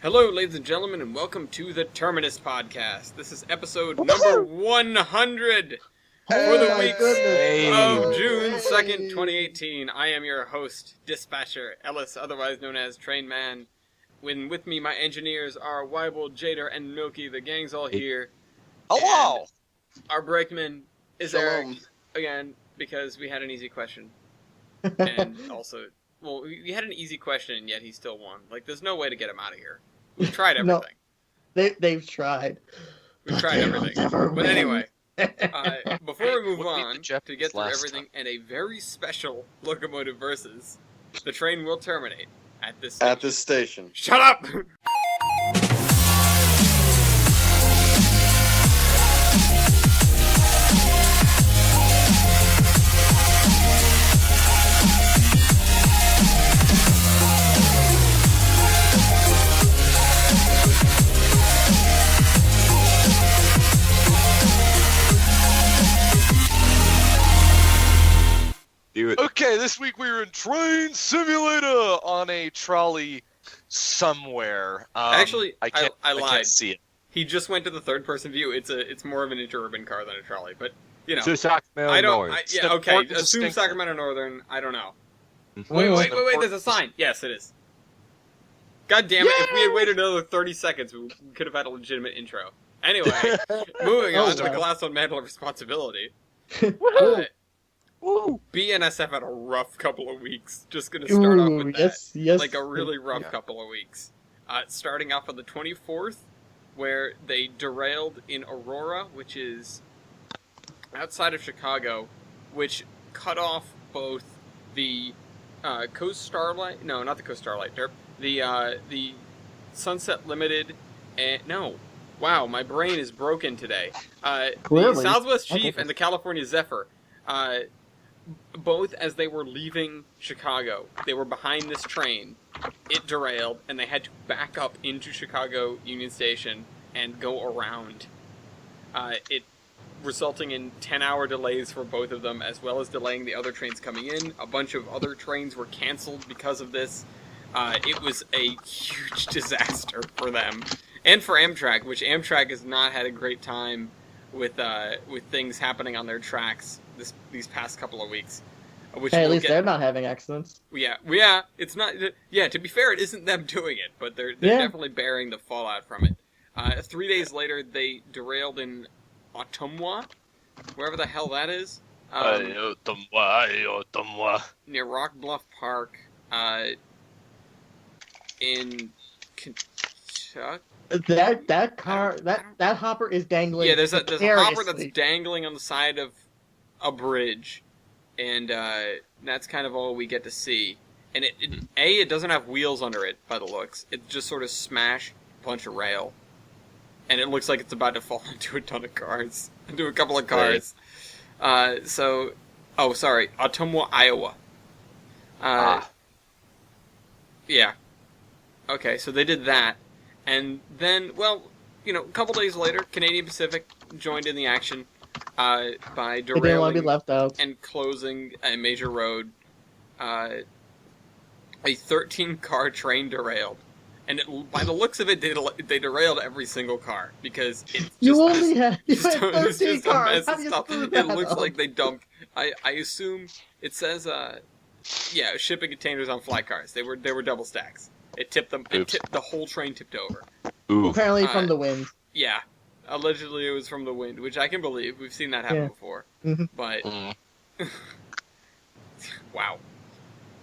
Hello, ladies and gentlemen, and welcome to the Terminus podcast. This is episode number 100 for the week of June 2nd, 2018. I am your host, Dispatcher Ellis, otherwise known as Train Man. When with me, my engineers are Wybold, Jader, and Milky. The gang's all here. Hello! And our brakeman is Shalom. Eric, again, because we had an easy question. And also, well, we had an easy question, and yet he still won. Like, there's no way to get him out of here. We've tried everything. No, they've tried. We've tried everything. But anyway, before we move What beat on the Japanese to get through last everything time? and a very special locomotive versus, the train will terminate at this station. Shut up! Do it. Okay, this week we were in Train Simulator on a trolley somewhere. Actually, I I lied. can't see it. He just went to the third-person view. It's more of an interurban car than a trolley, but, you know. Sacramento I don't, North. yeah, okay, important assume distinction. Sacramento Northern, I don't know. Oh, Wait, there's a sign. Yes, it is. God damn it, if we had waited another 30 seconds, we could have had a legitimate intro. Anyway, moving on to the Class 1 Mantle of Responsibility. Woo! BNSF had a rough couple of weeks. Just gonna start off with that. Yes. Like a really rough Yeah. couple of weeks. Starting off on the 24th, where they derailed in Aurora, which is outside of Chicago, which cut off both the Coast Starlight. No, not the Coast Starlight. Derp. The Sunset Limited. And no, wow, my brain is broken today. The Clearly. Southwest Chief Okay. and the California Zephyr. Both as they were leaving Chicago, they were behind this train. It derailed, and they had to back up into Chicago Union Station and go around. It resulting in 10-hour delays for both of them, as well as delaying the other trains coming in. A bunch of other trains were canceled because of this. It was a huge disaster for them, and for Amtrak, which Amtrak has not had a great time with things happening on their tracks these past couple of weeks. Which Hey, at we'll least get- they're not having accidents. Yeah, it's not. Yeah, to be fair, it isn't them doing it, but they're Yeah. definitely bearing the fallout from it. 3 days later, they derailed in Ottumwa, wherever the hell that is, near Rock Bluff Park, in Kentucky. That car, that hopper is dangling. Yeah, there's a hopper that's precariously. dangling on the side of a bridge, and that's kind of all we get to see. And it doesn't have wheels under it by the looks. It just sort of smashed a bunch of rail, and it looks like it's about to fall into a ton of cars, into a couple of cars. Ottumwa, Iowa. Yeah. Okay, so they did that. And then, well, a couple days later, Canadian Pacific joined in the action by They didn't want to derailing be left out. and closing a major road. A 13-car train derailed. And by the looks of it, they derailed every single car, because it's just You only had it's 13 just a cars. mess How of do you stuff. screw It that looks up? like they dumped. I assume it says shipping containers on fly cars. They were double stacks. It tipped them. The whole train tipped over. Apparently from the wind. Yeah, allegedly it was from the wind, which I can believe. We've seen that happen Yeah. before. Mhm. But wow,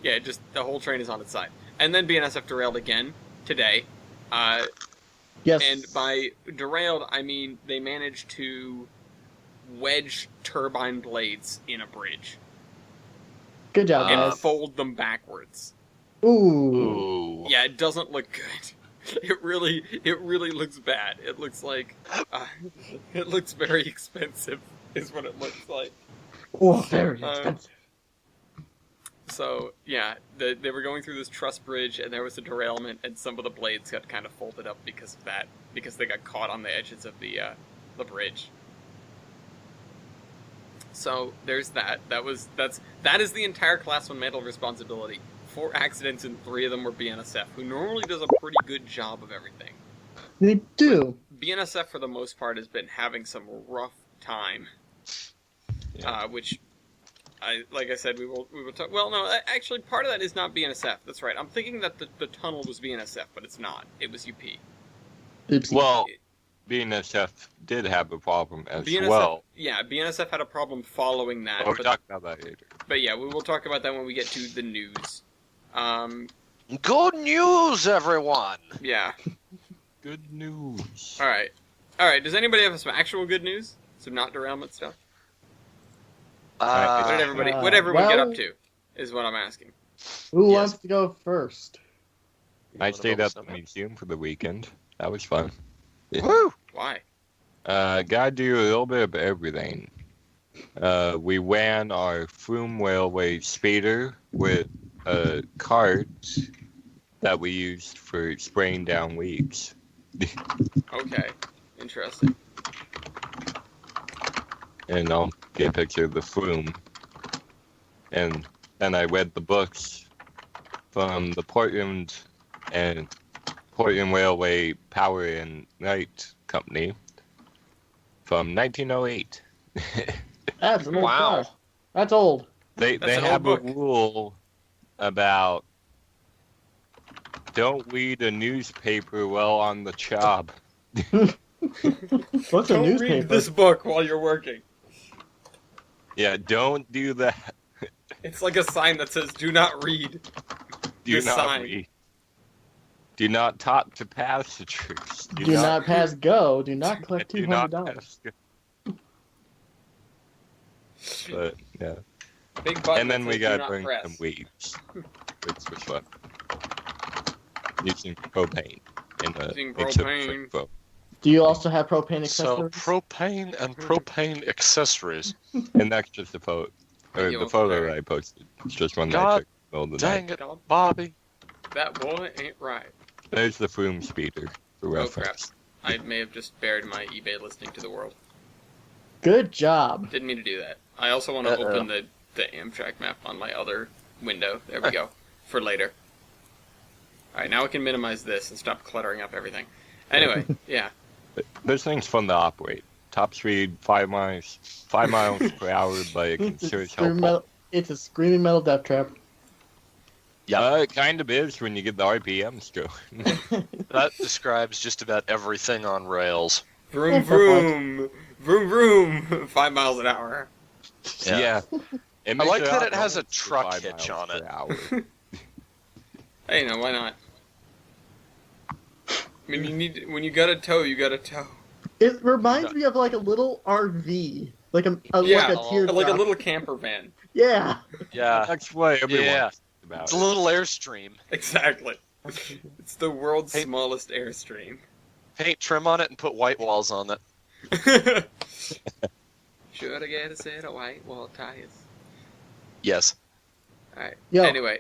yeah, just the whole train is on its side. And then BNSF derailed again today. Yes. And by derailed, I mean they managed to wedge turbine blades in a bridge Good job, and guys. fold them backwards. Ooh. Yeah, it doesn't look good. It really looks bad. It looks like it looks very expensive, is what it looks like. Oh, very expensive. So yeah, they were going through this truss bridge, and there was a derailment, and some of the blades got kind of folded up because of that, because they got caught on the edges of the bridge. So there's that. That is the entire Class 1 mantle of responsibility 4 accidents and 3 of them were BNSF, who normally does a pretty good job of everything. They do. BNSF, for the most part, has been having some rough time. Yeah. Which, like I said, we will talk. Well, no, actually, part of that is not BNSF. That's right. I'm thinking that the tunnel was BNSF, but it's not. It was UP. Oopsie. Well, BNSF did have a problem as BNSF, well. yeah, BNSF had a problem following that. We'll talk about that later. But yeah, we will talk about that when we get to the news. Good news, everyone! Yeah. Good news. All right. Does anybody have some actual good news? Some not derailment stuff. What did everyone get up to? Is what I'm asking. Who wants to go first? I stayed at the museum for the weekend. That was fun. Woo! Why? Gotta do a little bit of everything. We ran our Froome Railway speeder with carts that we used for spraying down leaks. Okay. Interesting. And I'll get a picture of the Froome. And then I read the books from the Portland Railway Power and Light Company from 1908. That's an old Wow. car. That's old. They That's an have a old book. rule about don't read a newspaper while on the job. What's a Don't newspaper? read this book while you're working. Yeah, don't do that. It's like a sign that says "Do not read." Do This not sign. read. Do not talk to passengers. Do not pass go. Do not collect do not $200. pass go. But yeah, Big button. and then that we says, "Do got not to bring press." some weeds, which was fun. Using propane in a Using it's a propane. quick boat. Do you also have propane So accessories? propane and propane accessories. And that's just the photo, or You the look photo very- that I posted. It's just one that I God took in the middle of the night. Dang it, Bobby. That boy ain't right. There's the Froome speeder for Oh, reference. I may have just bared my eBay listing to the world. Good job. Didn't mean to do that. I also want to Uh-oh. open the Amtrak map on my other window. There we go. For later. Alright, now we can minimize this and stop cluttering up everything. Anyway, yeah. This thing's fun to operate. Top speed, 5 miles per hour, but it can sure as hell pull. It's a screaming metal death trap. It kind of is when you get the RPMs going. That describes just about everything on rails. Vroom vroom! Vroom vroom! 5 miles an hour. Yeah. It I makes like it that out it has a almost to truck 5 hitch miles on per it. hour. Hey, no, why not? When you gotta tow, you gotta tow. It reminds me of like a little RV. Like a Yeah, like a teardrop. like a little camper van. Yeah. Yeah, That's what everyone Yeah. thinks about it's a it. little Airstream. Exactly. It's the world's Hey. smallest Airstream. Paint trim on it and put white walls on it. Should I get a set of white wall tires? Yes. Alright. Yo. Anyway.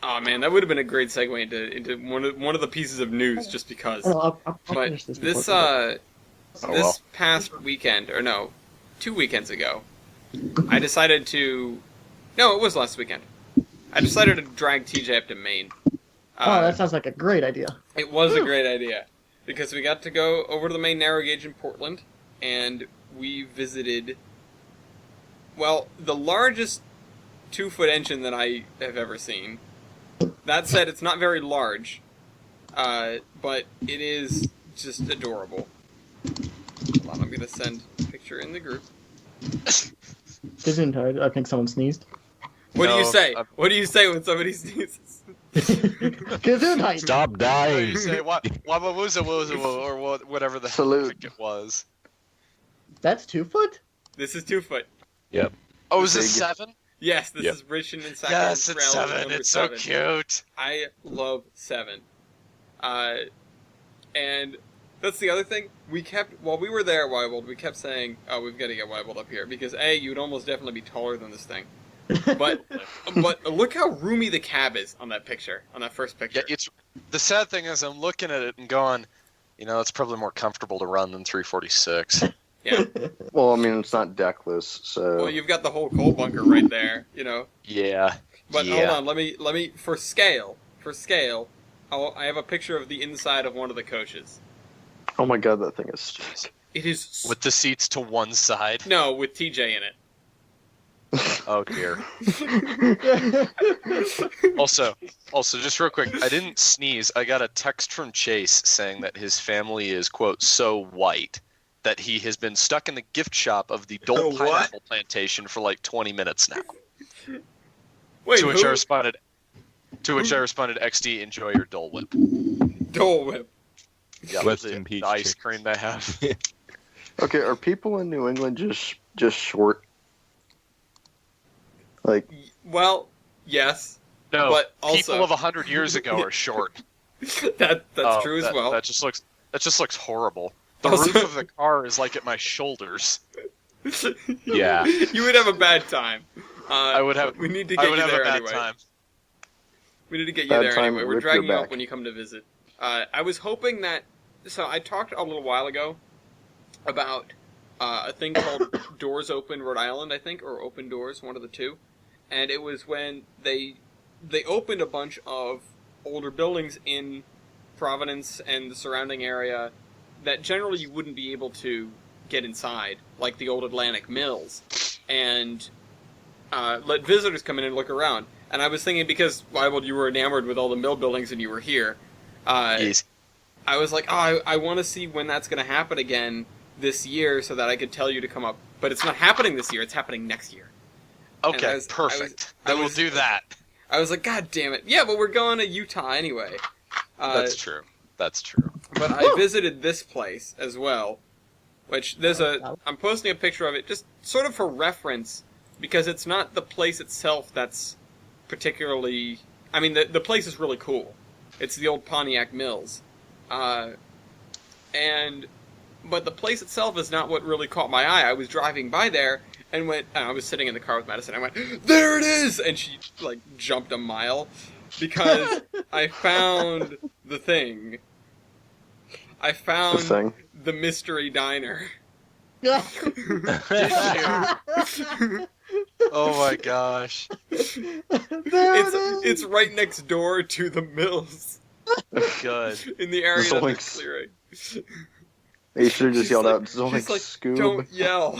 Oh man, that would have been a great segue into one of the pieces of news just because. I'll But finish this before- this past weekend, or no, 2 weekends ago, I decided to. No, it was last weekend. I decided to drag TJ up to Maine. that sounds like a great idea. It was a great idea because we got to go over to the main narrow gauge in Portland, and we visited. Well, the largest 2-foot engine that I have ever seen. That said, it's not very large, but it is just adorable. Hold on, I'm gonna send a picture in the group. Gesundheit. I think someone sneezed. What do you No, say? What do you say when somebody sneezes? Gesundheit. Stop What dying. you say? What was it? Or whatever the Salute. heck it was. That's 2 foot? This is 2-foot. Yep. Oh, is it Big. 7? Yes, this Yep. is Richmond and Sacramento. Yes, it's 7. It's so cute. I love 7. And that's the other thing. While we were there, Weibold, we kept saying, oh, we've got to get Weibold up here. Because, A, you'd almost definitely be taller than this thing. But look how roomy the cab is on that picture, on that first picture. Yeah, it's the sad thing is I'm looking at it and going, it's probably more comfortable to run than 346. Yeah. Well, I mean, it's not deckless, so. Well, you've got the whole coal bunker right there, Yeah. But Yeah. hold on, let me for scale, I have a picture of the inside of one of the coaches. Oh my god, that thing is sick. It is With the seats to one side. no with TJ in it. Oh dear. Also, just real quick, I didn't sneeze. I got a text from Chase saying that his family is, quote, so white that he has been stuck in the gift shop of the Dole What? Pineapple Plantation for like 20 minutes now. Wait, to which who? I responded, XD, enjoy your Dole Whip. Dole Whip. Yeah, Rest the, in peace, the ice Chase. cream they have. Okay, are people in New England just short? Like, Well, yes, No, but also people of 100 years ago are short. that's Oh, true as that- well. That just looks horrible. The Also- roof of the car is like at my shoulders. Yeah. You would have a bad time. I would have. We need to I get would you have there a bad anyway. time. We need to get you Bad there time, anyway. We're rip dragging your you up back. when you come to visit. I was hoping that. So I talked a little while ago about a thing called Doors Open Rhode Island, I think, or Open Doors, one of the two. And it was when they opened a bunch of older buildings in Providence and the surrounding area that generally you wouldn't be able to get inside, like the old Atlantic Mills, and let visitors come in and look around. And I was thinking, because, well, you were enamored with all the mill buildings and you were here, Yes. I was like, oh, I want to see when that's going to happen again this year so that I could tell you to come up. But it's not happening this year, it's happening next year. Okay, I was- perfect. I Then we'll was- do that. I was like, God damn it. Yeah, but we're going to Utah anyway. That's true. That's true. But I visited this place as well, which I'm posting a picture of it just sort of for reference, because it's not the place itself that's particularly... I mean, the place is really cool. It's the old Pontiac Mills. But the place itself is not what really caught my eye. I was driving by there and I was sitting in the car with Madison. I went, there it is! And she, like, jumped a mile because I found the thing. I the found thing. the mystery diner. Oh my gosh. It's right next door to the mills Good. in the area that they're Zoinks. clearing. You should have just She's yelled like- out, Zoinks, she's like, Scoob. don't yell.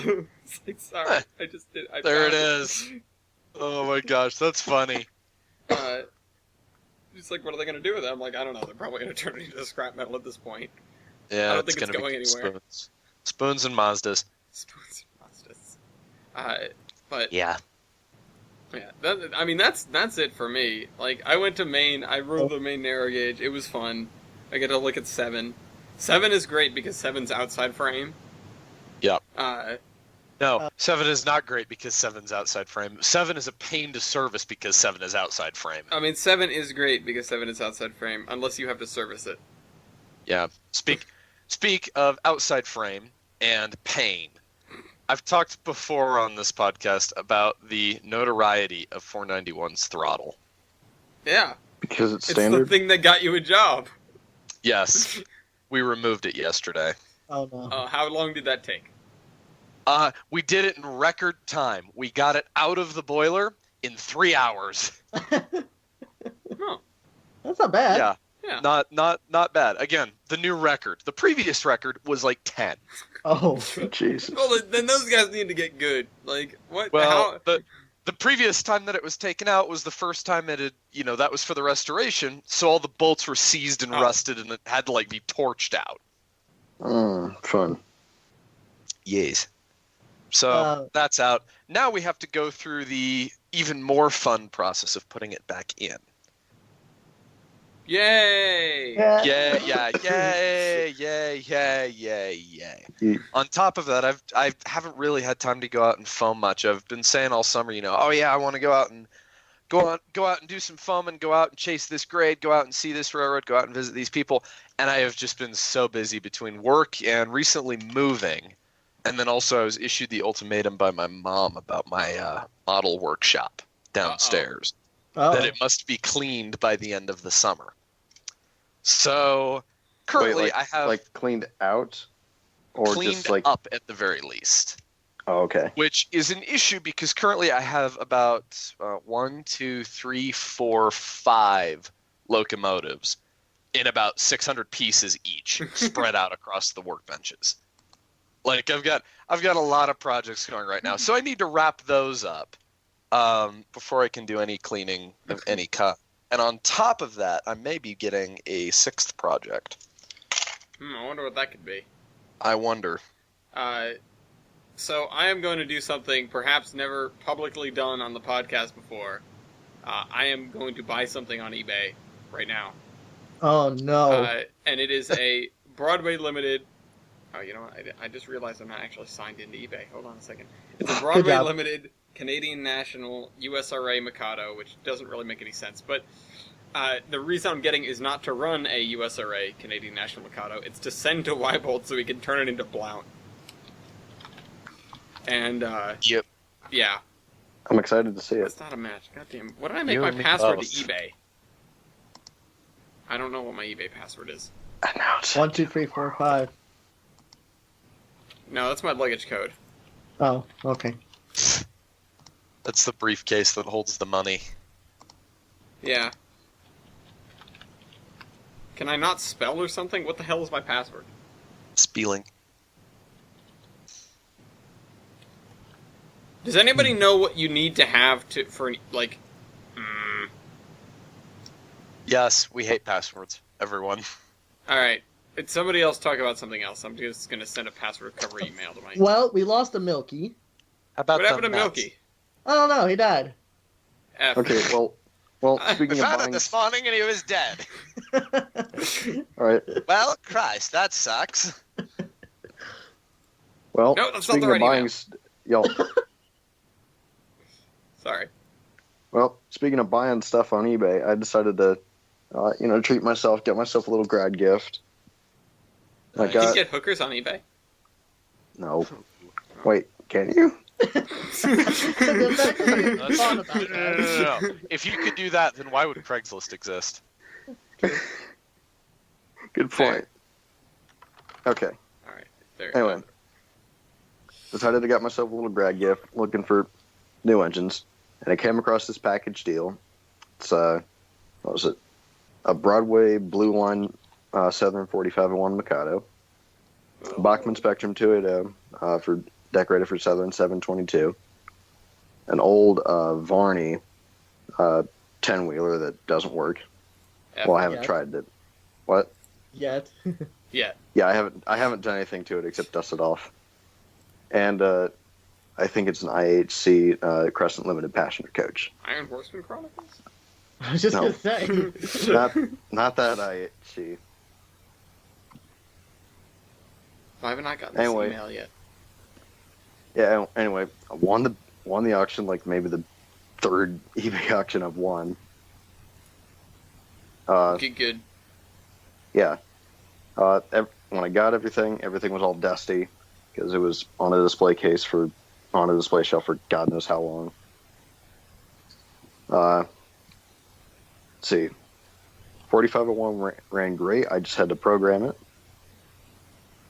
It's like, sorry, I just did. I There it found is. Oh my gosh, that's funny. She's like, what are they going to do with it? I'm like, I don't know. They're probably going to turn it into scrap metal at this point. Yeah, I don't think gonna it's going be anywhere. Spoons and Mazdas. Spoons and pastas. But Yeah. yeah, that's it for me. Like, I went to Maine. I rode the Maine narrow gauge. It was fun. I get to look at 7. 7 is great because 7's outside frame. Yep. Uh, No, 7 is not great because 7's outside frame. 7 is a pain to service because 7 is outside frame. I mean, 7 is great because 7 is outside frame, unless you have to service it. Yeah. Speak of outside frame and pain. I've talked before on this podcast about the notoriety of 491's throttle. Yeah, Because it's it's standard. the thing that got you a job. Yes, we removed it yesterday. Oh no. How long did that take? We did it in record time. We got it out of the boiler in 3 hours. Oh, That's not bad. Yeah, yeah. not bad. Again, the new record. The previous record was like 10. Oh. Jesus. Well, then those guys need to get good. Like, what? Well, How? the previous time that it was taken out was the first time it had, that was for the restoration, so all the bolts were seized and Oh. rusted and it had to, be torched out. Fun. Yes. So, that's out. Now we have to go through the even more fun process of putting it back in. Yay! Yay. Yeah. On top of that, I haven't really had time to go out and foam much. I've been saying all summer, oh yeah, I want to go out and do some foaming, go out and chase this grade, go out and see this railroad, go out and visit these people. And I have just been so busy between work and recently moving. And then also I was issued the ultimatum by my mom about my model workshop downstairs. Oh. That it must be cleaned by the end of the summer. So currently Wait, I have cleaned out? Or cleaned just like up at the very least. Oh, okay. which is an issue because currently I have about 1, 2, 3, 4, 5 locomotives in about 600 pieces each, spread out across the workbenches. Like I've got a lot of projects going right now, so I need to wrap those up before I can do any cleaning of any cut. And on top of that, I may be getting a 6th project. I wonder what that could be. I wonder. So I am going to do something perhaps never publicly done on the podcast before. I am going to buy something on eBay right now. Oh no. And it is a Broadway Limited. Oh, you know what? I just realized I'm not actually signed into eBay. Hold on a second. It's a Broadway job. Limited Canadian National USRA Mikado, which doesn't really make any sense. But the reason I'm getting is not to run a USRA Canadian National Mikado. It's to send to Weibold so we can turn it into Blount. And, Yep. yeah. I'm excited to see it. It's not a match. Goddamn. What did I make You my and me password both. to eBay? I don't know what my eBay password is. Announce 1, 2, 3, 4, 5. No, that's my luggage code. Oh, okay. That's the briefcase that holds the money. Yeah. Can I not spell or something? What the hell is my password? Spieling. Does anybody know what you need to have for like? Yes, we hate passwords. Everyone. All right. It's somebody else talk about something else. I'm just gonna send a password recovery email to my. Well, we lost a Milky. How about What happened to them nuts? Milky? I don't know. He died. F. Okay, well, I speaking of found buying... it this morning and he was dead. All right, Well, Christ, that sucks. well, No, that's not speaking the of right buying... email. Yo, Sorry. well, speaking of buying stuff on eBay, I decided to, treat myself, get myself a little grad gift. I Nice. You got... can get hookers on eBay. No. Wait, can you? The fact that you thought about that. No. If you could do that, then why would Craigslist exist? Good point. Okay. All right. There. Anyway, decided to get myself a little grad gift, looking for new engines, and I came across this package deal. It's what was it? A Broadway Blue Line Southern 4501 Mikado, Bachmann Spectrum 280 for decorated for Southern 722, an old Varney 10-wheeler that doesn't work. F. Well, I haven't Yet. tried it. What? Yet. Yeah. Yeah, I haven't done anything to it except dust it off. And I think it's an IHC Crescent Limited passenger coach. Iron Horseman Chronicles. I was just No. gonna say. Not that IHC. Why haven't I gotten this Anyway. email yet? Yeah. Anyway, I won the auction, like maybe the 3rd eBay auction I've won. Good. Yeah. When I got everything was all dusty because it was on a display case on a display shelf for God knows how long. Let's see. 4501 ran great. I just had to program it.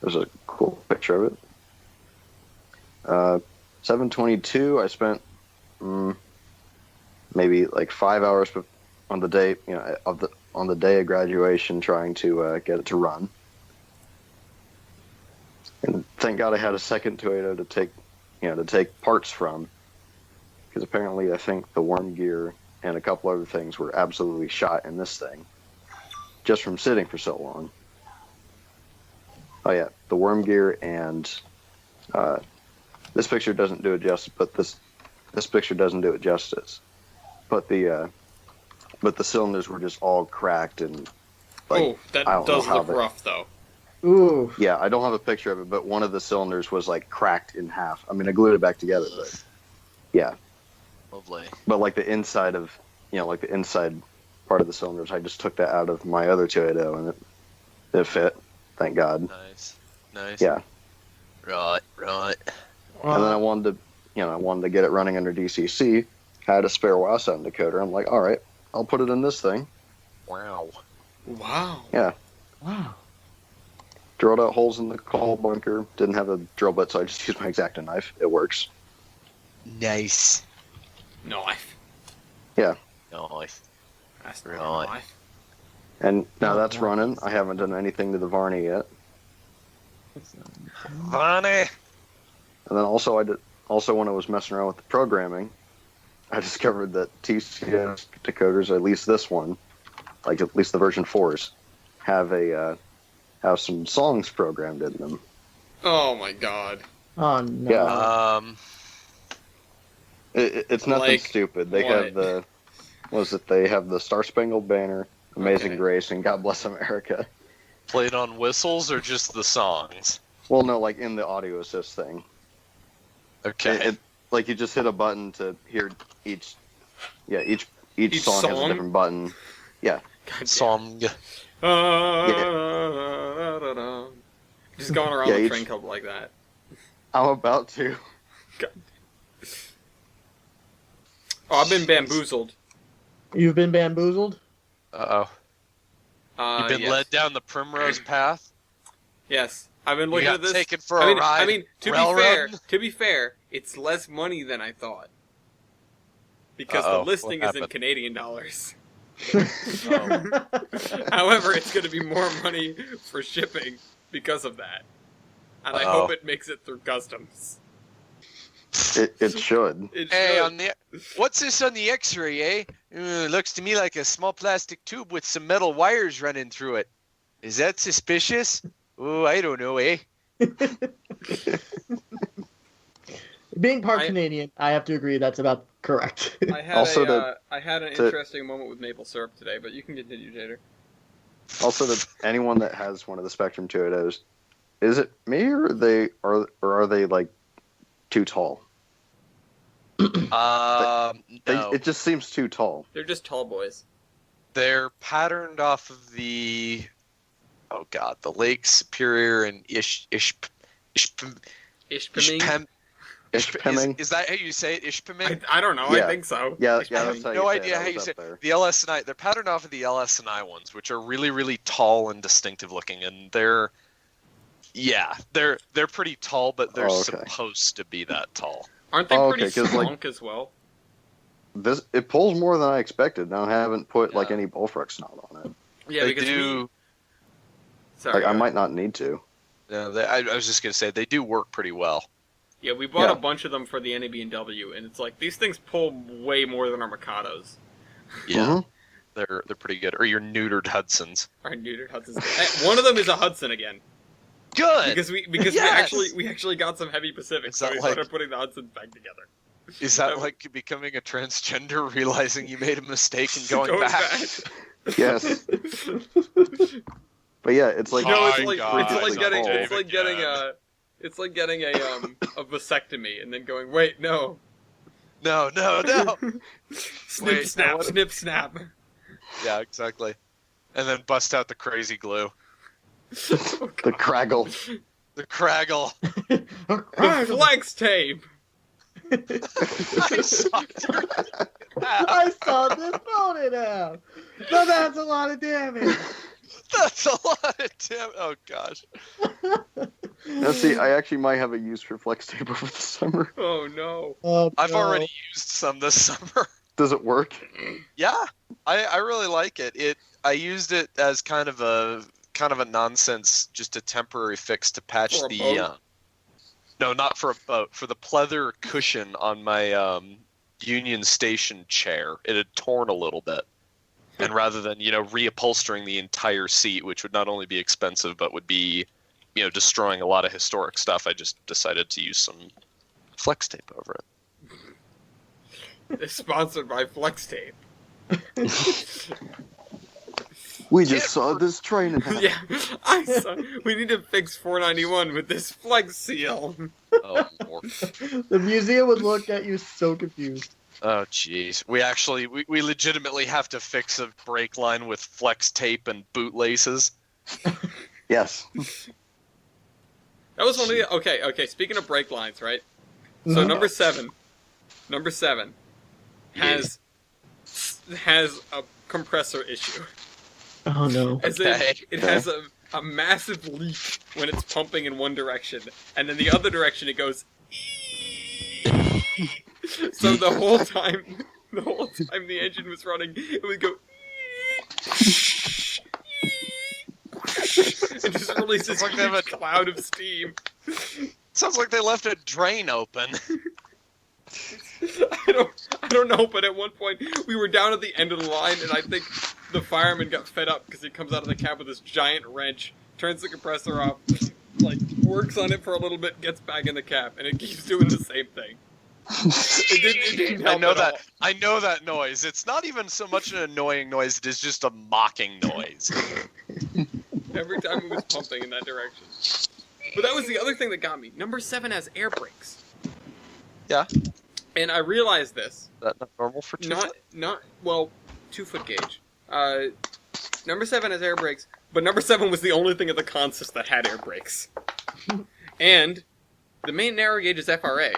There's a cool picture of it. 722, I spent maybe like 5 hours on the day, on the day of graduation trying to get it to run. And thank God I had a second Toyota to take parts from, because apparently I think the worm gear and a couple other things were absolutely shot in this thing, just from sitting for so long. Oh yeah, the worm gear and this picture doesn't do it justice, but this picture doesn't do it justice. But the cylinders were just all cracked and like, that I don't know does how look they- rough, though. Ooh. yeah, I don't have a picture of it, but one of the cylinders was like cracked in half. I mean, I glued it back together, but yeah. Lovely. But like the inside of, like the inside part of the cylinders, I just took that out of my other Toyota and it fit. Thank God. Nice. Yeah. Right. And then I wanted to get it running under DCC. Had a spare WoW sound decoder. I'm like, all right, I'll put it in this thing. Wow. Wow. Yeah. Wow. drilled out holes in the coal bunker. Didn't have a drill bit, so I just used my X-Acto knife. It works. Nice. Knife. Nice. That's Right. not a knife. And now that's running. I haven't done anything to the Varney yet. Funny. And then also when I was messing around with the programming, I discovered that TCS decoders, at least this one, like at least the version 4s, have some songs programmed in them. Oh my god. Oh no. Yeah. It's nothing Like stupid. They what? have they have the Star Spangled Banner, Amazing Okay. Grace, and God Bless America. Played on whistles or just the songs? Well, no, like in the audio assist thing. Okay. Like you just hit a button to hear each Each song has a song? different button. God damn. Song. Just going around Yeah, the each- train club like that. I'm about to. Oh, I've been bamboozled. You've been bamboozled? Uh-oh. You've been Yes. led down the primrose path? Yes, I've been You looking got at this. taken for I a mean, ride? I mean, Railroad? to be fair, it's less money than I thought because Uh-oh, the listing what is in happened? Canadian dollars. Oh. However, it's going to be more money for shipping because of that, and I Uh-oh. hope it makes it through customs. It should. It Hey, should. what's this on the X-ray, eh? Looks to me like a small plastic tube with some metal wires running through it. Is that suspicious? Oh, I don't know, eh? Being part I- Canadian, I have to agree that's about correct. I had Also I had an to- interesting moment with maple syrup today, but you can continue, Jader. Also, to anyone that has one of the Spectrum 280s, is it me or are they like too tall? No. It just seems too tall. They're just tall boys. They're patterned off of the Lake Superior and Ishpeming? Ishpeming? Is that how you say it? Ishpeming? I don't know. I Yeah. think so. Yeah, I that's have how no you idea say it. how I you was say up there. the LS&I. They're patterned off of the LS&I ones, which are really, really tall and distinctive looking, and they're pretty tall, but they're Oh, okay. supposed to be that tall. Aren't they Oh, pretty okay, 'cause, like- slunk as well? It pulls more than I expected. And I haven't put like Yeah. any bullfrog snot on it. Yeah, they because do. Sorry, Like I go might ahead. not need to. I was just gonna say they do work pretty well. Yeah, we bought Yeah. a bunch of them for the NAB&W, and it's like these things pull way more than our Mikados. Yeah, Mhm. they're pretty good. Or your neutered Hudsons. Our neutered Hudsons. One of them is a Hudson again Good. because Yes! we actually got some heavy Pacific, Is so that we like- started putting the Hudsons back together. Is that like becoming a transgender, realizing you made a mistake and going back? Yes. But yeah, it's like No, it's My like God, it's like getting David it's like getting again. a vasectomy and then going, wait, no. No. Snip Wait, snap, what? snip snap. Yeah, exactly. And then bust out the crazy glue. the craggle. The craggle. The flex tape. I saw I saw this phone it out. No, that's a lot of damage. That's a lot of damn. Oh gosh. Now see, I actually might have a use for flex tape over the summer. Oh no. Oh, I've no. already used some this summer. Does it work? Yeah, I really like it. I used it as kind of a nonsense, just a temporary fix to patch For a the. boat? No, not for a boat. For the pleather cushion on my Union Station chair, it had torn a little bit, and rather than reupholstering the entire seat, which would not only be expensive but would be destroying a lot of historic stuff, I just decided to use some flex tape over it. It's sponsored by Flex Tape. We just saw this train. In half. Yeah, we need to fix 491 with this Flex Seal. Oh Lord. The museum would look at you so confused. Oh jeez. We legitimately have to fix a brake line with flex tape and bootlaces. Yes. That was one of the okay. Speaking of brake lines, right? So number seven has a compressor issue. Oh no. As in, Okay. it has a a massive leak when it's pumping in one direction, and then the other direction it goes. So the whole time the engine was running, it would go. It just releases It's like they have a cloud of steam. Sounds like they left a drain open. I don't know, but at one point we were down at the end of the line, and I think the fireman got fed up because he comes out of the cab with this giant wrench, turns the compressor off, like works on it for a little bit, gets back in the cab, and it keeps doing the same thing. It didn't help at all. I know that noise. It's not even so much an annoying noise, it is just a mocking noise. Every time it was pumping in that direction. But that was the other thing that got me. Number 7 has air brakes. Yeah. And I realized this. Is that not normal for 2-foot? Well, 2-foot gauge. Number 7 has air brakes, but number 7 was the only thing at the consist that had air brakes. And the main narrow gauge is FRA.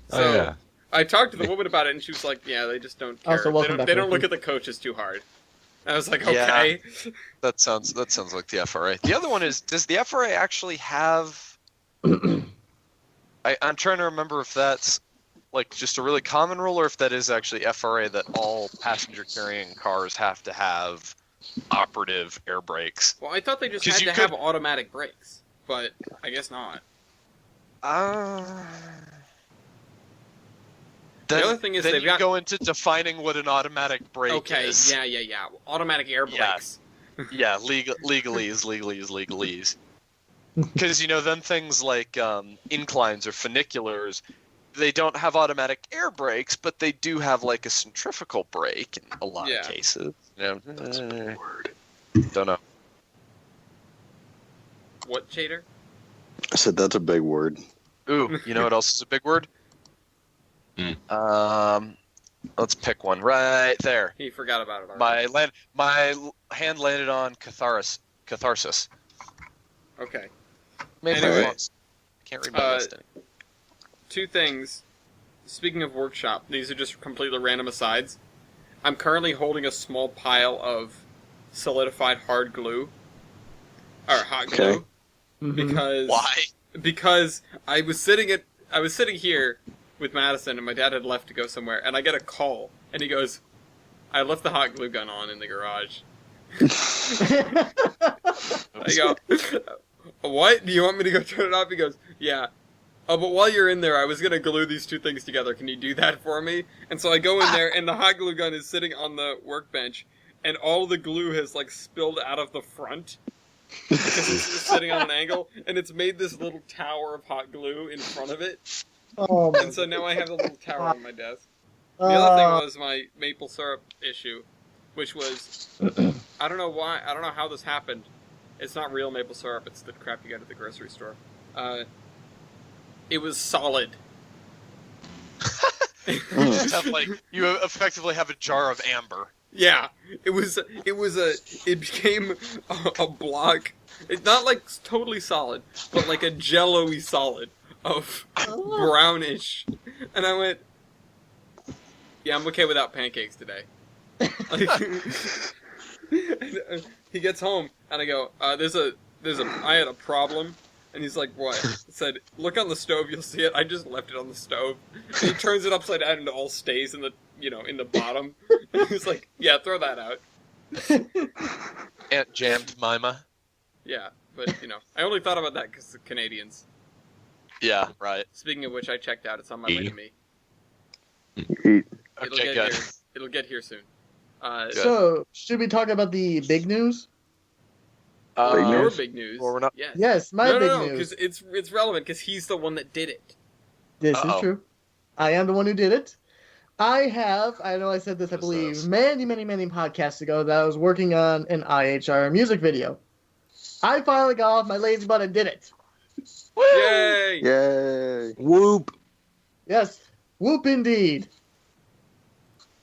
So Oh, yeah. I talked to the woman about it, and she was like, "Yeah, they just don't care. Also, welcome back, They don't Ricky. look at the coaches too hard." And I was like, Yeah. "Okay." That sounds like the FRA. The other one is, does the FRA actually have... I'm trying to remember if that's like just a really common rule, or if that is actually FRA that all passenger carrying cars have to have operative air brakes. Well, I thought they just 'Cause had you to have could- automatic brakes, but I guess not. Then, The other thing is then they've you got- go into defining what an automatic brake Okay, is. yeah. Automatic air Yeah. brakes. Yeah, legalese. Because, then things like inclines or funiculars, they don't have automatic air brakes, but they do have, like, a centrifugal brake in a lot Yeah. of cases. That's a big word. Don't know. What, Chater? I said that's a big word. Ooh, you know what else is a big word? Let's pick one right there. He forgot about it already. My hand landed on catharsis. Okay. Maybe Anyway. once. Can't read my list anymore. 2 things. Speaking of workshop, these are just completely random asides. I'm currently holding a small pile of solidified hard glue. Or hot glue. Because Why? Because I was sitting here with Madison, and my dad had left to go somewhere, and I get a call, and he goes, "I left the hot glue gun on in the garage." I go, "What? Do you want me to go turn it off?" He goes, "Yeah." "Oh, but while you're in there, I was gonna glue these 2 things together. Can you do that for me?" And so I go in there, and the hot glue gun is sitting on the workbench, and all the glue has, like, spilled out of the front. Because it's sitting on an angle, and it's made this little tower of hot glue in front of it. Oh my And so now I have a little tower on my desk. The other thing was my maple syrup issue, which was, I don't know why, I don't know how this happened. It's not real maple syrup, it's the crap you get at the grocery store. It was solid. You effectively have a jar of amber. Yeah, it became a block. It's not like totally solid, but like a jello-y solid of brownish. And I went, yeah, I'm okay without pancakes today. Like, he gets home, and I go, I had a problem. And he's like, what? I said, look on the stove, you'll see it. I just left it on the stove. And he turns it upside down and it all stays in the, in the bottom. And he's like, yeah, throw that out. Aunt Jammed Mima. Yeah, but, I only thought about that because of Canadians. Yeah, right. Speaking of which, I checked out. It's on my way to me. Eat. Okay, good. It'll get here soon. So, should we talk about the big news? Big Your news? big news. Well, we're not- Yes. Yes, my no, big no, news. because it's relevant because he's the one that did it. This Uh-oh. is true. I am the one who did it. I know I said this, I What's believe, this? many podcasts ago, that I was working on an IHR music video. I finally got off my lazy butt and did it. Yay! Yay! Whoop. Yes, whoop indeed.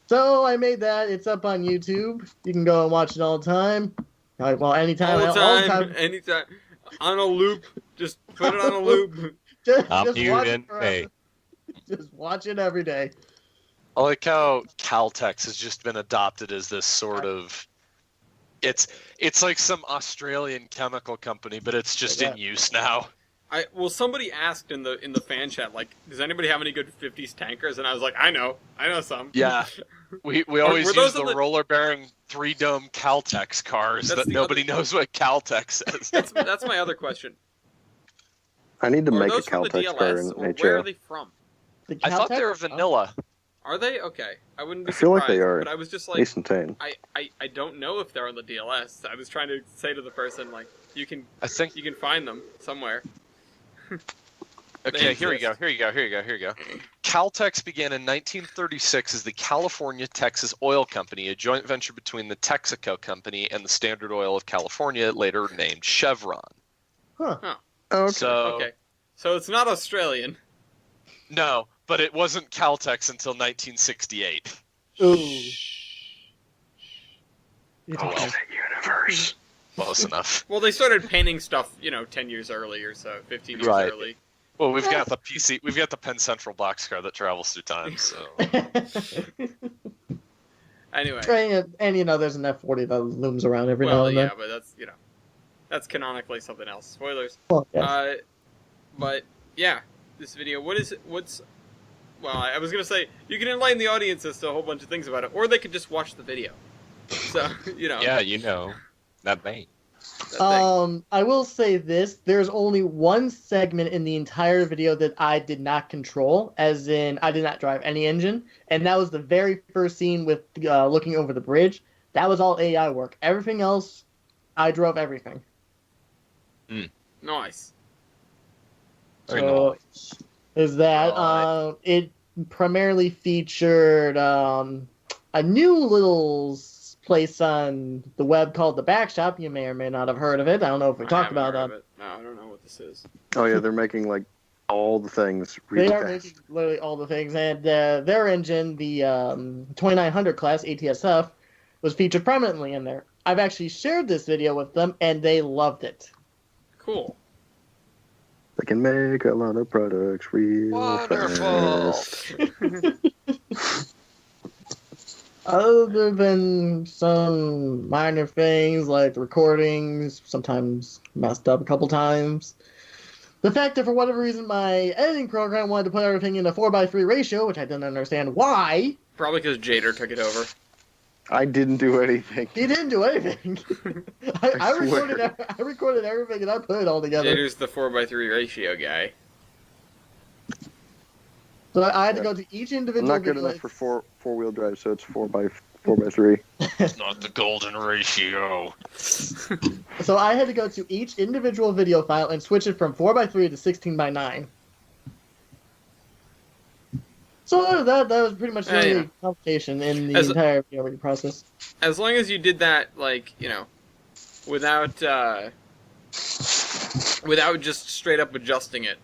So I made that. It's up on YouTube. You can go and watch it all the time. Well, anytime. All the time, anytime. On a loop. Just put it on a loop. Just I'm watch you it and forever. hey. Just watch it every day. I like how Caltex has just been adopted as this sort of... It's like some Australian chemical company, but it's just in use now. Somebody asked in the fan chat, like, does anybody have any good 50s tankers? And I was like, I know some. Yeah. We always were use those the roller bearing 3-dome Caltex cars that nobody knows what Caltex is. That's my other question. I need to Are make a those from the Caltex car DLS, in or where are HO. they from? I thought they were vanilla. Are they? Okay. I wouldn't be I feel surprised. like they are. But I was just like, Instantaneous. I don't know if they're on the DLS. I was trying to say to the person, like, you can find them somewhere. Okay, here we go. Caltex began in 1936 as the California Texas Oil Company, a joint venture between the Texaco Company and the Standard Oil of California, later named Chevron. Huh. Okay. So it's not Australian. No, but it wasn't Caltex until 1968. Ooh. Universe. Close enough. Well, they started painting stuff, 10 years early or so, 15 years Right. early. Well, we've got the Penn Central boxcar that travels through time, so. Anyway. And there's an F40 that looms around every now Well, and yeah, then. but that's canonically something else. Spoilers. Well, yeah. But yeah, this video. Well, I was gonna say you can enlighten the audience as to a whole bunch of things about it, or they could just watch the video. So Yeah, that vein. that thing. I will say this: there's only one segment in the entire video that I did not control, as in I did not drive any engine, and that was the very first scene with looking over the bridge. That was all AI work. Everything else, I drove everything. Nice. Very So, nice. is that it primarily featured a new little place on the web called the Backshop. You may or may not have heard of it. I don't know if we talked about it. No, I don't know what this is. Oh yeah, they're making like all the things They really are fast. making literally all the things, and their engine, the 2900 class ATSF, was featured prominently in there. I've actually shared this video with them, and they loved it. Cool. They can make a lot of products real Wonderful. fast. Other than some minor things like the recordings, sometimes messed up a couple times. The fact that for whatever reason my editing program wanted to put everything in a 4:3 ratio, which I didn't understand why. Probably because Jader took it over. I didn't do anything. He didn't do anything. I recorded everything and I put it all together. Jader's the 4:3 ratio guy. So I had to go to each I'm individual not good video. enough for four-wheel drive, so it's 4x3. It's not the golden ratio. So I had to go to each individual video file and switch it from 4:3 to 16:9. So that was pretty much the only complication in the entire video process. As long as you did that, without just straight up adjusting it.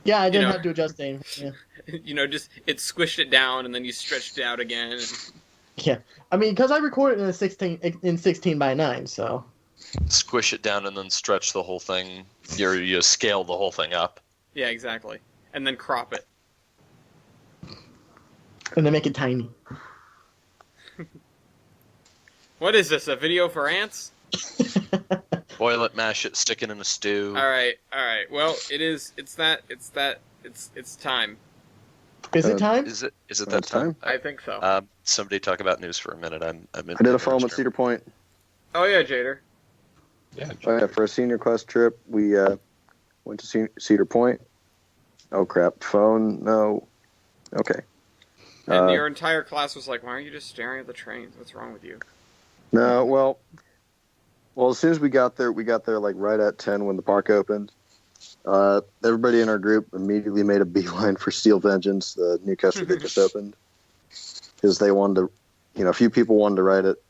Yeah, I didn't have to adjust anything. Yeah. Just it squished it down and then you stretched it out again. Yeah, I mean, because I recorded in 16:9, so. Squish it down and then stretch the whole thing. You scale the whole thing up. Yeah, exactly. And then crop it. And then make it tiny. What is this? A video for ants? Boil it, mash it, stick it in a stew. All right. Well, it's time. Is it time? Is it that time? I think so. Somebody talk about news for a minute. I did a film at Cedar Point. Oh yeah, Jader. Yeah. For a senior class trip, we went to Cedar Point. Oh crap! Phone? No. Okay. And your entire class was like, "Why aren't you just staring at the trains? What's wrong with you?" No. Well. As soon as we got there like right at 10 when the park opened. Everybody in our group immediately made a beeline for Steel Vengeance, the new coaster that just opened, because they wanted to. A few people wanted to ride it.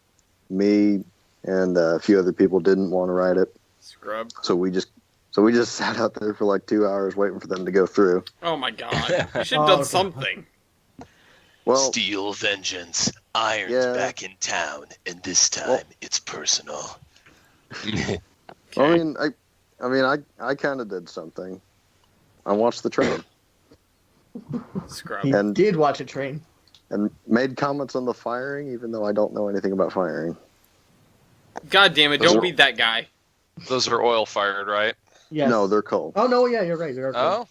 Me and a few other people didn't want to ride it. Scrub. So we just sat out there for like 2 hours waiting for them to go through. Oh my god! You should have done something. Well, Steel Vengeance, Iron's back in town, and this time it's personal. Okay. I kind of did something. I watched the train. Scrub. He And- did watch a train. And made comments on the firing, even though I don't know anything about firing. God damn it! Those Don't are- be that guy. Those are oil fired, right? Yes. No, they're coal. Oh no, yeah, you're right. They're coal. Oh,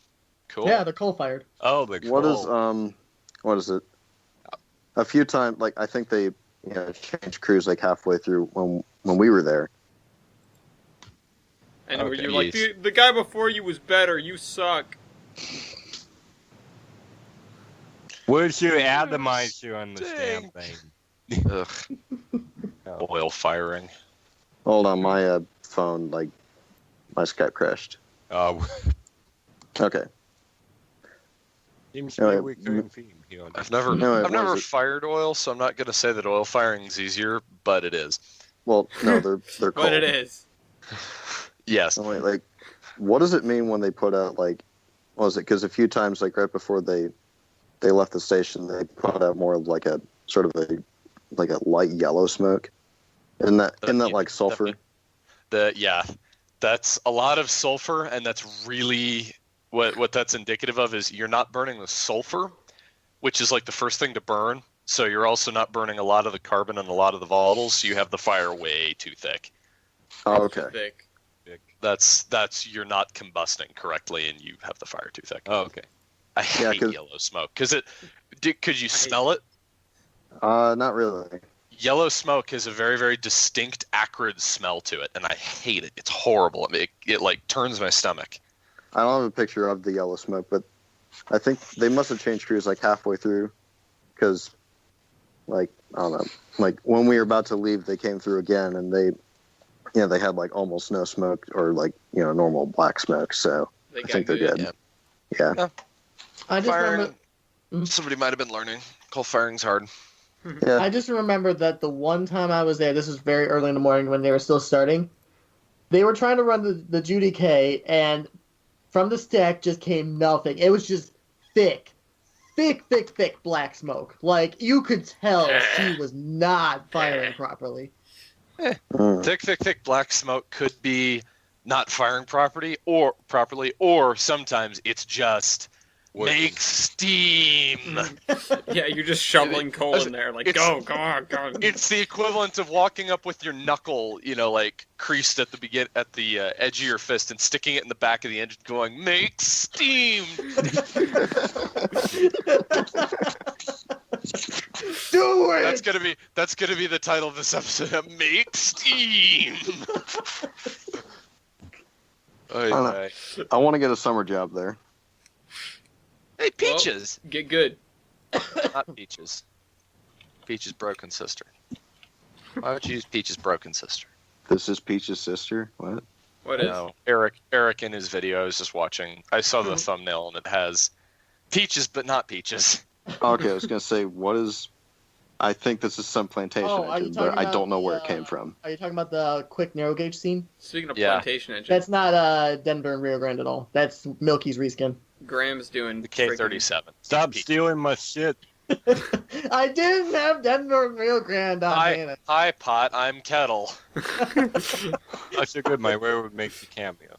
cool. Yeah, they're coal fired. Oh, the What is coal. what is it? A few times, like I think they changed crews like halfway through when we were there. And were Okay, you like, yes. the guy before you was better? You suck. Where's your atomizer on this damn Dang. thing? Ugh. Oil firing. Hold on, my phone, like my Skype crashed. Oh, Okay. seems to be a Anyway, recurring theme here. on I've this. never, No, it I've never wasn't. fired oil, so I'm not going to say that oil firing is easier, but it is. Well, no, they're coal. But it is. Yes. So, like, what does it mean when they put out like, what was it? Because a few times, like right before they left the station, they put out more of like a sort of a light yellow smoke. Isn't that Yeah, like sulfur? Yeah, that's a lot of sulfur, and that's really what that's indicative of is you're not burning the sulfur, which is like the first thing to burn. So you're also not burning a lot of the carbon and a lot of the volatiles. So you have the fire way too thick. Oh, okay. Thick. That's you're not combusting correctly, and you have the fire too thick. Oh, okay. I Yeah, hate 'cause- yellow smoke because could you smell it? Not really. Yellow smoke has a very, very distinct acrid smell to it, and I hate it. It's horrible. I mean, it like turns my stomach. I don't have a picture of the yellow smoke, but I think they must have changed crews like halfway through, because, like, I don't know, like when we were about to leave, they came through again, and they had like almost no smoke or like normal black smoke. So They I got think they're good. Yeah. Yeah. I just remember. Somebody might have been learning. Coal firing's hard. Yeah. I just remember that the one time I was there, this was very early in the morning when they were still starting. They were trying to run the Judy K, and from the stack just came nothing. It was just thick black smoke. Like you could tell she was not firing properly. Mm. Thick black smoke could be not firing properly, or sometimes it's just make steam. Yeah, you're just shoveling coal in there. Like, go on. It's the equivalent of walking up with your knuckle, like creased at the edge of your fist, and sticking it in the back of the engine, going "make steam." Do it! That's gonna be the title of this episode. Make steam. know. I want to get a summer job there. Hey, Peaches. Get good. Not Peaches. Peach's broken sister. Why would you use Peach's broken sister? This is Peach's sister. What? What is? No, Eric in his video, I was just watching. I saw the thumbnail, and it has Peaches, but not Peaches. Okay, I was gonna say what is. I think this is some plantation are you engine, talking but I about don't know the, where it came from. Are you talking about the quick narrow gauge scene? Speaking of Yeah. plantation engine, That's not Denver and Rio Grande at all. That's Milky's reskin. Graham's doing The K-37. Stop Peach. stealing my shit. I didn't have Denver and Rio Grande on Dana. Hi, Pot. I'm Kettle. I so good. My rare would make the cameo.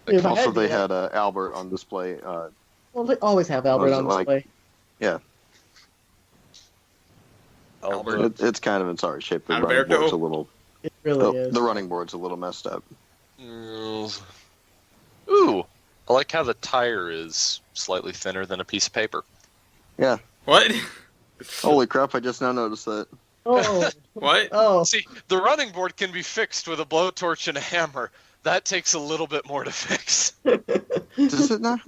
If I Also, had they to- had Albert on display. Well, they always have Albert Was it on like- display. Albert. It's kind of in sorry shape. The running Alberto. board's a little. It really The is. running board's a little messed up. Ooh, I like how the tire is slightly thinner than a piece of paper. What? Holy crap! I just now noticed that. Oh, What? oh. See, the running board can be fixed with a blowtorch and a hammer. That takes a little bit more to fix. Does it not?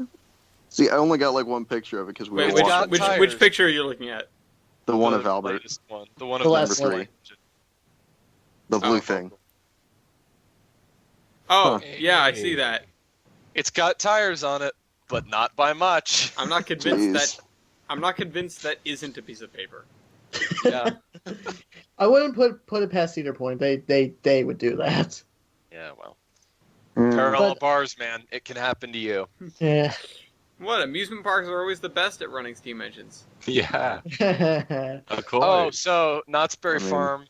See, I only got like one picture of it because we Wait, were we which, got walking. which, tires. which picture are you looking at? The one of Albert, latest one. The one The of last number one. 3. the blue Oh. thing. Oh, Huh. yeah, I see that. It's got tires on it, but not by much. I'm not convinced Jeez. that. I'm not convinced that isn't a piece of paper. Yeah. I wouldn't put it past Cedar Point. They would do that. Yeah, well. Mm. Parallel But- bars, man. It can happen to you. Yeah. What? Amusement parks are always the best at running steam engines. Yeah. Of course. Oh, so Knott's Berry I mean- Farm,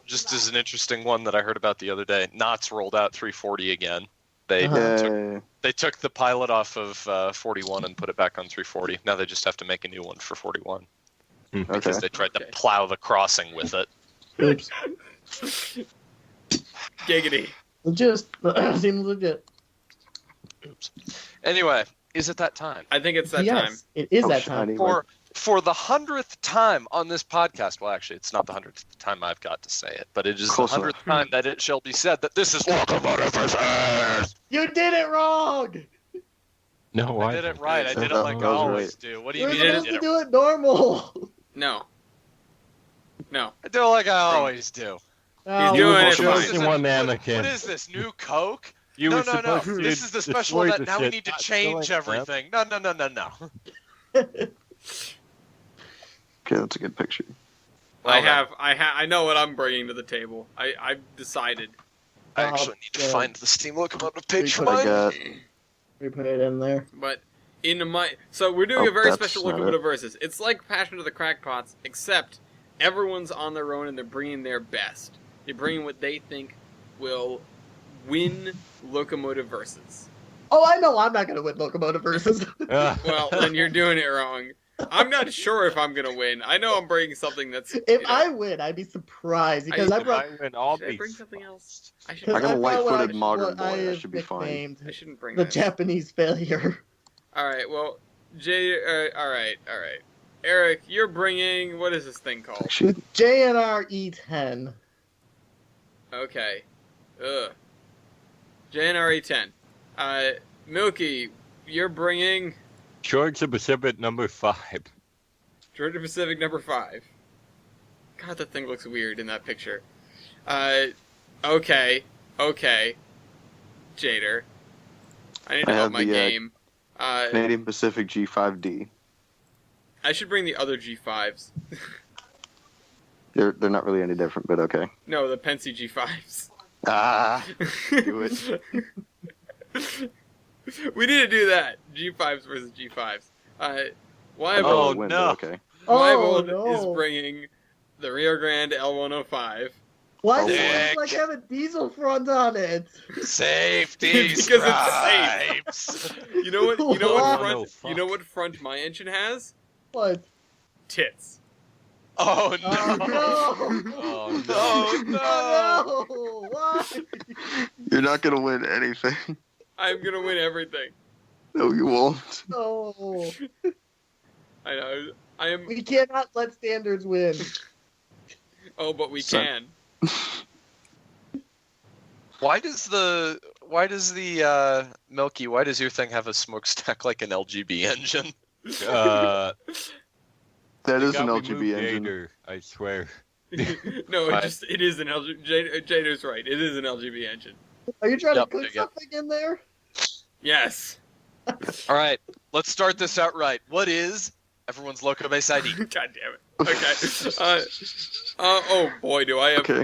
just as an interesting one that I heard about the other day, Knott's rolled out 340 again. They Uh-huh. they took the pilot off of 41 and put it back on 340. Now they just have to make a new one for 41. because they tried to Okay. plow the crossing with it. Oops. Giggity. Just seems legit. Oops. Anyway, is it that time? I think it's that yes, time. it is Oh, that shit, I time. need For the 100th time on this podcast, well, actually, it's not the 100th time I've got to say it, but it is Close the enough. 100th time that it shall be said that this is Locomotive Versus! You did it wrong. No, I did it right. I did it That like I was always right. do. What do you You're mean I supposed did to it? do it normal. No. No. I do it like I always do. Oh, doing well, it fine. This is One what mannequin. is this, new Coke? You No, were no, no. supposed to This is the special destroy that the now we shit, need to not change killing them. everything. No, no, no, no, no. Okay, that's a good picture. I know what I'm bringing to the table. I've decided. I actually need to yeah. find the Steam Locomotive page for put I mine. got we put it in there. But so we're doing Oh, a very that's special not Locomotive Versus. It's like Passion of the Crackpots, except everyone's on their own and they're bringing their best. They're bringing what they think will win Locomotive Versus. Oh, I know I'm not gonna win Locomotive Versus. Well, then you're doing it wrong. I'm not sure if I'm gonna win. I know I'm bringing something that's. If I win, I'd be surprised because I If brought. I win, I'll Should I be bring something else? I should. Because I got a brought what light-footed modern what I boy. That have should be fine. nicknamed I shouldn't bring the this. Japanese failure. All right. Well, Jay. All right. Eric, you're bringing. What is this thing called? Actually, JNR E10. Okay. JNRE 10. Milky, you're bringing Georgia Pacific number 5. Georgia Pacific number 5. God, that thing looks weird in that picture. Okay. Jader. I need to I up have my the, game. Canadian Pacific G5D. I should bring the other G5s. They're not really any different, but okay. No, the Pensy G5s. Ah, do it. We need to do that. G5s versus G5s. Wybold, Oh, Win, no. but okay. Oh, Wybold no. is bringing the Rio Grande L105. Why Oh, does it Dick. look like have a diesel front on it? Safety Because it's stripes. You know what? Oh, You know what front my engine has? What? Tits. Oh no! Oh, no. Oh no! Oh, no. Why? You're not gonna win anything. I'm gonna win everything. No, you won't. No. I know. I am. We cannot let standards win. Oh, but we So- can. Why does the Milky? Why does your thing have a smokestack like an LGB engine? That is got an me LGB moved engine. Gator, I swear. No, Right. it is an LGB. Jader's right. It is an LGB engine. Are you trying Yep, to there cook you go. something in there? Yes. All right, let's start this out right. What is everyone's loco base ID? God damn it. Okay. Oh boy, do I have Okay.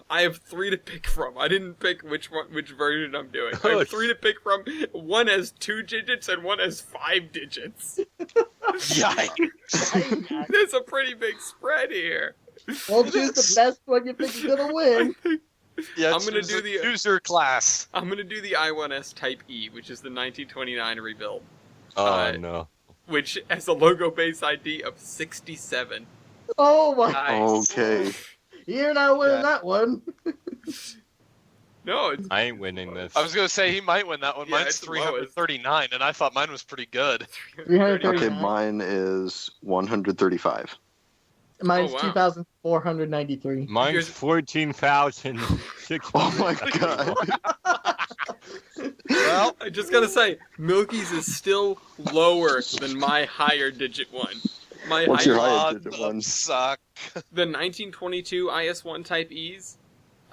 I have 3 to pick from. I didn't pick which version I'm doing. I have 3 to pick from. One has 2 digits and one has 5 digits. Yikes! There's a pretty big spread here. Well, choose the best one you think is gonna win. Yeah, I'm gonna choose do a the- user class. I'm gonna do the I1S Type E, which is the 1929 rebuild, Oh no. which has a logo base ID of 67. Oh my! Nice. Okay. You're not winning Yeah. that one. No, it's I ain't winning this. I was gonna say he might win that one. Yeah, Mine's it's the 339, and I thought mine was pretty good. 330. Okay, mine is 135. Mine's Oh, wow. 2,493. Mine's Here's- 14,600. Oh my god. Well, I just gotta say, Milky's is still lower than my higher digit one. My What's your higher, highest lot digit of one? suck. the 1922 IS1 Type E's,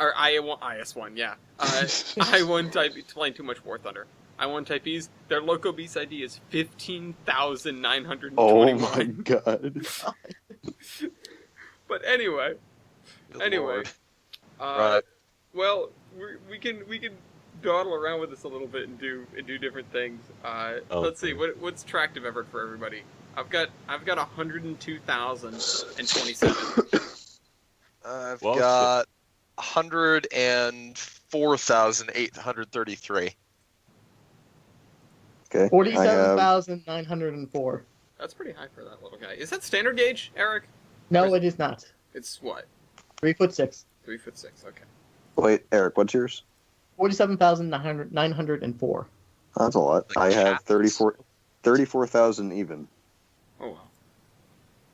or IS1, yeah. I1 Type E, playing too much War Thunder. I1 Type E's, their loco base ID is 15,921. Oh my god. But anyway, Good Lord. uh, well, we can dawdle around with this a little bit and do different things. Let's see, Okay. what's tractive effort for everybody? I've got 102,027. I've Well, got 104,833. Okay. I have 47,904. That's pretty high for that little guy. Is that standard gauge, Eric? No, it is not. It's what? 3'6". 3'6". Okay. Wait, Eric, what's yours? 47,904. That's a lot. Like I have cats. 34,000 even. Oh wow.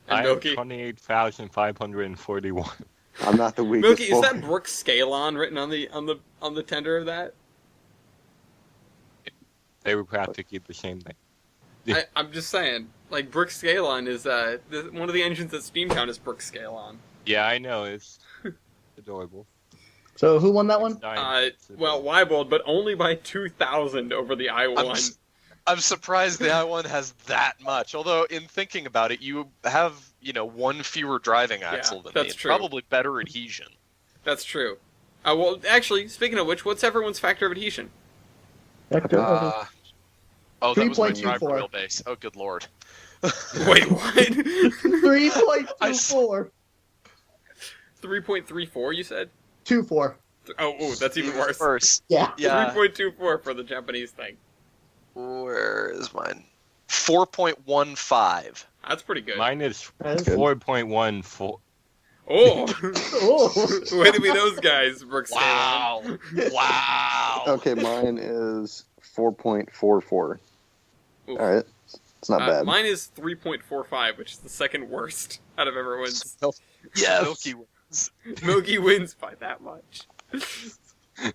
And I have Milky. 28,541. I'm not the weakest. Milky, is boy. that Brooks Scalon written on the tender of that? They were practically the same thing. I'm just saying, like Brooks Scalon is one of the engines at Steamtown is Brooks Scalon. Yeah, I know. It's adorable. So who won that one? It's Well, Weibold, but only by 2,000 over the I-1. I'm surprised the I-1 has that much. Although, in thinking about it, you have, one fewer driving axle than me. that's It's true. probably better adhesion. That's true. Well, actually, speaking of which, what's everyone's factor of adhesion? Vector of- Oh, that was my 3.24. driver wheelbase. Oh, good lord. Wait, what? 3.24. 3.34, you said? 24. Oh, that's even worse. First, Yeah. yeah. 3.24 for the Japanese thing. Where is mine? 4.15. That's pretty good. Mine is That's good. 4.14. Oh! Oh. Way to be those guys, Brooks Scalon. Wow. Wow. Okay, mine is 4.44. Oof. All right, it's not bad. Mine is 3.45, which is the second worst out of everyone's. Yeah, Milky wins. Milky wins by that much.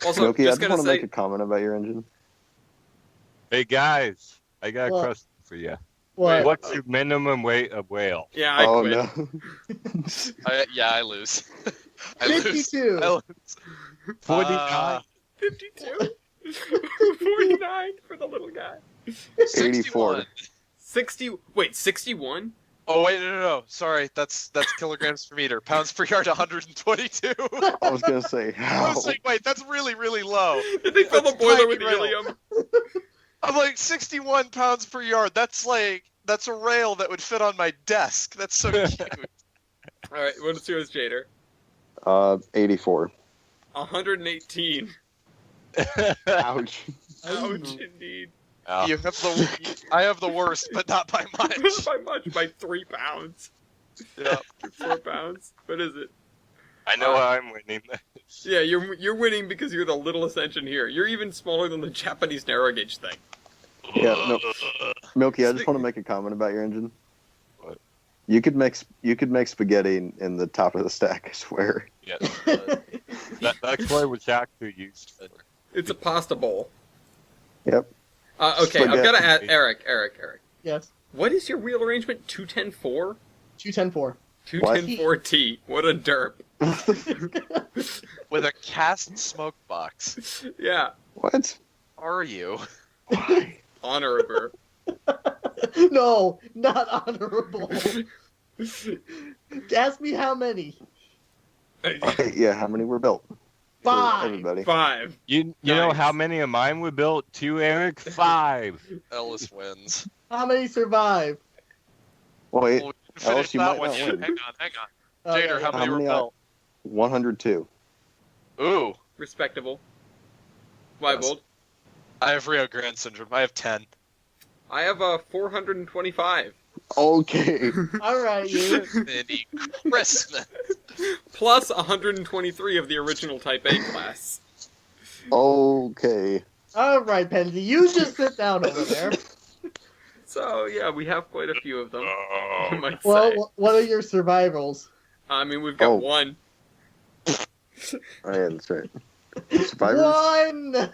Also, Milky, I just just gonna want to say, make a comment about your engine. Hey guys, I got a What? question for you. What? What's your minimum weight of whale? yeah, I Oh quit. no. I lose. I lose. 52. I lose. 49. 52. 49 for the little guy. 84. 60. Wait, 61? Oh wait, no. Sorry, that's kilograms per meter. Pounds per yard, 122. I was gonna say I how. was like, wait, that's really, really low. Did they fill the That's boiler tiny with rail. helium? I'm like 61 pounds per yard. That's a rail that would fit on my desk. That's so cute. Alright, what's yours, Jader? 84. 118. Ouch. Ouch, indeed. Oh. I have the worst, but not by much. By much, by 3 pounds. Yeah. 4 pounds. What is it? I know I'm winning this. Yeah, you're winning because you're the littlest engine here. You're even smaller than the Japanese narrow gauge thing. Yeah, no. Milky, I just want to make a comment about your engine. What? You could make spaghetti in the top of the stack, I swear. Yes. That's what it was actually used for. It's a pasta bowl. Yep. Okay, I've Spaghetti. got to ask Eric. Yes. What is your wheel arrangement? 210-4? 210-4. 210-4T. What a derp. With a cast smoke box. Yeah. What? Are you? Why? Honorable. No, not honorable. Ask me how many. Okay, yeah, how many were built? For 5. everybody. 5. You know Nice. how many of mine were built too, Eric? 5. Ellis wins. How many survive? Wait, Well, we can finish Ellis, you that might one. not win. Hang on. Oh, Jader, yeah, how yeah. many were many built? 102. Ooh. Respectable. Weibold. I have Rio Grande syndrome. I have 10. I have 425. Okay. All right, you. Mini Christmas. Plus 123 of the original Type A class. Okay. All right, Pansy, you just sit down over there. So, yeah, we have quite a few of them, I might say. Well, what are your survivals? I mean, we've got Oh. one. Oh, yeah, that's right. Survivors? 1.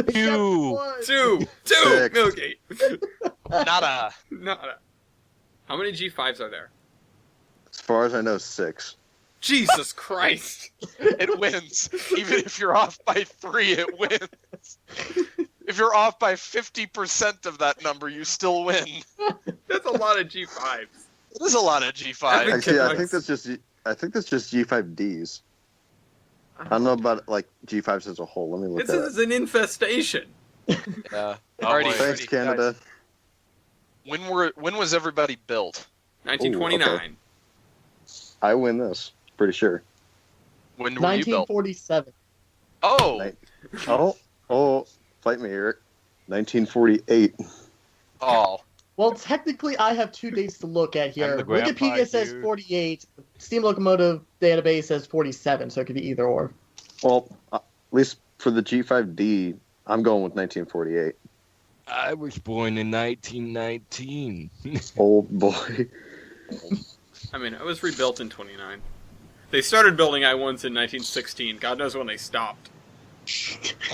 Two. 2! Six. Milky! Nada. Nada. How many G5s are there? As far as I know, 6. Jesus Christ! It wins. Even if you're off by 3, it wins. If you're off by 50% of that number, you still win. That's a lot of G5s. It is a lot of G5. Actually, I Nice. think that's just G5Ds. I don't know about like G5s as a whole. Let me look This at it. is an infestation. Yeah. Oh, Alrighty, boy. Thanks, alrighty, Canada. guys. When was everybody built? 1929. I win this, pretty sure. When were you built? 1947. Oh. Oh, fight me, Eric. 1948. Oh. Well, technically, I have 2 dates to look at here. the grandpa Wikipedia says dude. 48. Steam Locomotive database says 47, so it could be either or. Well, at least for the G5D, I'm going with 1948. I was born in 1919. Old boy. I mean, it was rebuilt in 29. They started building I-1s in 1916. God knows when they stopped.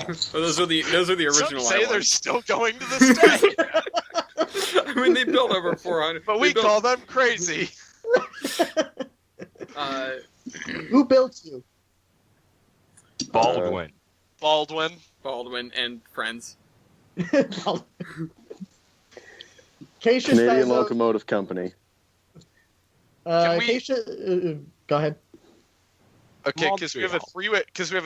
But those are the original Some say they're I-1s. still going to this day, I mean, they built over 400. but we call them crazy. Who built you? Baldwin. Baldwin. Baldwin and friends. Acacia Canadian Sizo- Locomotive Company. Can we- Acacia, go ahead. Okay, because we have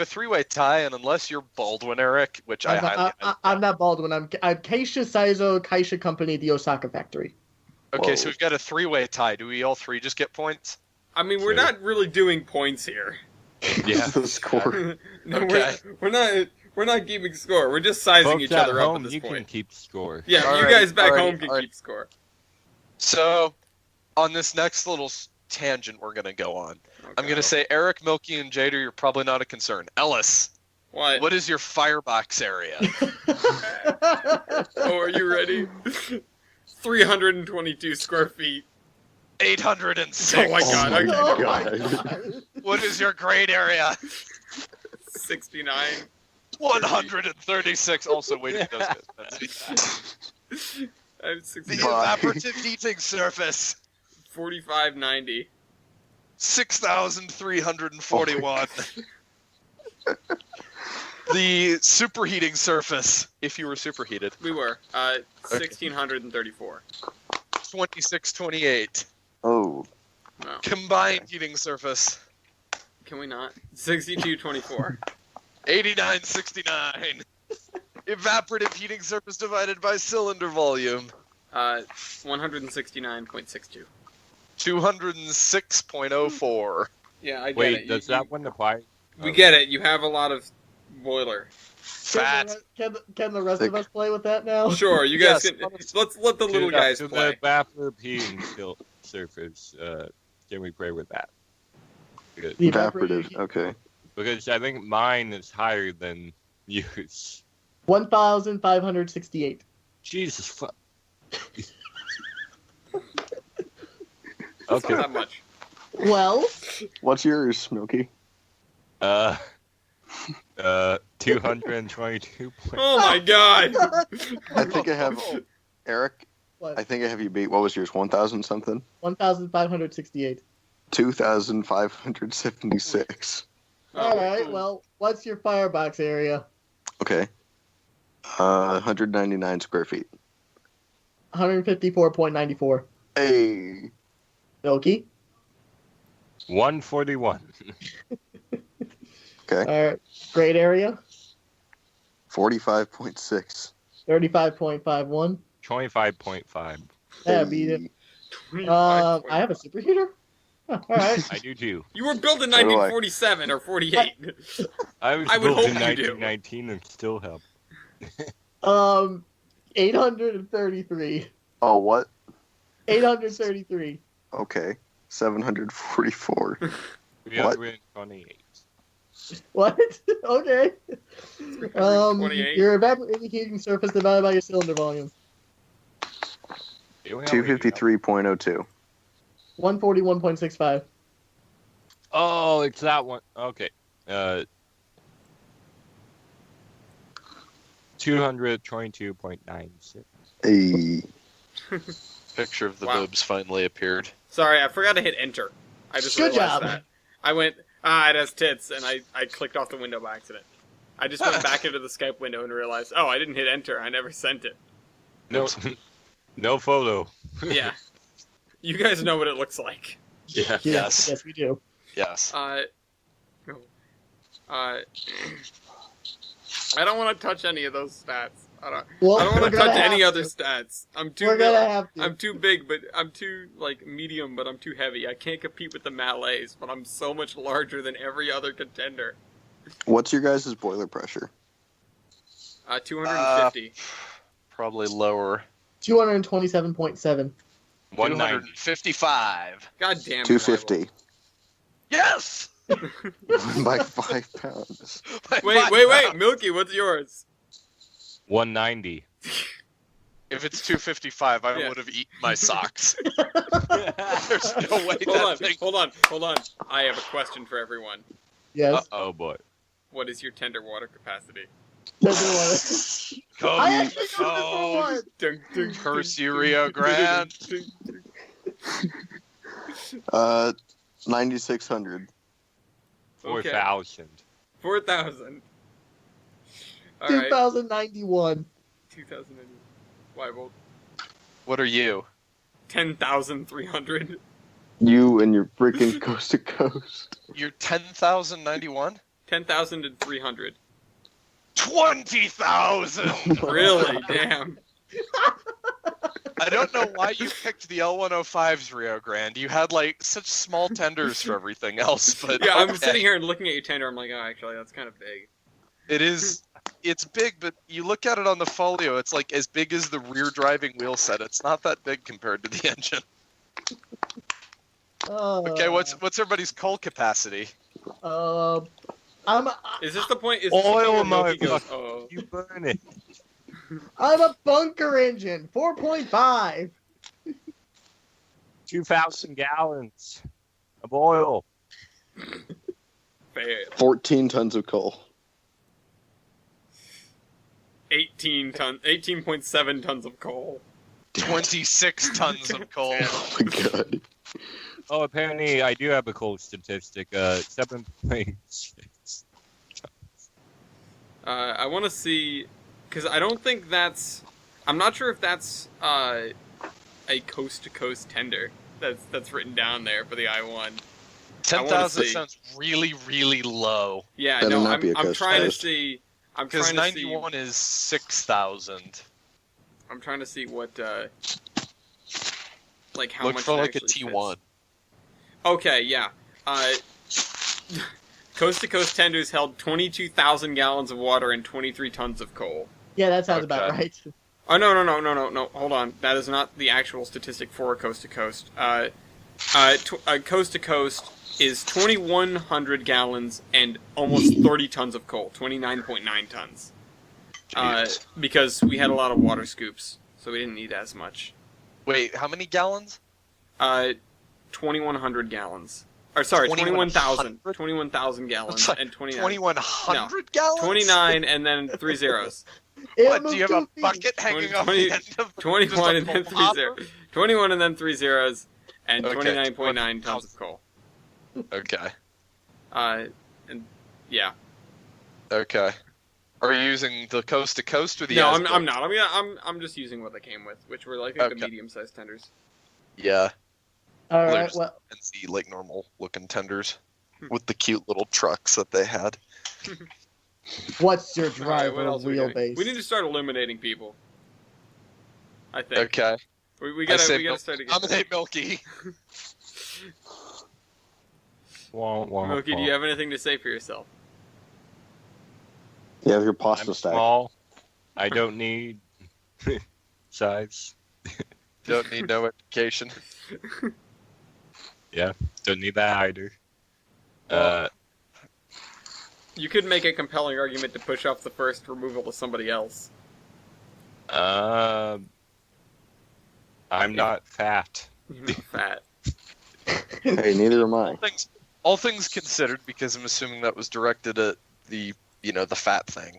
a three-way tie, and unless you're Baldwin, Eric, which I'm not Baldwin. I'm Acacia Sizo Kaisha Company, the Osaka factory. Okay, Whoa. so we've got a three-way tie. Do we all three just get points? I mean, we're Sure. not really doing points here. Yeah. The score. No, Okay. we're not keeping score. We're just sizing Folks each at other up home, at this you point. can keep score. Yeah, All you right, guys back all right, home can all right. keep score. So, on this next little tangent we're going to go on, I'm going to say, Eric, Milky, and Jader, you're probably not a concern. Ellis, what is your firebox area? Oh, are you ready? 322 square feet. 806. Oh my god, okay. Oh my God. god. What is your grade area? 69. 136. Also, waiting does get expensive. I have The 69. evaporative heating surface, 4590. 6,341. The superheating surface, if you were superheated, We were. 1634. 2628. Oh, No. Combined heating surface, Can we not? 6224. 8969. Evaporative heating surface divided by cylinder volume, 169.62. 206.04. Yeah, I get Wait, it. does that one apply? We get it. You have a lot of boiler. Fat. Can the rest of us play with that now? Sure, you guys Yes, can. Let's let the little guys to play. the evaporative heating surface. Can we play with that? Good. The evaporative. Okay. Because I think mine is higher than yours. 1,568. Jesus fuck. It's Okay. not that much. Well, What's yours, Milky? 222. Oh my god! I think I have Eric. what? I think I have you beat. What was yours? 1,000 something. 1,568. 2,576. All right. Well, what's your firebox area? Okay. 199 square feet. 154.94. Hey. Milky. 141. Okay. All right. Great area. 45.6. 35.51. 25.5. Yeah, beat it. I have a superheater. Huh, all right. I do too. You were built in So do I. 1947 or 48. I was I would built hope in you do. 1919 and still have. 833. Oh, what? 833. Okay. 744. We What? are in 28. What? Okay. 328. Your evaporative heating surface divided by your cylinder volume. 253.02. 141.65. Oh, it's that one. Okay. 222.96. Hey. Picture of the Wow. boobs finally appeared. Sorry, I forgot to hit enter. I just Good realized job. that. I went, it has tits, and I clicked off the window by accident. I just went back into the Skype window and realized, I didn't hit enter. I never sent it. No, no photo. Yeah. You guys know what it looks like. Yeah. Yes. Yes, we do. Yes. I don't want to touch any of those stats. I don't Well, want we're to gonna touch any have other to. stats. I'm too We're gonna have to. I'm too big, but I'm too medium, but I'm too heavy. I can't compete with the Malays, but I'm so much larger than every other contender. What's your guys' boiler pressure? 250. Probably lower. 227.7. 190. 255. God damn it. 250. Yes. By 5 pounds. Wait. Milky, what's yours? 190. If it's 255, I Yeah. would have eaten my socks. There's no way Hold on. I have a question for everyone. Yes. Oh boy. What is your tender water capacity? Doesn't want Come I actually know this for on. one. Dun, dun, Curse dun, you, dun, Rio dun, Grande. dun, dun, 9,600. Okay. 4,000. 4,000. All right. 2,091. 2,000. Why, well, What are you? 10,300. You and your freaking coast to coast. You're 10,091? 10,300. 20,000! Really? Damn. I don't know why you picked the L105s, Rio Grande. You had, like, such small tenders for everything else, but... Yeah, I'm okay. sitting here and looking at your tender. I'm like, oh, actually, that's kind of big. It is... It's big, but you look at it on the folio, it's, like, as big as the rear driving wheel set. It's not that big compared to the engine. Okay, what's everybody's coal capacity? I'm Is this the point? Is Oil, this the point where Milky goes, motherfucker. oh. You burn it. a bunker engine. 4.5. 2,000 gallons of oil. Fail. 14 tons of coal. 18.7 tons of coal. 26 tons of coal. Oh my god. Oh, apparently I do have a coal statistic. 7.6. I want to see, because I don't think that's. I'm not sure if that's a coast-to-coast tender that's written down there for the I-1. 10,000 see. sounds really, really low. Yeah, Better no, not be a I'm trying to coast-to-coast. see. I'm Because trying to see. 91 is 6,000. I'm trying to see what, like how Look much. for it like a actually T1. fits. Okay, yeah. Coast to coast tenders held 22,000 gallons of water and 23 tons of coal. Yeah, that sounds about Okay. right. Oh no! Hold on. That is not the actual statistic for coast to coast. Coast to coast is 2,100 gallons and almost 30 tons of coal. 29.9 tons. Jeez. Because we had a lot of water scoops, so we didn't need as much. Wait, how many gallons? 2,100 gallons. Or sorry, 21,000. 21,000 gallons It's like and 29. 2,100 gallons? 29 and then 3 zeros. What, do you have a bucket hanging off 20, the end of 21 and just a then 3 hopper? zeros. 21 and then 3 zeros and Okay, 29.9 tons of coal. Okay. And yeah. Okay. Are you using the coast to coast or the No, as-built? I'm not. I'm just using what they came with, which were like the Okay. medium-sized tenders. Yeah. All right. There's- Well, And see like normal looking tenders with the cute little trucks that they had. what's your All right, driver what else are we doing? wheelbase? We need to start eliminating people. I think. Okay. We I say gotta start to get. Dominate Milky. Wah, wah, Milky, do wah. you have anything to say for yourself? You have your pasta I'm stack. small. I don't need size. Don't need no education. Don't need that either. You could make a compelling argument to push off the first removal to somebody else. I'm not fat. You're not fat. Hey, neither am I. All things considered, because I'm assuming that was directed at the the fat thing.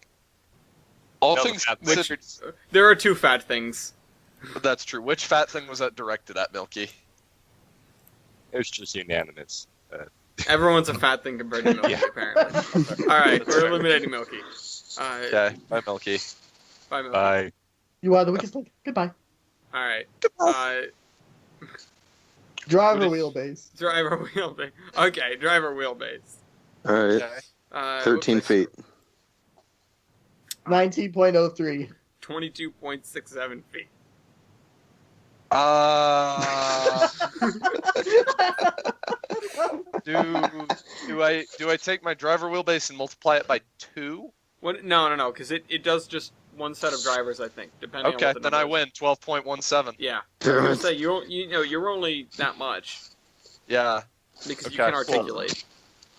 All No, things the fat thing. considered, There are two fat things. that's true. Which fat thing was that directed at, Milky? It was just unanimous. Everyone's a fat thing compared to Milky, Yeah. apparently. Alright, That's we're fair. eliminating Milky. Okay, bye, Milky. Bye, Milky. Bye. You are the weakest link. Goodbye. Alright. Driver What wheelbase. Driver wheelbase. Okay, driver wheelbase. All right. Okay. 13 looks like feet. 19.03. 22.67 feet. Do I take my driver wheelbase and multiply it by 2, What? No, because it does just one set of drivers, I think, depending on Okay, what the then number I is. win. 12.17. Yeah. I was Damn gonna it. say you're only that much Yeah, because you Okay, can cool. articulate.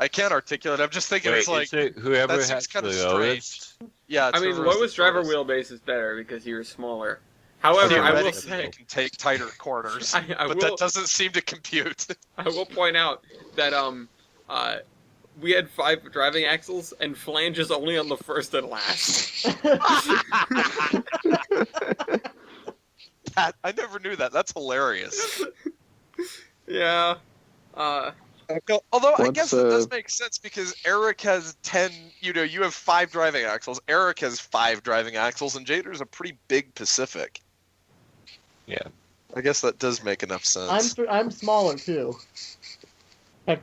I can't articulate. I'm just thinking Wait, it's like, is it whoever that seems has kinda the strange. lowest? yeah. It's I mean, whoever's the lowest driver shortest. wheelbase is better because you're smaller. However, I will Theoretically, say, you can take tighter corners, I but will that doesn't seem to compute. I will point out that we had 5 driving axles and flanges only on the first and last. That, I never knew that. That's hilarious. Yeah. Although I What's, guess it does make sense because Eric has 10. You know, you have 5 driving axles. Eric has 5 driving axles, and Jader's a pretty big Pacific. Yeah. I guess that does make enough sense. I'm smaller too.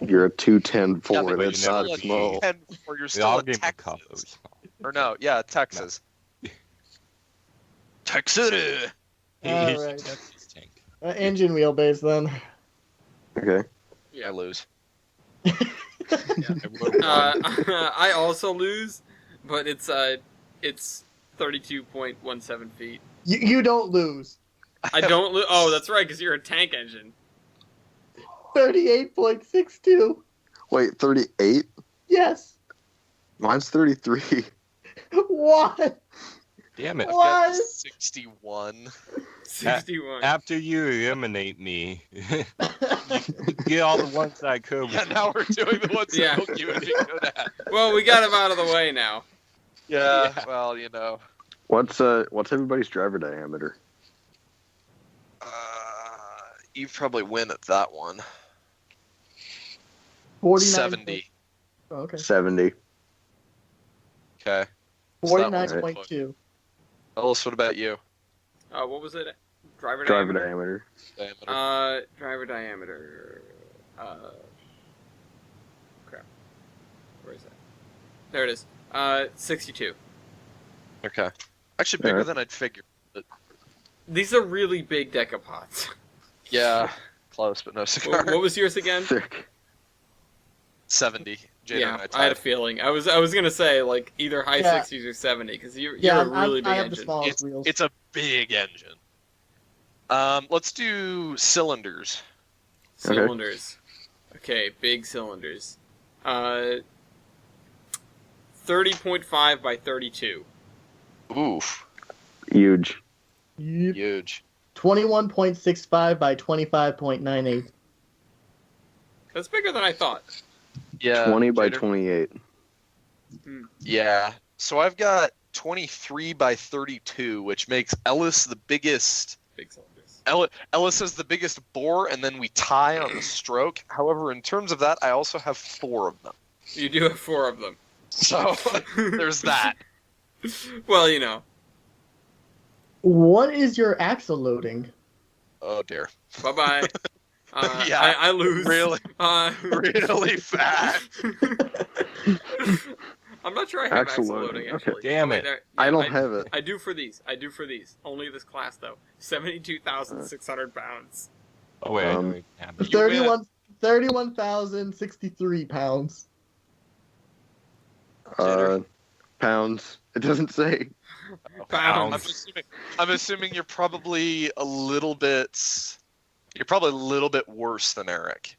You're a 210 Yeah, forward. but That's you're not still a small. 10, or you're We still all a gave him Texas. colors. Or no, yeah, Texas. Texas. Alright. That's his tank. Engine wheelbase then. Okay. I lose. I wrote one. I also lose, but it's 32.17 feet. You don't lose. I don't lose. Oh, that's right, because you're a tank engine. 38.62. Wait, 38? Yes. Mine's 33. What? Damn it. I've What? got 61. 61. After you eliminate me, you get all the ones I could. Yeah, now we're doing the ones Yeah. that you would be good at. Well, we got him out of the way now. Yeah, Yeah. well, you know. What's everybody's driver diameter? You probably win at that one. 49. 70. Oh, okay. 70. Okay. So that one's 49.2. Ellis, what about you? What was it? Driver Driver diameter? diameter. Driver diameter. Crap. Where is that? There it is. 62. Okay. Actually, bigger Alright. than I'd figured. These are really big decapods. Yeah, close, but no cigar. What was yours again? Thick. 70. Jaden Yeah, and I I had tied. a feeling. I was gonna say like either high Yeah. 60s or 70 because you're Yeah, a really I big have the engine. smallest wheels. It's a big engine. Let's do cylinders. Cylinders. Okay, big cylinders. 30.5 by 32. Oof, Huge. Yep. huge. 21.65 by 25.98. That's bigger than I thought. Yeah. 20 by Jader? 28. Yeah. So I've got 23 by 32, which makes Ellis the biggest. Big cylinders. Ellis has the biggest bore, and then we tie on the stroke. However, in terms of that, I also have 4 of them. You do have 4 of them. So there's that. Well, you know. What is your axle loading? Oh dear. Bye bye. Yeah, I lose. Really, Uh, really fat. I'm not sure I have Axle axle loading, loading okay. actually. Damn Wait, it. there- I yeah, don't have it. I do for these. Only this class though. 72,600 pounds. Oh wait, I Um, don't even have it. 31,063 pounds. Pounds. It doesn't say. Pounds. I'm assuming you're probably a little bit. You're probably a little bit worse than Eric.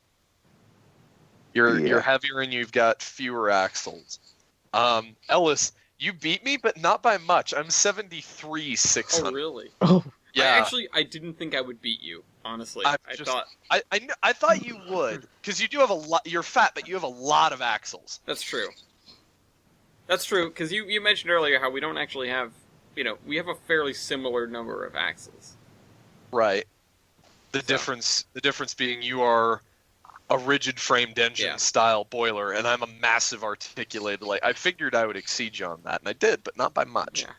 You're Yeah. heavier and you've got fewer axles. Ellis, you beat me, but not by much. I'm 73,600. Oh really? Oh, Yeah. I didn't think I would beat you. Honestly, I I just- thought I thought you would, because you do have a lot. You're fat, but you have a lot of axles. that's true. That's true because you mentioned earlier how we don't actually have. We have a fairly similar number of axles. Right. The So- difference being you are a rigid framed engine Yeah. style boiler, and I'm a massive articulated. Like I figured I would exceed you on that, and I did, but not by much. Yeah.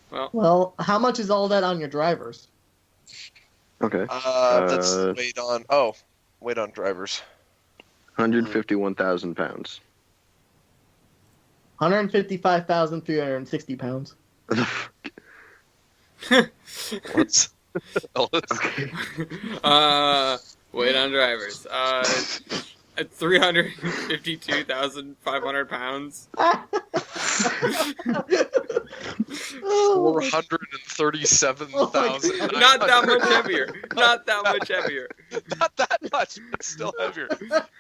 Well, well, how much is all that on your drivers? Okay. That's weight on drivers. 151,000 pounds. 155,360 pounds. What's Okay. weight on drivers. 352,500 pounds. Oh, 437,000. Not that much heavier. Not that much heavier. Not that much, but still heavier.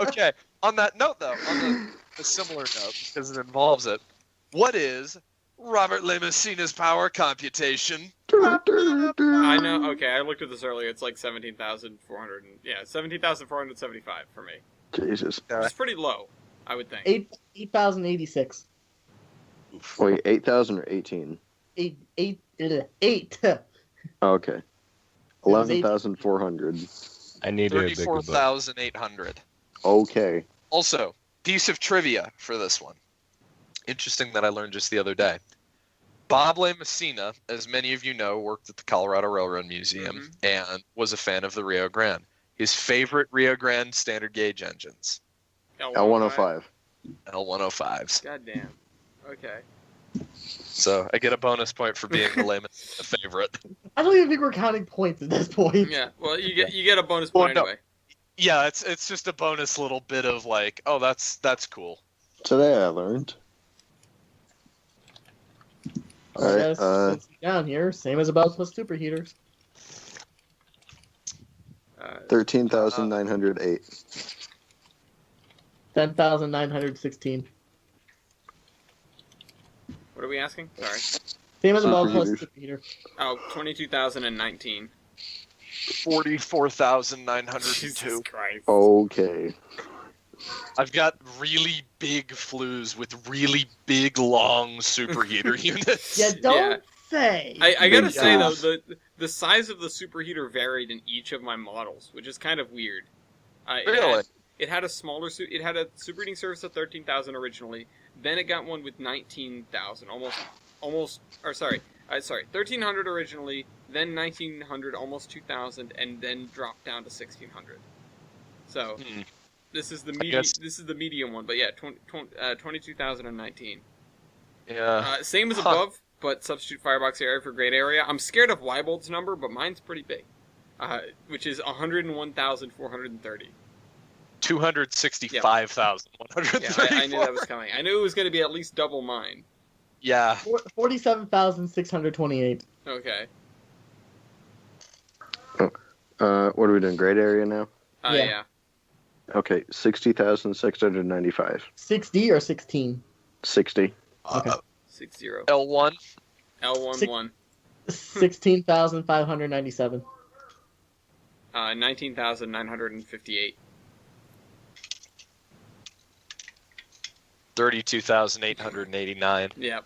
Okay, on that note, though, on a similar note, because it involves it, what is Robert Le Messina's power computation? I know. Okay, I looked at this earlier. It's like 17,400. Yeah, 17,475 for me. Jesus. It's pretty low, I would think. 8,086. Wait, 8,000 or 18? 8. Oh, okay. 11,400. I need a bigger book. 34,800. Okay. Also, piece of trivia for this one. Interesting that I learned just the other day. Bob Le Messina, as many of you know, worked at the Colorado Railroad Museum and was a fan of the Rio Grande. His favorite Rio Grande standard gauge engines. L105. L105s. God damn. Okay. So I get a bonus point for being the Le Messina favorite. I don't even think we're counting points at this point. Yeah. Well, you get a bonus point Well, no. anyway. Yeah, it's just a bonus little bit of like, oh, that's cool. Today I learned. Alright, Let's see down here. Same as above plus superheaters. 13,908. 10,916. What are we asking? Sorry. Same as above plus Superheaters. superheater. Oh, 22,019. 44,902. Jesus Christ. Okay. I've got really big flues with really big, long superheater units. Yeah, don't say. I gotta say though, Yes. the size of the superheater varied in each of my models, which is kind of weird. Really? It had a smaller it had a superheating surface of 13,000 originally. Then it got one with 19,000, almost. Or sorry, 1,300 originally. Then 1,900, almost 2,000, and then dropped down to 1,600. So this is the This is the medium one, but yeah, 22,019. Yeah. Same as above, but substitute firebox area for great area. I'm scared of Weibold's number, but mine's pretty big, which is 101,430. 265,134. Yeah, I knew that was coming. I knew it was going to be at least double mine. Yeah. 47,628. Okay. What are we doing? Grade area now? Yeah. Okay, 60,695. 6D or 16? 60. Okay. 60. L1. L11. 16,597. 19,958. 32,889. Yep.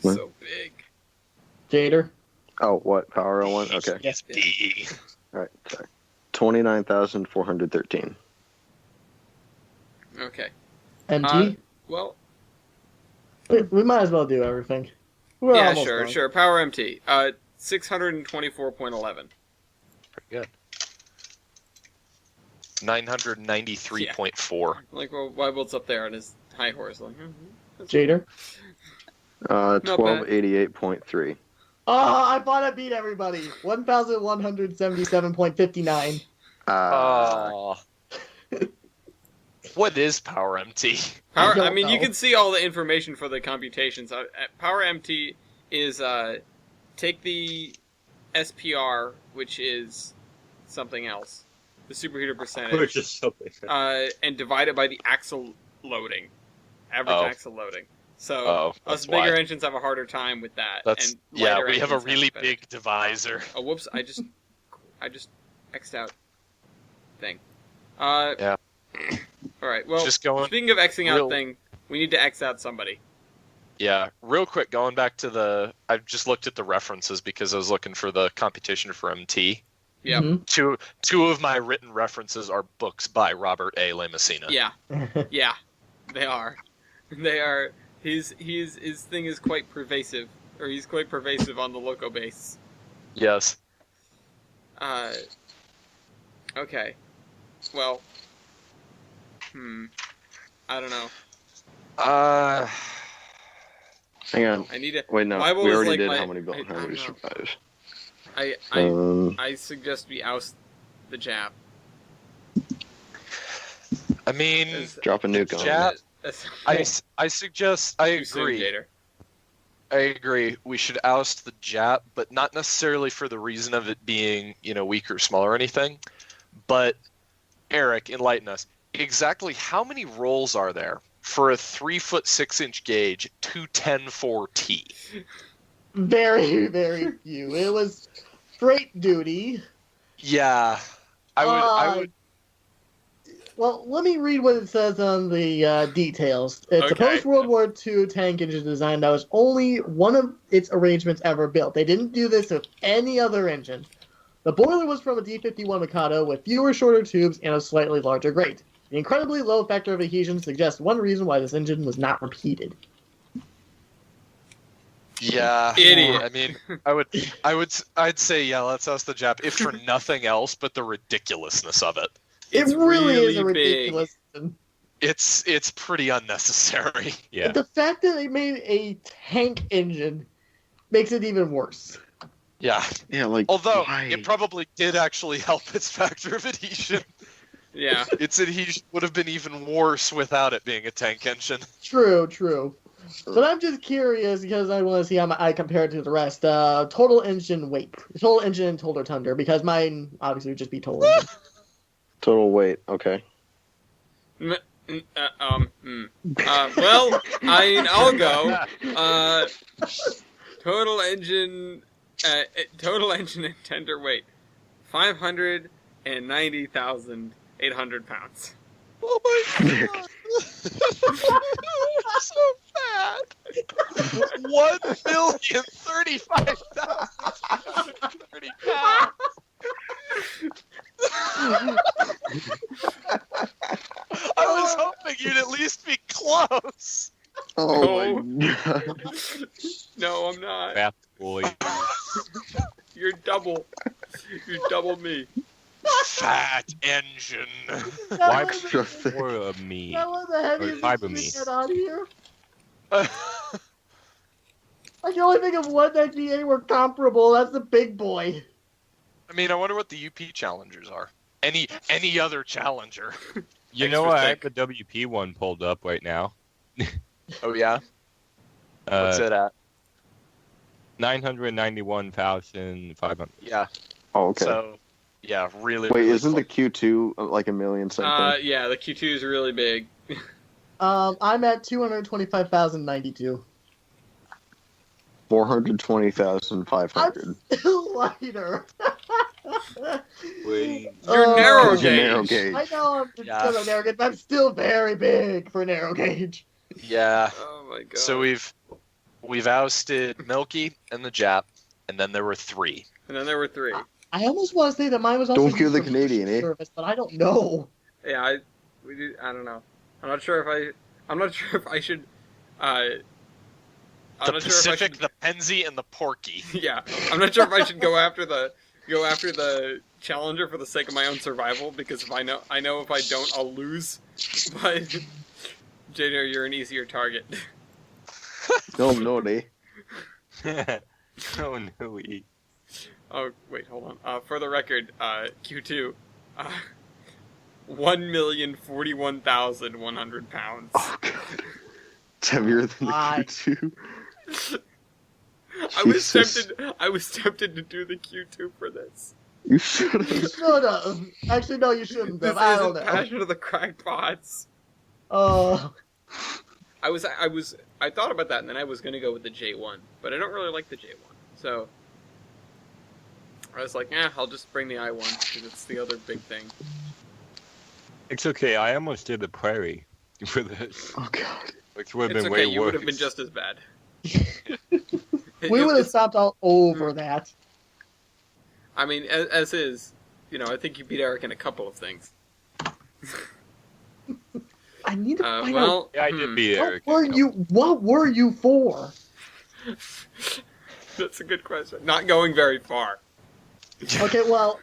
What? So big. Jader? Oh, what? Power L1? Okay. Yes. D. Alright, sorry. 29,413. Okay. MT? Well, We might as well do everything. We're yeah, almost sure, done. sure. Power MT. 624.11. Pretty good. 993.4. Like, well, Weibold's up there on his high horse. Like, that's Jader? 1288.3. Oh, I thought I beat everybody. 1,177.59. Oh. What is Power MT? Power. don't I mean, you know. can see all the information for the computations. Power MT is take the SPR, which is something else, the superheater percentage, Which is something. and divide it by the axle loading, average Oh. axle loading. So Oh, us that's bigger why. engines have a harder time with that. That's and yeah. lighter We have a engines really better. big divisor. Oh, whoops! I just X'd out thing. Yeah. All right. Well, Just going. speaking of Xing out real- thing, we need to X out somebody. Yeah, real quick, going back to the. I just looked at the references because I was looking for the computation for MT. Yep. Mhm. Two of my written references are books by Robert A. Le Messina. Yeah. Yeah. They are. They are. His thing is quite pervasive, or he's quite pervasive on the loco base. Yes. Okay. Well. I don't know. Hang on. I need to. Wait, no. Weibold We is already like did my- how many built I how many don't know. survives. I suggest we oust the Jap. I mean, As- Drop a nuke on Jap- him. I suggest. I Too soon, agree. Jader. I agree. We should oust the Jap, but not necessarily for the reason of it being, weak or small or anything. But Eric, enlighten us. Exactly how many rolls are there for a 3-foot 6-inch gauge 210-4T? Very, very few. It was straight duty. Yeah, I would. Well, let me read what it says on the details. It's a Okay. post-World War II tank engine design that was only one of its arrangements ever built. They didn't do this with any other engine. The boiler was from a D-51 Mikado with fewer shorter tubes and a slightly larger grate. The incredibly low factor of adhesion suggests one reason why this engine was not repeated. Yeah, Idiot. I mean, I'd say yeah. Let's oust the Jap, if for nothing else, but the ridiculousness of it. It's it really is a really ridiculous engine. It's pretty unnecessary. Yeah. The fact that they made a tank engine makes it even worse. Yeah. Yeah, like Although why? it probably did actually help its factor of adhesion. Yeah. Its adhesion would have been even worse without it being a tank engine. True. But I'm just curious because I want to see how I compare it to the rest. Total engine weight. Total engine and total tundra, because mine obviously would just be total engine. Total weight. Okay. Well, I'll go. Total engine and tender weight, 590,800 pounds. Oh my god! So bad. 1,035,330 pounds. I was hoping you'd at least be close. Oh my god. No, I'm not. Fat boy. You're double me. Fat engine. Why Extra thick. more of me? That was the heaviest five of thing me. we had on here. I can only think of one that GA were comparable. That's the big boy. I mean, I wonder what the UP challengers are. Any other challenger? You Extra know, I have thick. the WP one pulled up right now. Oh yeah. What's it at? 991,500. Yeah. Oh, okay. So, yeah, really. Wait, really isn't the close. Q2 like a million something? Yeah, the Q2 is really big. I'm at 225,092. 420,500. Still lighter. Wait. You're narrow Because you're gauge. narrow gauge. I know I'm Yeah. still narrow gauge, but I'm still very big for narrow gauge. Yeah. Oh my god. So we've ousted Milky and the Jap, and then there were 3. And then there were 3. I almost want to say that mine was also Don't kill used the for Canadian, eh? service, but I don't know. Yeah, I don't know. I'm not sure if I should. I'm The not Pacific, sure if I the Penzi, and the Porky. should. Yeah, I'm not sure if I should go after the challenger for the sake of my own survival, because if I know if I don't, I'll lose. But Jader, you're an easier target. No, they. Oh no, we. Oh wait, hold on. For the record, Q2, 1,041,100 pounds. Oh god. It's heavier than the I- Q2. I was Jesus. tempted to do the Q2 for this. You should You have. should have. Actually, no, you shouldn't This have. I isn't don't know. Passion of the Crackpots. I thought about that, and then I was gonna go with the J1, but I don't really like the J1, so I was like, I'll just bring the I1 because it's the other big thing. It's okay. I almost did the prairie for this, Oh god. which would have It's been okay, way you worse. would have been just as bad. We would have It's- stopped all over that. I mean, as is, I think you beat Eric in a couple of things. I need to find out. Well, Yeah, I did beat Eric. What were you for? That's a good question. Not going very far. Okay, well,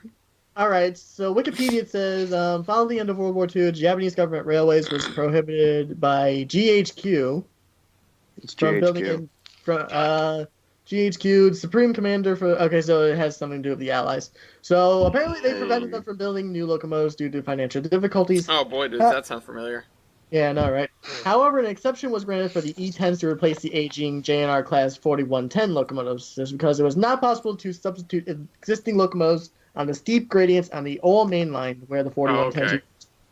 all right. So Wikipedia says, following the end of World War II, Japanese government railways was prohibited by GHQ It's from building GHQ. in GHQ, Supreme Commander for. Okay, so it has something to do with the Allies. So apparently they prevented them from building new locomotives due to financial difficulties. Oh boy, does that sound familiar. Yeah, no, right. However, an exception was granted for the E10s to replace the aging JNR Class 4110 locomotives, just because it was not possible to substitute existing locomotives on the steep gradients on the old main line where the 4110s okay. were.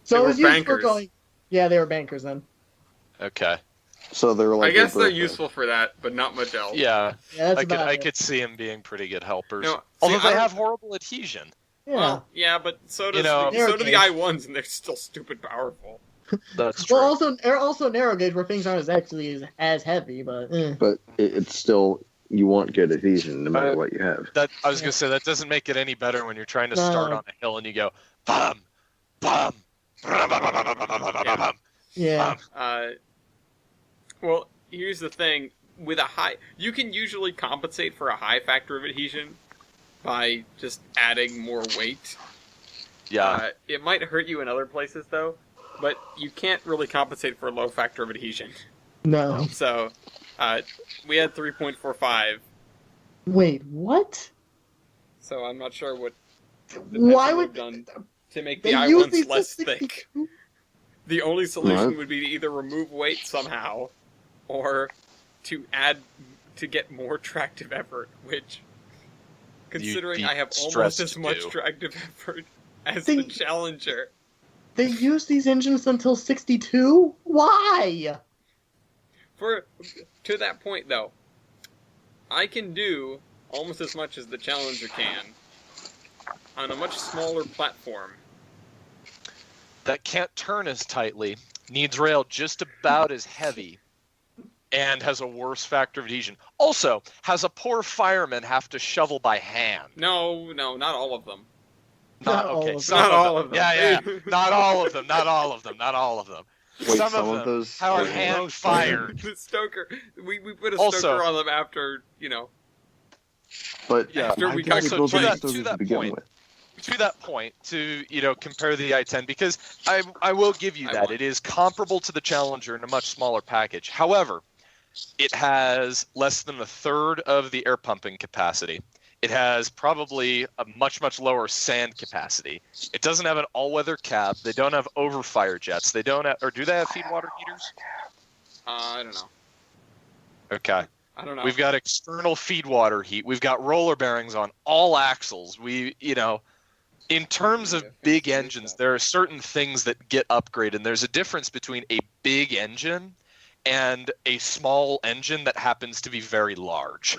So They it were was used for bankers. going. Yeah, they were bankers then. Okay. So they're like. I guess a they're Bertha. useful for that, but not much else. Yeah. Yeah, that's I about it. could see them being pretty good helpers. No, see, Although I they don't- have horrible adhesion. Yeah. Well, yeah, but so does know, so do the narrow I-1s, and they're still stupid powerful. That's true. Well, also narrow gauge where things aren't as heavy, but But it's still, you want good adhesion no matter what you have. That I was gonna say that doesn't make it any better when you're trying to No. start on a hill and you go bum, bum, bum, bum, bum, bum, bum, bum, bum. yeah. Well, here's the thing: with a high, you can usually compensate for a high factor of adhesion by just adding more weight. Yeah. It might hurt you in other places though, but you can't really compensate for a low factor of adhesion. No. So, we had 3.45. Wait, what? So I'm not sure what the Why pencil would done to make they the use I-1s these less for thick. The only solution What? would be to either remove weight somehow, or to get more tractive effort, which, considering be I have almost stressed as to much do. tractive effort as They- the Challenger. They use these engines until 62? Why? To that point, though, I can do almost as much as the Challenger can on a much smaller platform. That can't turn as tightly, needs rail just about as heavy, and has a worse factor of adhesion. Also, has a poor fireman have to shovel by hand. No, not all of them. Not all okay, of them. some Not all of them. Yeah, not all of them. Not all of them. Not all of them. Wait, some some of of them those are are hand fired. The Stoker. We put a Also- Stoker on them after, But Yeah, after I we thought got they so built cheap. those To Stokers that to begin point. with. To that point, to compare the I-10, because I will give you I that won. it is comparable to the Challenger in a much smaller package. However, it has less than a third of the air pumping capacity. It has probably a much lower sand capacity. It doesn't have an all-weather cab. They don't have overfire jets. They don't have, or do they have feed water heaters? I don't know. Okay. I don't know. We've got external feed water heat. We've got roller bearings on all axles. In terms of big engines, there are certain things that get upgraded. And there's a difference between a big engine and a small engine that happens to be very large.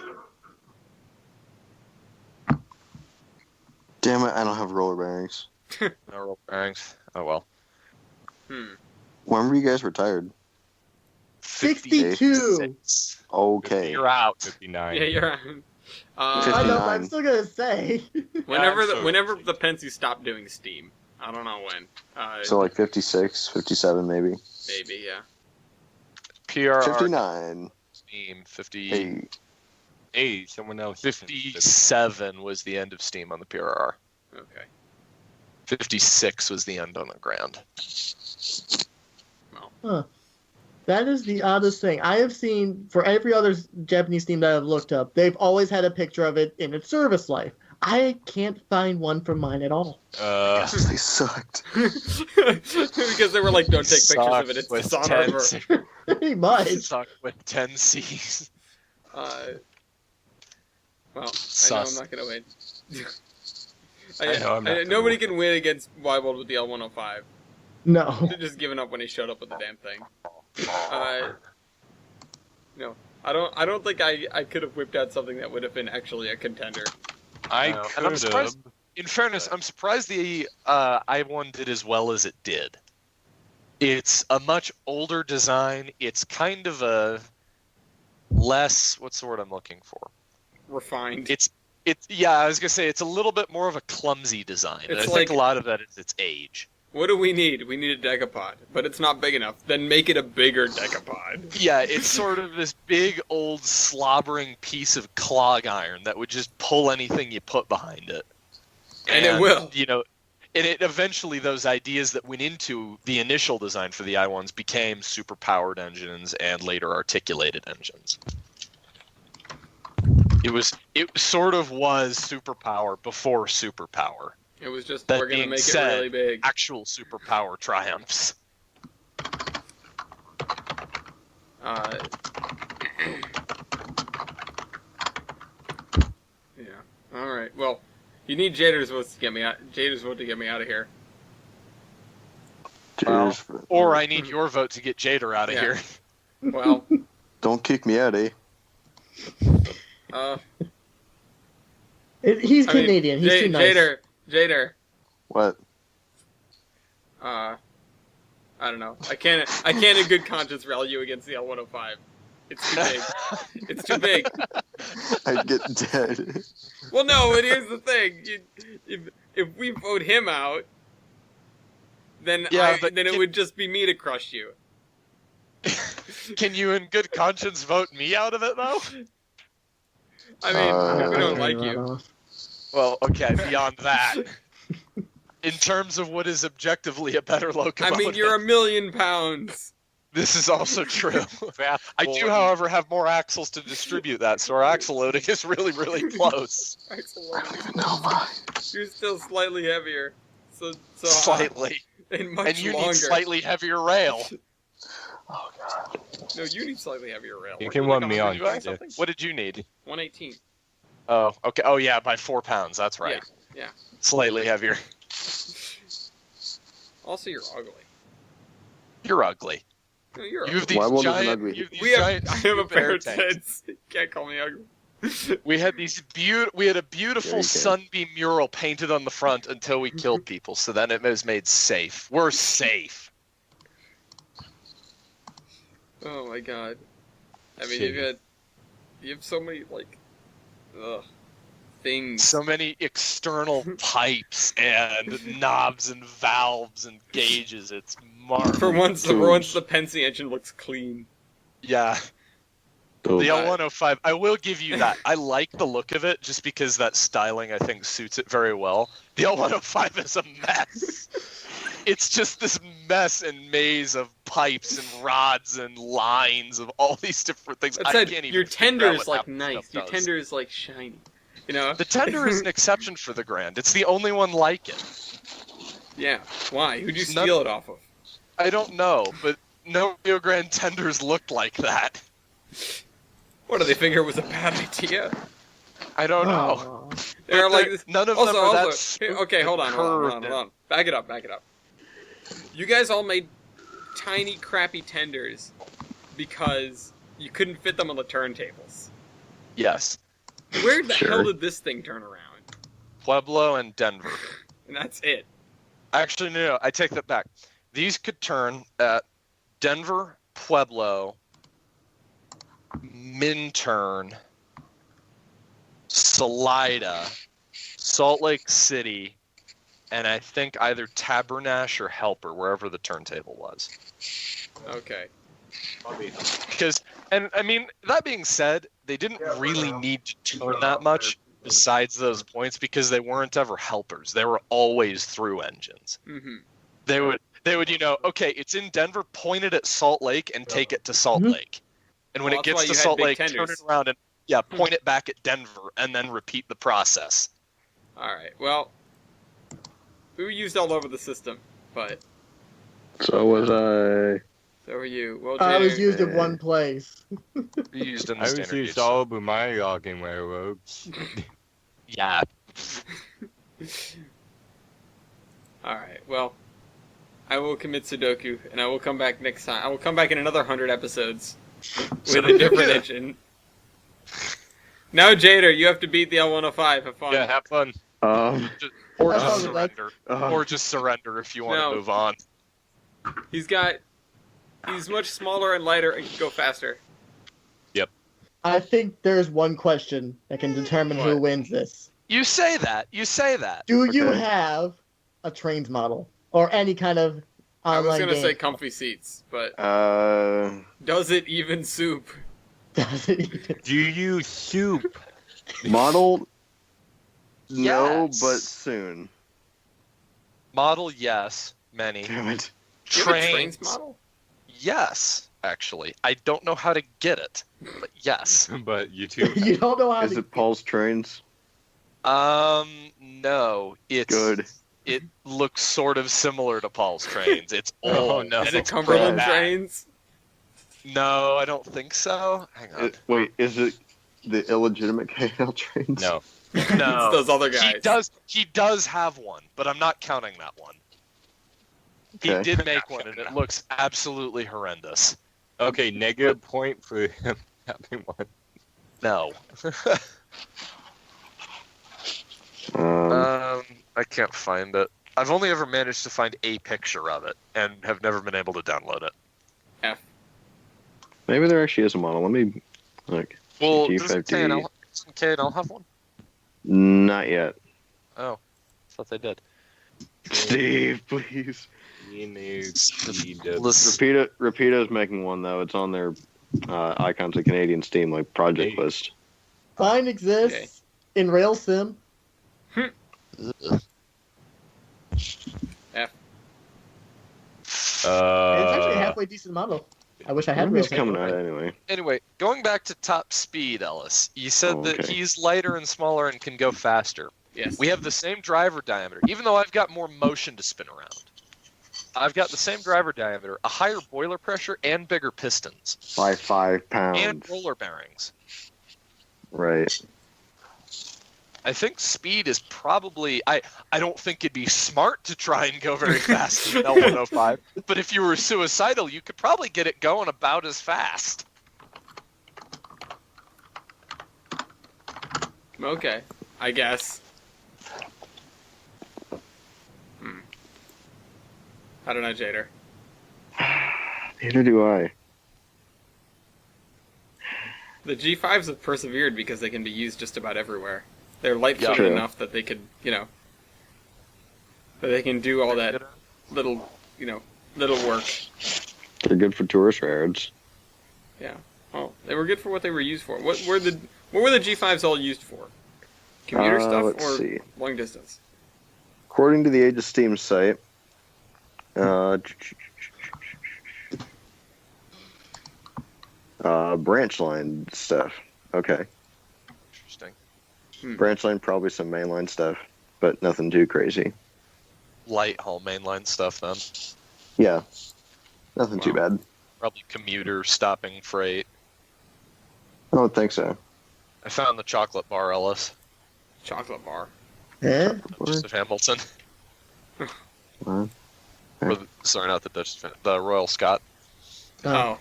Damn it, I don't have roller bearings. No roller bearings. Oh well. When were you guys retired? 62. 56. Okay. You're out. 59. Yeah, you're right. I know, 59. but I'm still gonna say. Whenever Yeah, so- whenever the Pensy stopped doing Steam, I don't know when. So like 56, 57 maybe. Maybe, yeah. PRR 59. Steam 50. Hey, Hey, someone else. 57 was the end of Steam on the PRR. Okay. 56 was the end on the Grand. That is the oddest thing. I have seen, for every other Japanese Steam that I've looked up, they've always had a picture of it in its service life. I can't find one for mine at all. yes, they sucked. Because they were like, don't take pictures of it, it's With dishonorable. Pretty much. Suck with 10 C's. Well, I know I'm Sus. not gonna win. I know I'm not gonna Nobody win. can win against Wybold with the L105. No. They're just giving up when he showed up with the damn thing. No, I don't think I could have whipped out something that would have been actually a contender. I And I'm could have. surprised- In fairness, I'm surprised the I1 did as well as it did. It's a much older design. It's kind of a less, what's the word I'm looking for? Refined. Yeah, I was gonna say it's a little bit more of a clumsy design. And I It's think like- a lot of that is its age. What do we need? We need a decapod, but it's not big enough. Then make it a bigger decapod. Yeah, it's sort of this big old slobbering piece of clog iron that would just pull anything you put behind it. And it will. And it eventually, those ideas that went into the initial design for the I1s became super-powered engines and later articulated engines. It sort of was superpower before superpower. It was just, That we're gonna being make said, it really big. Actual superpower triumphs. Yeah. All right. Well, you need Jader's votes to get me out. Jader's vote to get me out of here. Cheers. Or I need your vote to get Jader out of Yeah. here. Well, Don't kick me out, eh? He's I mean, Canadian. He's too nice. Jader. What? I don't know. I can't in good conscience rally you against the L105. It's too big. It's too big. I'd get dead. Well, no, but here's the thing. If we vote him out, then it would just be me to crush you. Can you in good conscience vote me out of it, though? I mean, we don't like you. Well, okay, beyond that. In terms of what is objectively a better locomotive. I mean, you're 1,000,000 pounds. This is also true. I do, however, have more axles to distribute that, so our axle loading is really, really close. I don't even know why. You're still slightly heavier. So Slightly. And much And you longer. need slightly heavier rail. Oh, God. No, you need slightly heavier rail. You can want me on. You ask something? What did you need? 118. Oh, okay. Oh, yeah, by 4 pounds. That's right. Yeah. Slightly heavier. Also, you're ugly. You're ugly. No, you're You have ugly. these Why wasn't giant. it ugly? You have these I giant have a pair of tanks. tits. You can't call me ugly. We had we had a beautiful Yeah, you can. sunbeam mural painted on the front until we killed people. So then it was made safe. We're safe. Oh my god. I mean, Shitty. you have so many things. So many external pipes and knobs and valves and gauges. It's marvelous. For once, Tubes. the Pensi engine looks clean. Yeah. So, The L105, I will give you that. I like the look of it just because that styling, I think, suits it very well. The L105 is a mess. It's just this mess and maze of pipes and rods and lines of all these different things. That I said, can't even your figure tender out is what like half the nice. stuff Your does. tender is like shiny. You know? The tender is an exception for the Grand. It's the only one like it. Yeah. Why? Who'd you None- steal it off of? I don't know, but no Rio Grande tenders looked like that. What, do they figure it was a bad idea? I don't know. Oh. They're But like this. none of Also, them are that here, smooth okay, hold and on. curved. Back it up. You guys all made tiny, crappy tenders because you couldn't fit them on the turntables. Yes. Where the Sure. hell did this thing turn around? Pueblo and Denver. And that's it. Actually, no, I take that back. These could turn at Denver, Pueblo, Minturn, Salida, Salt Lake City, and I think either Tabernash or Helper, wherever the turntable was. Okay. Because, and I mean, that being said, they didn't really need to turn that much besides those points because they weren't ever helpers. They were always through engines. Mm-hmm. They would, okay, it's in Denver, point it at Salt Lake and take it to Salt Mhm. Lake. And when Well, it that's why gets you to had Salt big Lake, turn tenders. it around and, point it back at Denver and then repeat the process. Alright, well, we were used all over the system, but So was I. so were you. Well, I was Jader, used in one place. We used in I the was standard used use. all over my logging railroads. Yeah. Alright, well, I will commit Sudoku, and I will come back next time. I will come back in another 100 episodes with a different engine. Now, Jader, you have to beat the L105. Have fun. Yeah, have fun. Um. Or Oh, just that's- surrender. uh, Or just surrender if you want No. to move on. He's much smaller and lighter and can go faster. I think there's one question that can determine who What? wins this. You say that. Do you Okay. have a trains model or any kind of I was online gonna game? say comfy seats, but Uh. does it even soup? Does it even- Do you soup? Model. No, Yes. but soon. Model, yes. Many. Damn it. Do you have a Trains, trains model? yes, actually. I don't know how to get it, but yes. But you too. you don't know how Is to. it Paul's Trains? No. It's Good. It looks sort of similar to Paul's Trains. It's Oh, old. no. And Is it it's Cumberland bad. trains? No, I don't think so. Hang on. Wait, is it the illegitimate KL trains? No. No, It's those other guys. He does have one, but I'm not counting that one. He Okay. did make one, and it looks absolutely horrendous. Okay, negative point for him having one. No. I can't find it. I've only ever managed to find a picture of it, and have never been able to download it. F. Maybe there actually is a model. Let me look. Well, G5D. doesn't K&L have one? Not yet. Oh, thought they did. Steve, please. Listen. Rapido's making one though. It's on their Icons of Canadian Steam like project list. Mine exists in Rail Sim. F. It's actually a halfway decent model. I wish I had Rail He's Sim. coming out anyway. Anyway, going back to top speed, Ellis, you said that Okay. he's lighter and smaller and can go faster. Yes. We have the same driver diameter, even though I've got more motion to spin around. I've got the same driver diameter, a higher boiler pressure, and bigger pistons, By 5 pounds. and roller bearings. Right. I think speed is probably... I don't think it'd be smart to try and go very fast in an L105, but if you were suicidal, you could probably get it going about as fast. Okay, I guess. I don't know, Jader. Neither do I. The G5s have persevered because they can be used just about everywhere. They're light-footed True. enough that they could, that they can do all that little, little work. They're good for tourist rides. Yeah. Well, they were good for what they were used for. What were the G5s all used for? Commuter stuff let's or see. long distance? According to the Age of Steam site, branch line stuff. Okay. Interesting. Branch line, probably some mainline stuff, but nothing too crazy. Light haul mainline stuff, then. Yeah. Nothing too bad. Probably commuter stopping freight. I don't think so. I found the chocolate bar, Ellis. Chocolate bar. Eh? Just at Hamilton. What? Sorry, not the Dutch, the Royal Scot. Oh.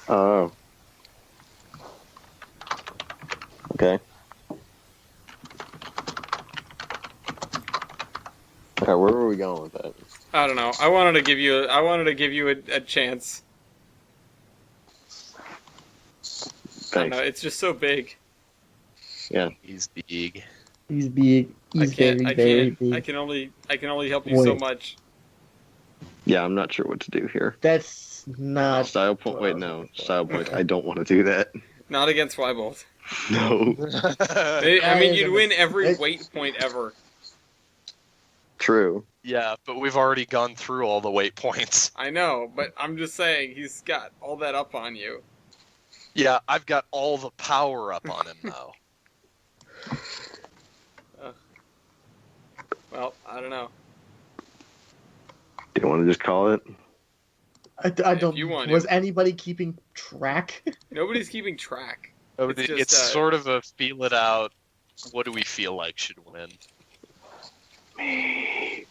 Oh. Okay. Alright, where were we going with that? I don't know. I wanted to give you a chance. I don't Thanks. know. It's just so big. Yeah. He's big. He's big. He's very big. I can only help you so Wait. much. Yeah, I'm not sure what to do here. That's not. Style point. Wait, no. Style point. I don't want to do that. Not against Flybolt. No. I mean, you'd win every weight point ever. True. Yeah, but we've already gone through all the weight points. I know, but I'm just saying he's got all that up on you. Yeah, I've got all the power up on him, though. Well, I don't know. Do you want to just call it? I don't. you want Was to. anybody keeping track? Nobody's keeping track. It's, It's just, sort of a feel it out. What do we feel like should win? Me.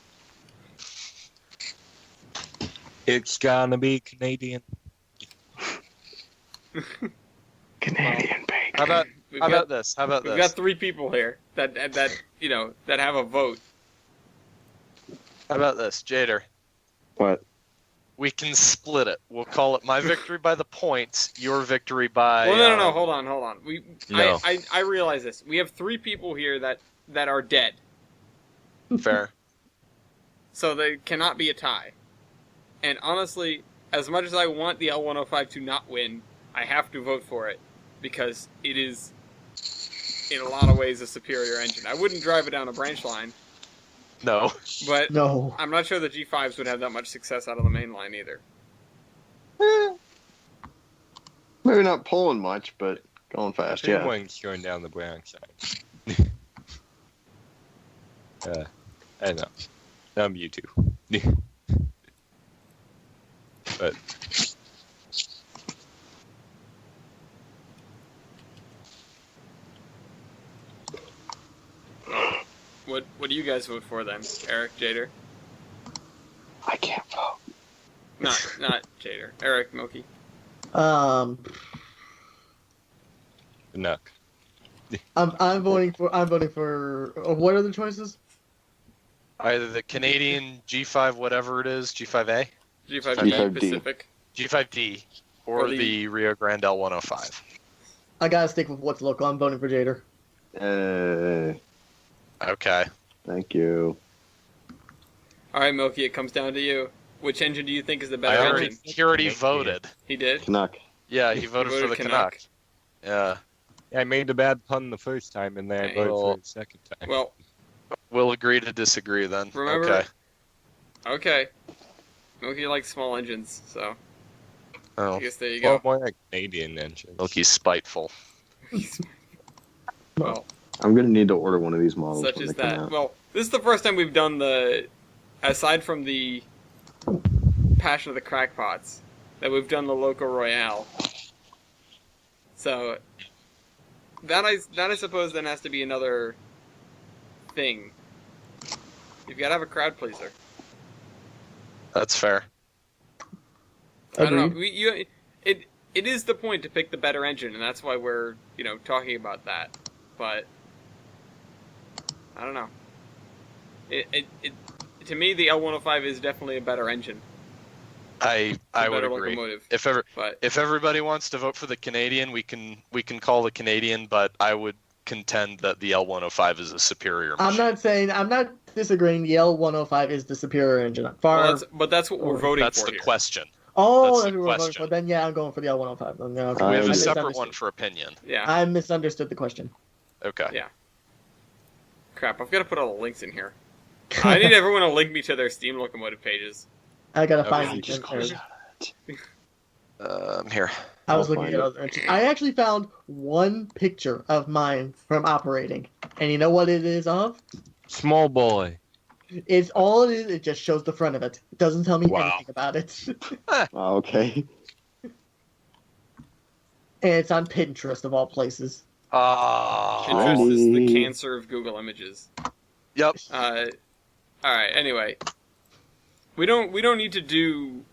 It's gonna be Canadian. Canadian bacon. How about We've how got, about this? How about we've this? got 3 people here that that have a vote. How about this, Jader? What? We can split it. We'll call it my victory by the points, your victory by. Well, no. Hold on. No. I realize this. We have 3 people here that are dead, Fair. so they cannot be a tie. And honestly, as much as I want the L105 to not win, I have to vote for it because it is, in a lot of ways, a superior engine. I wouldn't drive it down a branch line, No. but No. I'm not sure the G5s would have that much success out of the main line either. Maybe not pulling much, but going fast, yeah. Everyone's going down the branch side. I know. I'm you too. But What do you guys vote for then? Eric, Jader? I can't vote. Not Jader. Eric, Milky. Canuck. I'm voting for. What are the choices? Either the Canadian G5, whatever it is, G5A, G5D G5D. Pacific. G5D, or Or the- the Rio Grande L105. I gotta stick with what's local. I'm voting for Jader. Okay. Thank you. All right, Milky. It comes down to you. Which engine do you think is the better engine? He already voted. He did. Canuck. Yeah, he voted for the Canuck. Yeah. I made a bad pun the first time, and then I voted for it the second time. Well, We'll agree to disagree then. remember. Okay. Okay. Milky likes small engines, so I Oh, guess there you Well, go. more like Canadian engines. Milky's spiteful. Well, I'm gonna need to order one of these models such when as they come that. out. Well, this is the first time we've done aside from the Passion of the Crackpots, that we've done the Loco Royale. So that I suppose then has to be another thing. You've got to have a crowd pleaser. That's fair. I don't know. Agreed. It is the point to pick the better engine, and that's why we're talking about that. But I don't know. To me, the L105 is definitely a better engine. I would better agree. locomotive. If But everybody wants to vote for the Canadian, we can call the Canadian, but I would contend that the L105 is a superior machine. I'm not disagreeing. The L105 is the superior engine. but that's what we're voting That's for the here. question. Oh, That's that's the what we're voting question. for. Then yeah, I'm going for the L105. Then, yeah, okay. We We have I a separate misunderstood. one for opinion. Yeah. I misunderstood the question. Okay. Yeah. Crap, I've got to put all the links in here. I need everyone to link me to their Steam locomotive pages. I gotta Okay, find you it. just close out of it. Here. I was I'll looking find at it. other engines. I actually found one picture of mine from operating, and you know what it is of? Small boy. It's all it is. It just shows the front of it. It doesn't tell me Wow. anything about it. Oh, okay. And it's on Pinterest of all places. Pinterest is the Shiny. cancer of Google Images. Yep. All right. Anyway, we don't need to do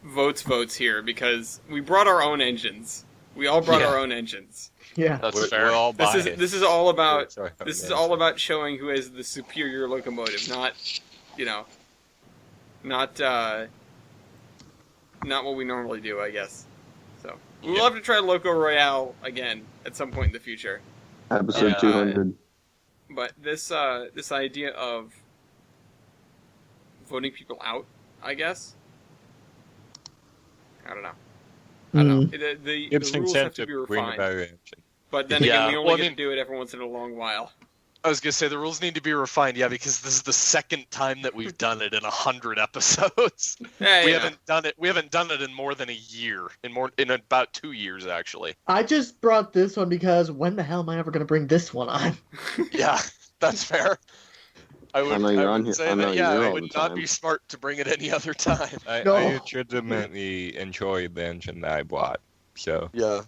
votes here because we brought our own engines. We all brought Yeah. our own engines. Yeah. That's We're fair. all This biased. is all about Sorry. this is all about showing who has the superior locomotive, not not what we normally do, I guess. So we'll Yeah. have to try Loco Royale again at some point in the future. Episode Yeah. 200. But this idea of voting people out, I guess. I don't know. I don't know. The Gives rules have to incentive be to bring a refined. better engine. But then Yeah, again, we only well, I get mean- to do it every once in a long while. I was gonna say the rules need to be refined, yeah, because this is the second time that we've done it in 100 episodes. Yeah, We yeah. haven't done it. We haven't done it in more than a year. In about 2 years, actually. I just brought this one because when the hell am I ever going to bring this one on? Yeah, that's fair. I would. I know you're would on here- say I know that, you're yeah, here it all would the not time. be smart to bring it any other time. I No. legitimately enjoy the engine that I bought. So Yeah.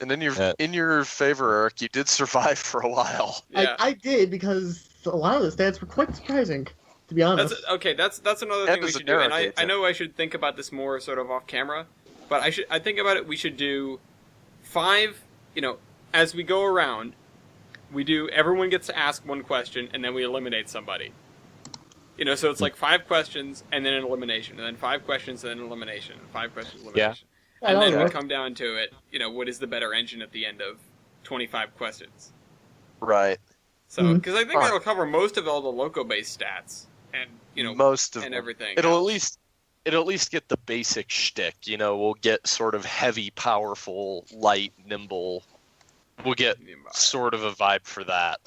And Yeah. in your favor, Eric, you did survive for a while. Yeah. I did because a lot of the stats were quite surprising, to be honest. That's another That thing we was should a do. And narrative, I know I should think about this more sort of off camera, but I think about it. We should do 5. As we go around, everyone gets to ask one question, and then we eliminate somebody. So it's like 5 questions and then an elimination, and then 5 questions and then an elimination, and 5 questions elimination. I And don't then we know. come down to it. What is the better engine at the end of 25 questions? Right. So Mhm. because I think that'll cover most of all the loco-based stats, and Most of and them. everything. It'll else. at least get the basic shtick. We'll get sort of heavy, powerful, light, nimble. We'll get sort of a vibe for that.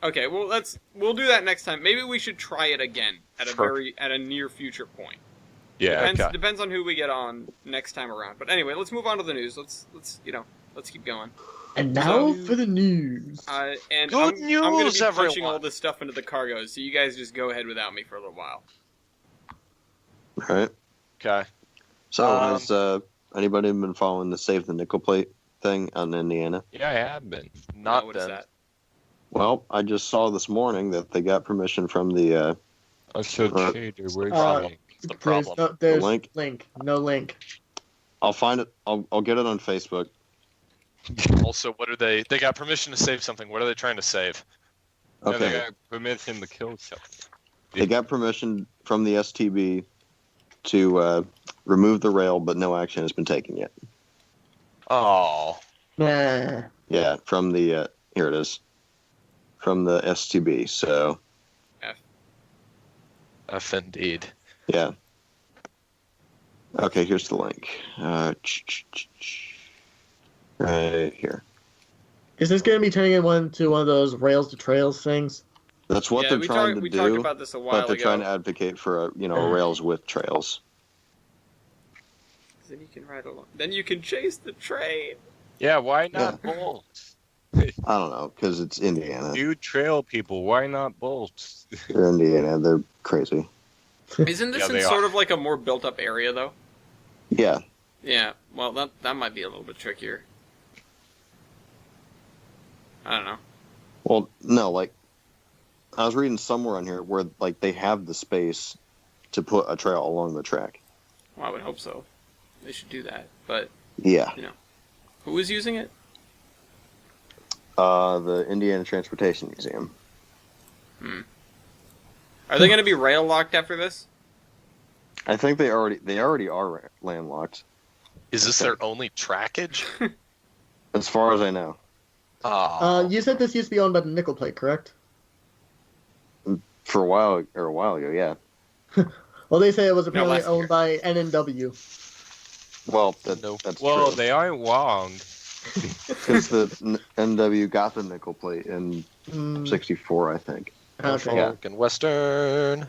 Okay, well we'll do that next time. Maybe we should try it again at Sure. a near future point. yeah, Depends on who we get on next time around. But anyway, let's move on to the news. Let's keep going. And now So- for the news. And Good I'm going to news, be punching everyone. all this stuff into the cargoes, so you guys just go ahead without me for a little while. All right. Okay. So Um, has anybody been following the Save the Nickel plate thing out in Indiana? Yeah, I have been. Not what is been. that? Well, I just saw this morning that they got permission from the Oh, so Trader, where's Uh, the link? It's the problem. There's link? no link. I'll find it. I'll get it on Facebook. Also, what are they? They got permission to save something. What are they trying to save? No, they Okay. got permission to kill something. They got permission from the STB to remove the rail, but no action has been taken yet. Oh, Nah. Yeah, from the here it is, from the STB. So F indeed. yeah. Okay, here's the link. Right here. Is this going to be turning into one of those rails to trails things? That's what Yeah, they're we trying talked to do. about this a while But they're ago. trying to advocate for rails with trails. Then you can ride along. Then you can chase the train. Yeah, why not bolts? I don't know, because it's Indiana. You trail people, why not bolts? They're Indiana. They're crazy. Isn't this Yeah, in they sort are. of like a more built-up area, though? Yeah. Yeah. Well, that might be a little bit trickier. I don't know. Well, no, like I was reading somewhere on here where like they have the space to put a trail along the track. Well, I would hope so. They should do that. But Yeah. who is using it? The Indiana Transportation Museum. Are they going to be rail locked after this? I think they already are landlocked, Is this their only trackage? as far as I know. Oh, You said this used to be owned by the Nickel Plate, correct? For a while ago, yeah. Well, they say it was apparently last owned year. by NNW. Well, No. that's Well, true. they aren't wrong. Because the NW got the nickel plate in Mm, '64, I think. okay. Norfolk and Western.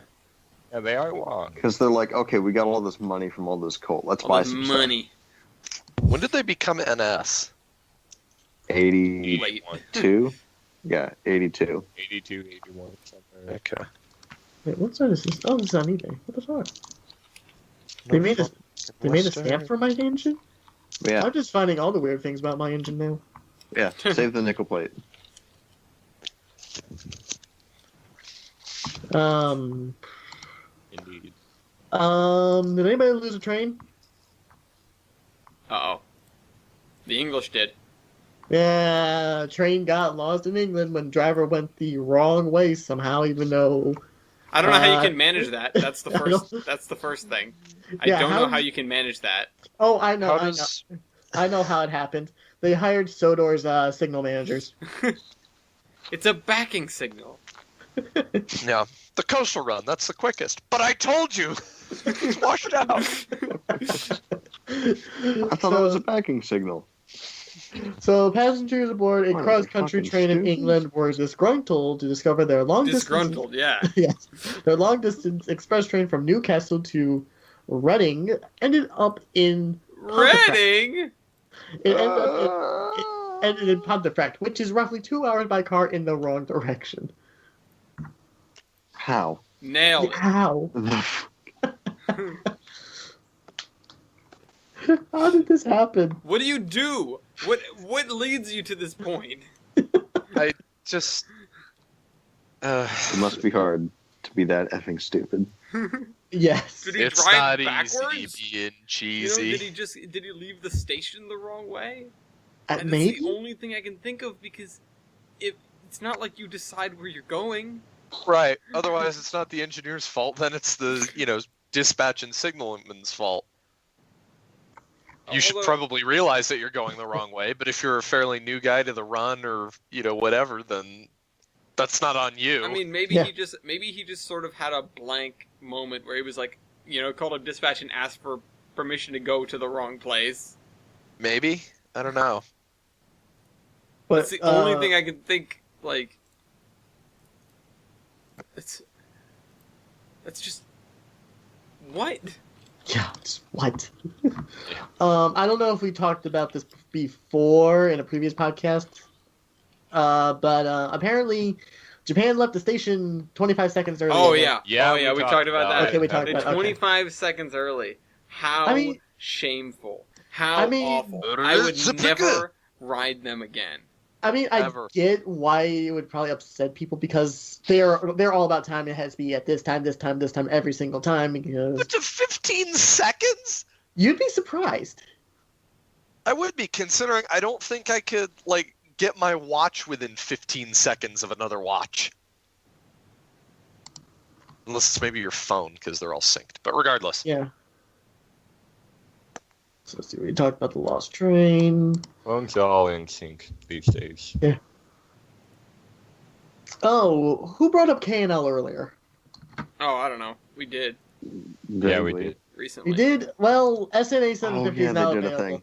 Yeah, they are wrong. Because they're like, okay, we got all this money from all this coal. Let's All buy this some stuff. money. When did they become NS? 82? Late. Yeah, 82. 82, 81, somewhere. Okay. Wait, what side is this? Oh, this is on eBay. What the fuck? They made a They made a stamp for my engine? Yeah, I'm just finding all the weird things about my engine now. yeah. Save the nickel plate. Indeed. Did anybody lose a train? Uh-oh. The English did. Yeah, train got lost in England when driver went the wrong way somehow, even though... I don't know how you Uh, can manage that. That's the I first. don't- That's the first thing. I Yeah, don't how know do how you- you can manage that. Oh, I know, How I does know. I know how it happened. They hired Sodor's signal managers. It's a backing signal. yeah the coastal run? That's the quickest. But I told you, it's washed out. I thought it was a backing signal. So passengers aboard a What, cross-country fucking train in stupid? England were disgruntled to discover their long-distance Disgruntled, yeah. yes, their long-distance express train from Newcastle to Reading ended up in Reading. it ended in Pontefract, which is roughly 2 hours by car in the wrong direction. How? Nailed it. How? How did this happen? What do you do? What leads you to this point? I just. It must be hard to be that effing stupid. Yes. Did he It's drive not backwards? easy being You know, cheesy. did he leave the station the wrong way? And it's Maybe? the only thing I can think of because it's not like you decide where you're going. Right. Otherwise, it's not the engineer's fault. Then it's the dispatch and signalman's fault. You should Although- probably realize that you're going the wrong way. But if you're a fairly new guy to the run or whatever, then that's not on you. I mean, maybe Yeah. he just sort of had a blank moment where he was like, called a dispatch and asked for permission to go to the wrong place. Maybe. I don't know. But, That's the only thing I can think. Like, it's just what? Yeah, what? I don't know if we talked about this before in a previous podcast, but apparently Japan left the station 25 seconds early. Oh yeah, Yeah, oh yeah. We talked about that. Okay, we talked about it. Okay. 25 seconds early. How I mean- shameful. How I mean- awful. I would never. ride them again. I mean, Ever. I get why it would probably upset people because they're all about time. It has to be at this time, every single time. Because Up to 15 seconds? you'd be surprised. I would be, considering I don't think I could, like, get my watch within 15 seconds of another watch. Unless it's maybe your phone, because they're all synced. But regardless. Yeah. So let's see. We talked about the lost train. Phones are all in sync these days. Oh, who brought up KNL earlier? Oh, I don't know. We did Yeah, we did. recently. We did. Well, SNA 750 Oh, yeah, is now they did a available. thing.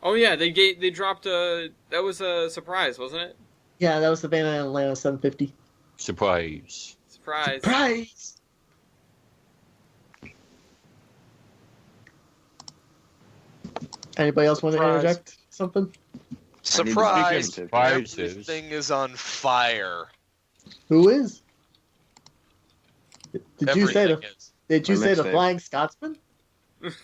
Oh yeah, they dropped a that was a surprise, wasn't it? Yeah, that was Savannah and Atlanta 750. Surprise. Surprise. Surprise! Anybody else want to Surprise. interject something? Surprise! Speaking of surprises. Everything is on fire. Who is? Did you say Everything the? is. Did you My say the mixtape. Flying Scotsman? This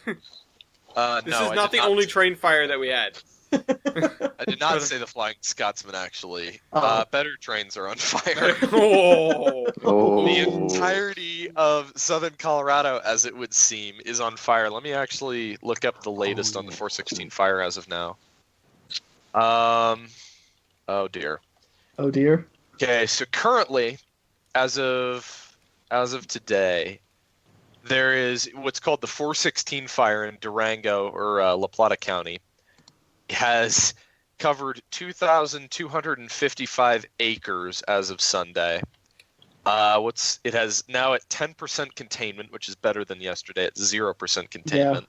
No, is I not did the only train fire that we had. I did not say the Flying Scotsman, actually. Oh. Better trains are on fire. Oh. Oh, The entirety of southern Colorado, as it would seem, is on fire. Let me actually look up the latest on the 416 fire as of now. Oh dear. Oh dear. Okay, so currently, as of today, there is what's called the 416 fire in Durango or La Plata County. It has covered 2,255 acres as of Sunday. It has now at 10% containment, which is better than yesterday at 0% containment.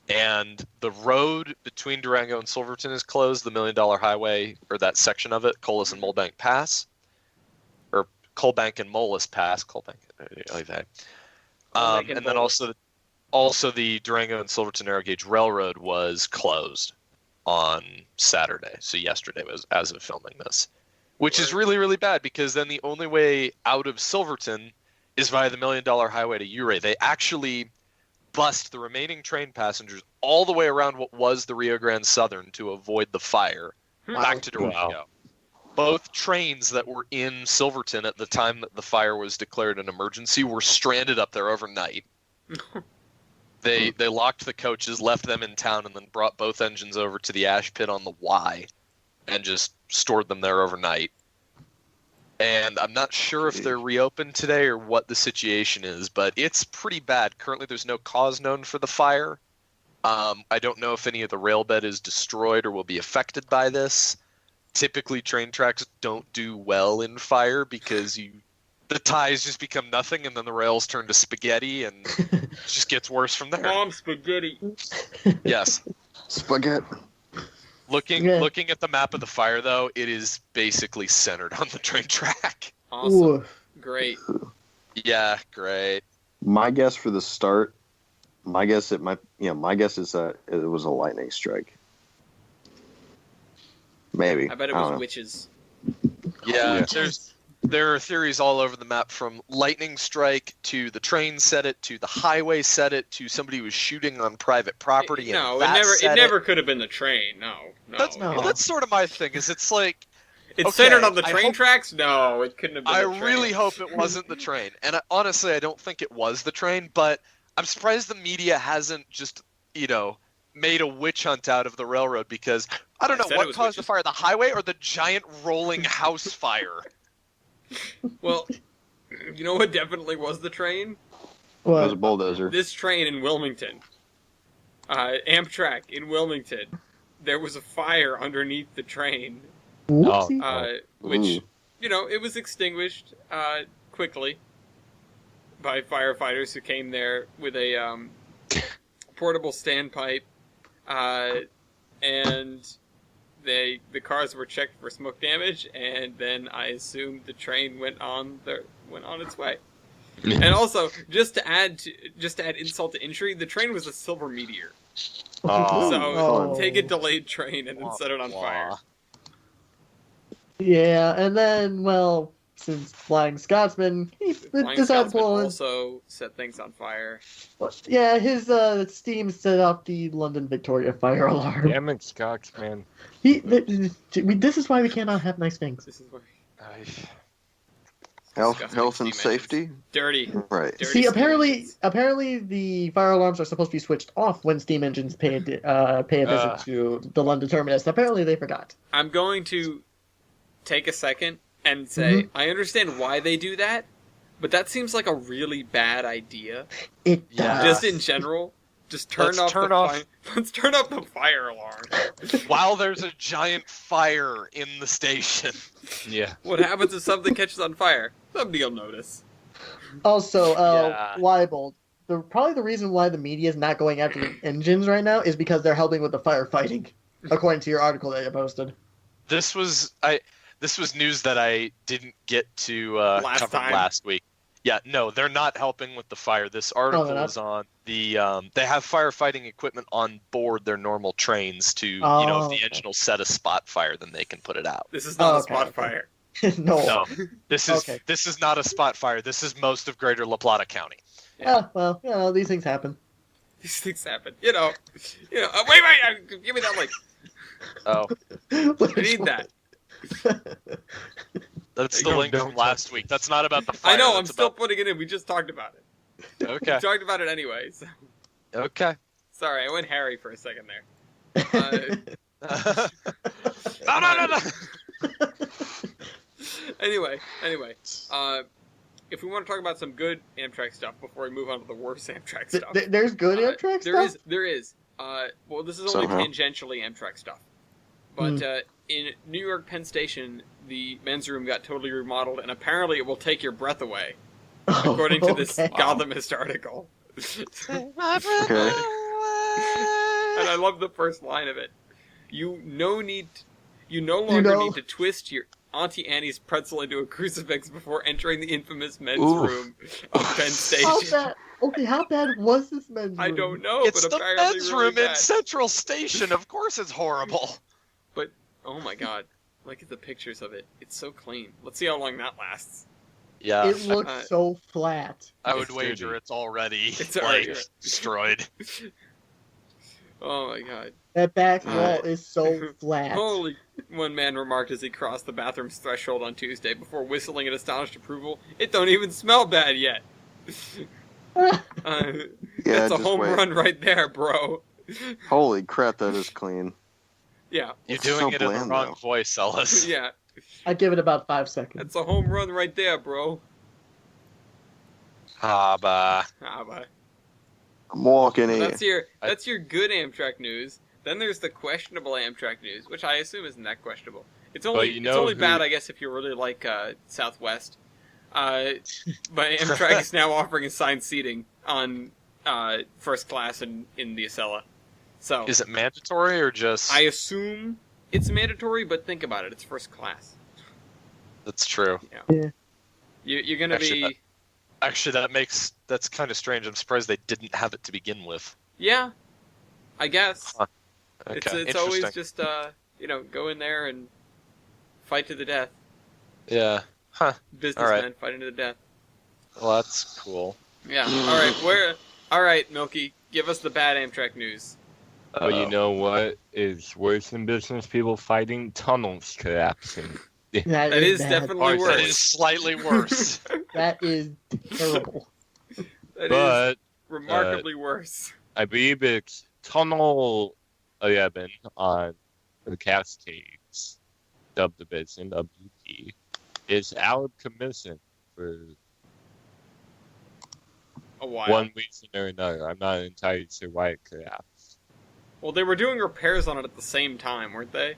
And the road between Durango and Silverton is closed. The $1 Million Highway, or that section of it, Colas and Molebank Pass, or Coalbank and Molas Pass, Coalbank, like that. And then also the Durango and Silverton Narrow Gauge Railroad was closed on Saturday. So yesterday was as of filming this, which is really, really bad because then the only way out of Silverton is via the $1 Million Highway to Ouray. They actually bust the remaining train passengers all the way around what was the Rio Grande Southern to avoid the fire back to Durango. Wow. Both trains that were in Silverton at the time that the fire was declared an emergency were stranded up there overnight. They locked the coaches, left them in town, and then brought both engines over to the ash pit on the Y and just stored them there overnight. And I'm not sure if they're reopened today or what the situation is, but it's pretty bad. Currently, there's no cause known for the fire. I don't know if any of the rail bed is destroyed or will be affected by this. Typically, train tracks don't do well in fire because the ties just become nothing, and then the rails turn to spaghetti, and it just gets worse from there. Mom spaghetti. Yes. spaghetti. Looking Okay. looking at the map of the fire, though, it is basically centered on the train track. Awesome. Ooh. Great. Yeah, great. My guess for the start, my guess is that it was a lightning strike. Maybe. I bet it don't was know. witches. Yeah, Yeah. there are theories all over the map, from lightning strike to the train set it to the highway set it to somebody who was shooting on private property. No, and it that never. It set never could have been the train. No. That's No. that's sort of my thing. Is it's like It's okay, centered on the I train hope- tracks. No, it couldn't have been. I the train. really hope it wasn't the train, and honestly, I don't think it was the train. But I'm surprised the media hasn't just made a witch hunt out of the railroad, because I don't I know said it what was caused the witches. fire, the highway or the giant rolling house fire. Well, you know what definitely was the train? It was a What? bulldozer. This train in Wilmington. Amtrak in Wilmington. There was a fire underneath the train, Whoopsie. which, Ooh. it was extinguished quickly by firefighters who came there with a portable standpipe, and the cars were checked for smoke damage, and then I assumed the train went on its way. And also, just to add insult to injury, the train was a silver meteor. Oh, So Oh. take a delayed train and then set it on fire. Yeah, and then, well, since Flying Scotsman, he Flying decided to Scotsman pull in. also set things on fire. Well, yeah, his Steam set off the London Victoria fire alarm. Damn it, Scotsman. This is why we cannot have nice things. This is why. Health and Steam safety. engines. Dirty. Right. Dirty See, steam apparently engines. the fire alarms are supposed to be switched off when steam engines pay a visit to the London terminus. Apparently, they forgot. I'm going to take a second and say I understand why they do that, but that seems like a really bad idea. It Yeah. does. Just in general, just turn Let's off turn the off- let's turn off the fire alarm. While there's a giant fire in the station. Yeah. What happens if something catches on fire? Somebody will notice. Also, Yeah. Weibold, probably the reason why the media is not going after the engines right now is because they're helping with the firefighting, according to your article that you posted. This was news that I didn't get to Last cover time. last week. Yeah, no, they're not helping with the fire. This article they're not? is on the. They have firefighting equipment on board their normal trains to, if Oh, the okay. engine will set a spot fire, then they can put it out. This is not Oh, a okay, spot okay. fire. No. No, this is Okay. this is not a spot fire. This is most of Greater La Plata County. Well, these things happen. These things happen. Wait, give me that link. Oh, I need that. that's the Don't- link from don't last week. That's not about the fire. I know. I'm that's still about- putting it in. We just talked about it. Okay. We talked about it anyway. So. Okay. Sorry, I went Harry for a second there. No. Anyway, if we want to talk about some good Amtrak stuff before we move on to the worst Amtrak stuff, There's good Amtrak stuff? There is. Well, this is only Somehow. tangentially Amtrak stuff. But in New York Penn Station, the men's room got totally remodeled, and apparently it will take your breath away, according to this Okay. Gothamist article. Okay. And I love the first line of it. You no longer need to twist your Auntie Annie's pretzel into a crucifix before entering the infamous men's Oof. room of Penn How Station. bad? Okay, how bad was this men's room? I don't know, It's but the apparently men's really room in bad. Central Station. Of course, it's horrible. But oh my god, look at the pictures of it. It's so clean. Let's see how long that lasts. Yeah, It looks Uh, so flat. I would It's wager dirty. it's already It's already- destroyed. Oh my god. That back Uh, wall is so flat. Holy, one man remarked as he crossed the bathroom's threshold on Tuesday before whistling in astonished approval, "It don't even smell bad yet." Yeah, That's a just home wait. run right there, bro. Holy crap, that is clean. Yeah, You're It's doing so it in the bland, wrong though. voice, Ellis. yeah. I'd give it about 5 seconds. That's a home run right there, bro. Ah, bah. Ah, but I'm walking in. that's your good Amtrak news. Then there's the questionable Amtrak news, which I assume isn't that questionable. It's only you it's know only who- bad, I guess, if you really like Southwest. But Amtrak is now offering assigned seating on first class in the Acela. So Is it mandatory or just? I assume it's mandatory, but think about it. It's first class. That's true. You're going to Actually, be... Actually, that's kind of strange. I'm surprised they didn't have it to begin with. Yeah, I guess. Huh. Okay, It's always interesting. just, go in there and fight to the death. Yeah. Huh. Businessmen fighting to the death. Well, that's cool. Yeah. All right, Milky, give us the bad Amtrak news. But you know what is worse than business people fighting? Tunnels collapsing. That is bad. definitely That worse. is slightly worse. That is terrible. That is But remarkably worse. I believe it's Tunnel 11 on the Cascades, subdivision WP, is out of commission for A while. one reason or another. I'm not entirely sure why it collapsed. Well, they were doing repairs on it at the same time, weren't they?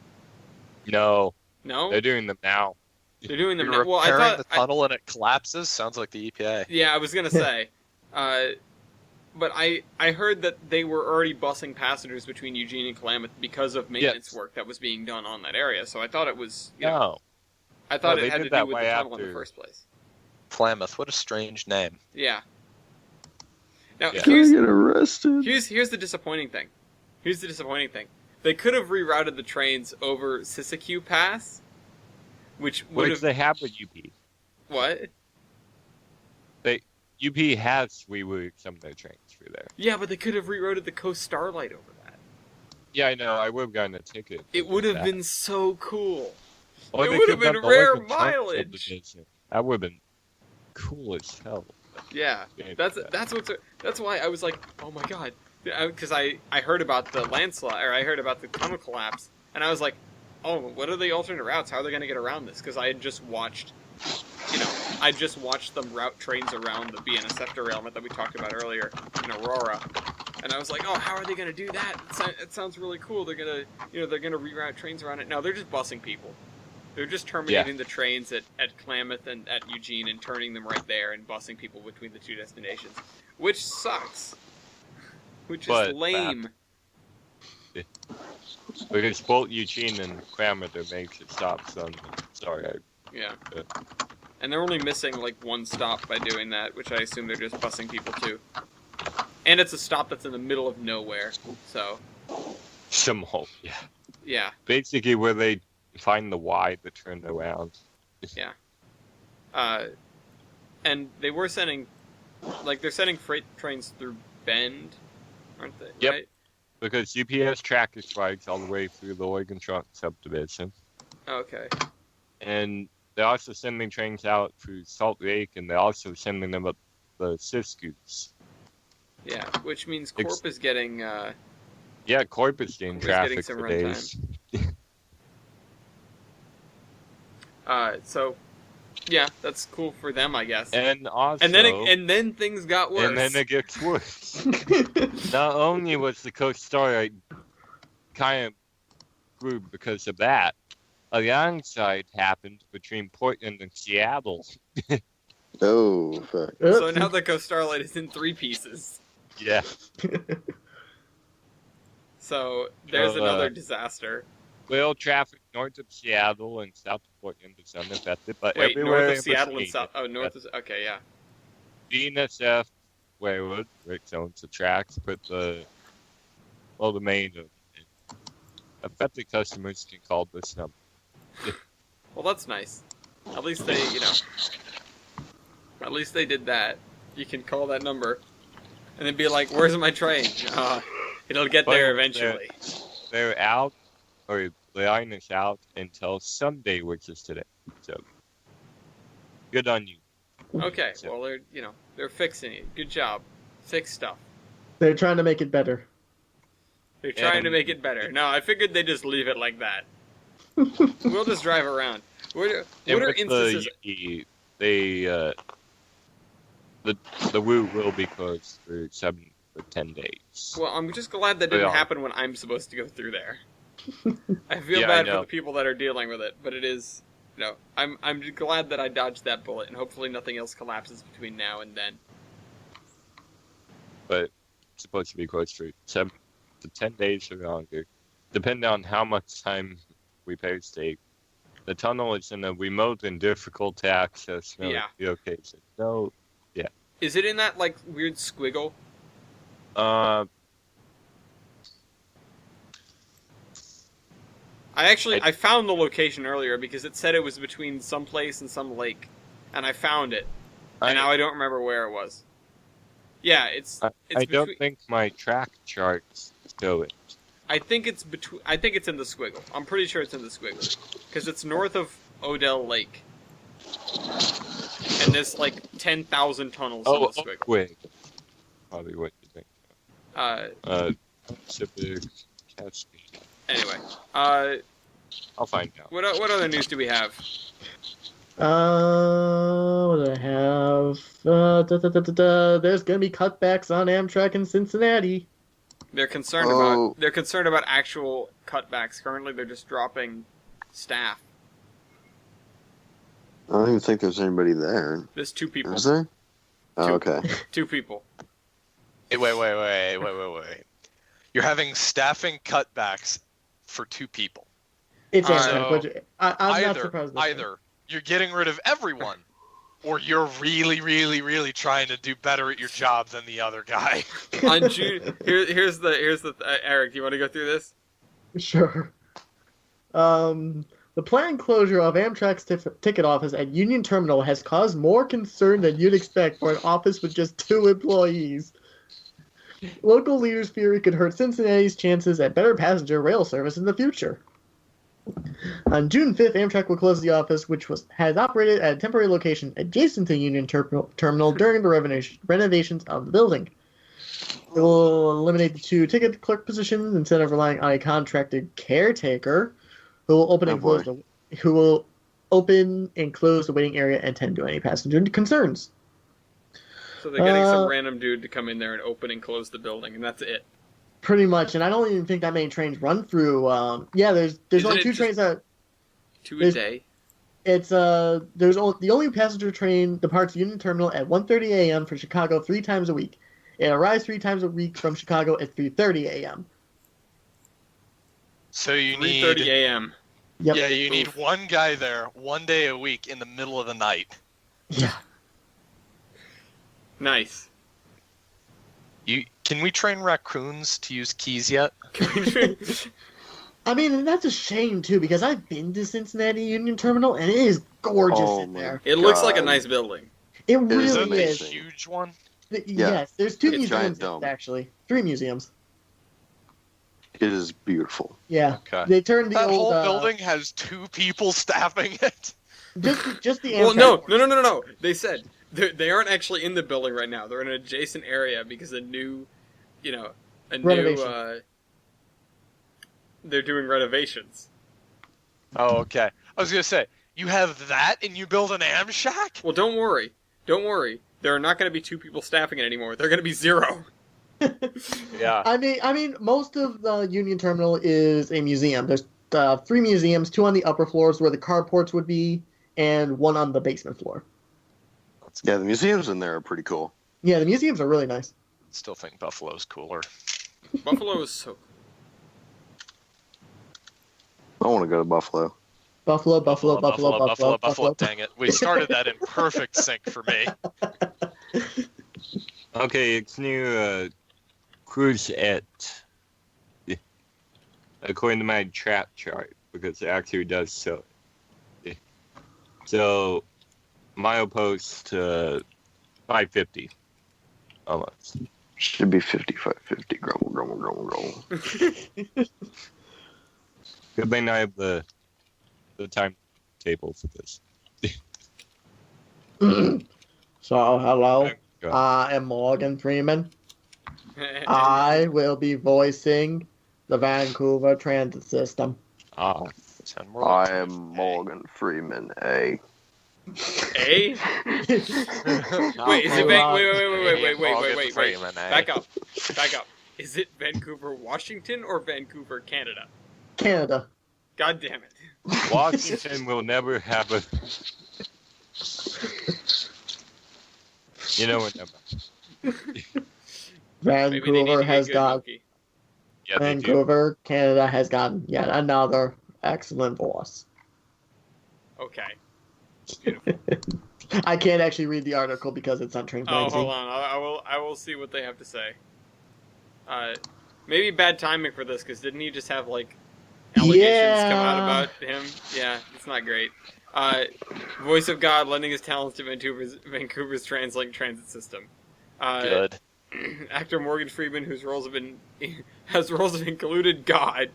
No, No, they're doing them now. they're doing them You're now. Well, I repairing thought. the tunnel and it collapses? Sounds like the E EPA. Yeah, I was gonna say. But I heard that they were already busing passengers between Eugene and Klamath because of maintenance Yes. work that was being done on that area. So I thought it was. No. I thought No, it they had did to that do with the way tunnel in the after. first place. Klamath, what a strange name. Yeah. Now Yeah. Gonna get arrested. here's the disappointing thing. They could have rerouted the trains over Siskiyou Pass, which would Which have they have with UP. What? UP has rerouted some of their trains through there. Yeah, but they could have rerouted the Coast Starlight over that. Yeah, I know. I would have gotten a ticket. It would have been so cool. Or it they would have could have been done the rare local chunk mileage. subdivision. That would have been cool as hell. Yeah, that's why I was like, oh my god, because I heard about the landslide, or I heard about the tunnel collapse, and I was like, oh, what are the alternate routes? How are they going to get around this? Because I had just watched, them route trains around the BNSF derailment that we talked about earlier in Aurora, and I was like, oh, how are they going to do that? It sounds really cool. They're gonna reroute trains around it. No, they're just busing people. They're just terminating the trains at Klamath and at Eugene and turning them right there and busing people between the two destinations, which sucks. Which is lame. Because both Eugene and Klamath makes it stop, so I'm sorry. Yeah. And they're only missing like one stop by doing that, which I assume they're just busing people to. And it's a stop that's in the middle of nowhere, so. Some hope, yeah. Yeah. Basically, where they find the Y to turn around. Yeah. And they were sending, they're sending freight trains through Bend, aren't they? Yep. Right? Because UPS tracker strikes all the way through the Oregon Trunk subdivision. Okay. And they're also sending trains out through Salt Lake, and they're also sending them up the Siskiyous. Yeah, which means Corp is getting, Yeah, Corp is getting traffic some for runtime. days. So, yeah, that's cool for them, I guess. And also, and then things got worse. And then it gets worse. Not only was the Coast Starlight kind of screwed because of that, a landslide happened between Portland and Seattle. Oh, fuck. So now the Coast Starlight is in 3 pieces. Yeah. So there's another disaster. Rail traffic north of Seattle and south of Portland is unaffected, but Wait, everywhere north of in Seattle and between south. Oh, north is okay, yeah. BNSF Railroad, which owns the tracks, put the main affected customers can call this number. Well, that's nice. At least they, at least they did that. You can call that number, and then be like, "Where's my train?" It'll get there eventually. They're out, or the line is out until Sunday, which is today. So, good on you. Okay, well they're fixing it. Good job. Fix stuff. They're trying to make it better. They're trying to make it better. No, I figured they'd just leave it like that. We'll just drive around. What are instances? The route will be closed for 10 days. Well, I'm just glad that didn't happen when I'm supposed to go through there. I feel bad for the people that are dealing with it, but it is, I'm glad that I dodged that bullet, and hopefully nothing else collapses between now and then. But it's supposed to be closed for 7 to 10 days or longer, depending on how much time we take. The tunnel is in a remote and difficult to access location. So, yeah. Is it in that weird squiggle? I found the location earlier because it said it was between some place and some lake, and I found it, and now I don't remember where it was. Yeah, it's I don't think my track charts show it. I think it's in the squiggle. I'm pretty sure it's in the squiggle because it's north of Odell Lake, and there's 10,000 tunnels in the squiggle. Wait, probably what you think. Anyway, I'll find out. What other news do we have? What do I have? There's gonna be cutbacks on Amtrak in Cincinnati. They're concerned about actual cutbacks. Currently, they're just dropping staff. I don't even think there's anybody there. There's 2 people. Is there? Oh, okay. 2 people. Wait. You're having staffing cutbacks for 2 people. It's Amtrak, but I'm not surprised. Either you're getting rid of everyone, or you're really, really, really trying to do better at your job than the other guy. On June, here's the Eric. Do you want to go through this? Sure. Let's The planned closure of Amtrak's ticket office at Union Terminal has caused more concern than you'd expect for an office with just 2 employees. Local leaders fear it could hurt Cincinnati's chances at better passenger rail service in the future. On June 5th, Amtrak will close the office, which has operated at a temporary location adjacent to Union Terminal during the renovations of the building. It will eliminate the 2 ticket clerk positions instead of relying on a contracted caretaker who will open and close the waiting area and tend to any passenger concerns. So they're getting some random dude to come in there and open and close the building, and that's it. Pretty much, and I don't even think that many trains run through. There's only 2 trains that 2 a day. It's the only passenger train departs Union Terminal at 1:30 a.m. for Chicago 3 times a week. It arrives 3 times a week from Chicago at 3:30 a.m. So you need 3:30 a.m. Yep. Yeah, you need one guy there 1 day a week in the middle of the night. Yeah. Nice. Can we train raccoons to use keys yet? I mean, and that's a shame too, because I've been to Cincinnati Union Terminal and it is gorgeous Oh in my there. It looks like a nice building. It is really Is it a amazing. is. huge one? Yes, there's 2 It's a giant museums dome. actually, 3 museums. It is beautiful. Yeah, Okay. they turned the That old whole building has 2 people staffing it. just the Well, Amtrak. no. They said they aren't actually in the building right now. They're in an adjacent area because Renovation. they're doing renovations. Oh, okay. I was gonna say, you have that and you build an Amshack? Well, don't worry. There are not going to be 2 people staffing it anymore. They're going to be 0. Yeah. I mean, most of the Union Terminal is a museum. There's 3 museums, 2 on the upper floors where the carports would be, and 1 on the basement floor. Yeah, the museums in there are pretty cool. Yeah, the museums are really nice. Still think Buffalo's cooler. Buffalo is so. I want to go to Buffalo. Buffalo. Dang it. We started that in perfect sync for me. Okay, it's new cruise at, according to my trap chart, because it actually does so. So, milepost 550, almost. Should be 5550. Grumble, grumble, grumble, grumble. Good thing I have the timetable for this. So, hello. Go. I am Morgan Freeman. I will be voicing the Vancouver Transit System. Ah, Sound more like I am Morgan Freeman, A. A? Wait, is it wait. Freeman, eh? Back up. Is it Vancouver, Washington, or Vancouver, Canada? Canada. God damn it. Washington will never have a. You know what? Maybe they need to Vancouver get has good, got. Mookie. Yeah, they do. Vancouver, Canada has gotten yet another excellent voice. Okay. I can't actually read the article because it's on Train Oh, Magazine. hold on. I will see what they have to say. Maybe bad timing for this, because didn't he just have, like, allegations come out about him? Yeah, it's not great. Voice of God lending his talents to Vancouver's translating transit system. Good. Actor Morgan Freeman, whose roles have included God.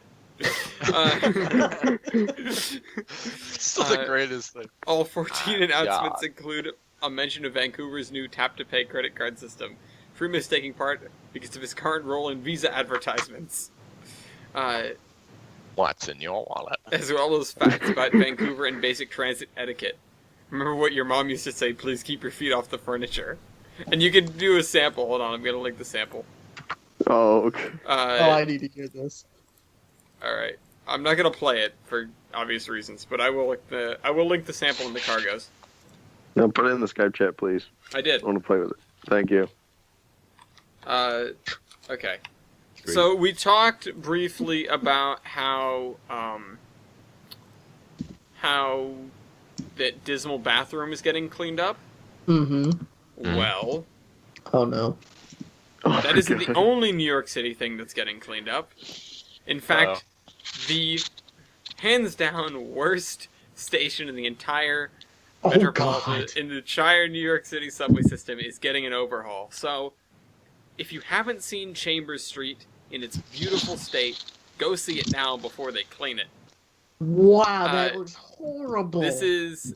Still the greatest thing. All 14 announcements God. include a mention of Vancouver's new tap-to-pay credit card system. Freeman is taking part because of his current role in Visa advertisements. What's in your wallet? As well as facts about Vancouver and basic transit etiquette. Remember what your mom used to say, please keep your feet off the furniture. And you can do a sample. Hold on, I'm going to link the sample. Oh, okay. I need to hear this. Alright. I'm not going to play it for obvious reasons, but I will link the sample in the cargoes. No, put it in the Skype chat, please. I did. I want to play with it. Thank you. Okay. So we talked briefly about how that dismal bathroom is getting cleaned up. Mm-hmm. Well, Oh, no. that isn't the only New York City thing that's getting cleaned up. In fact, the hands down, worst station in the entire Oh, metropolitan, God. in the entire New York City subway system is getting an overhaul. So, if you haven't seen Chambers Street in its beautiful state, go see it now before they clean it. Wow, that looks horrible. This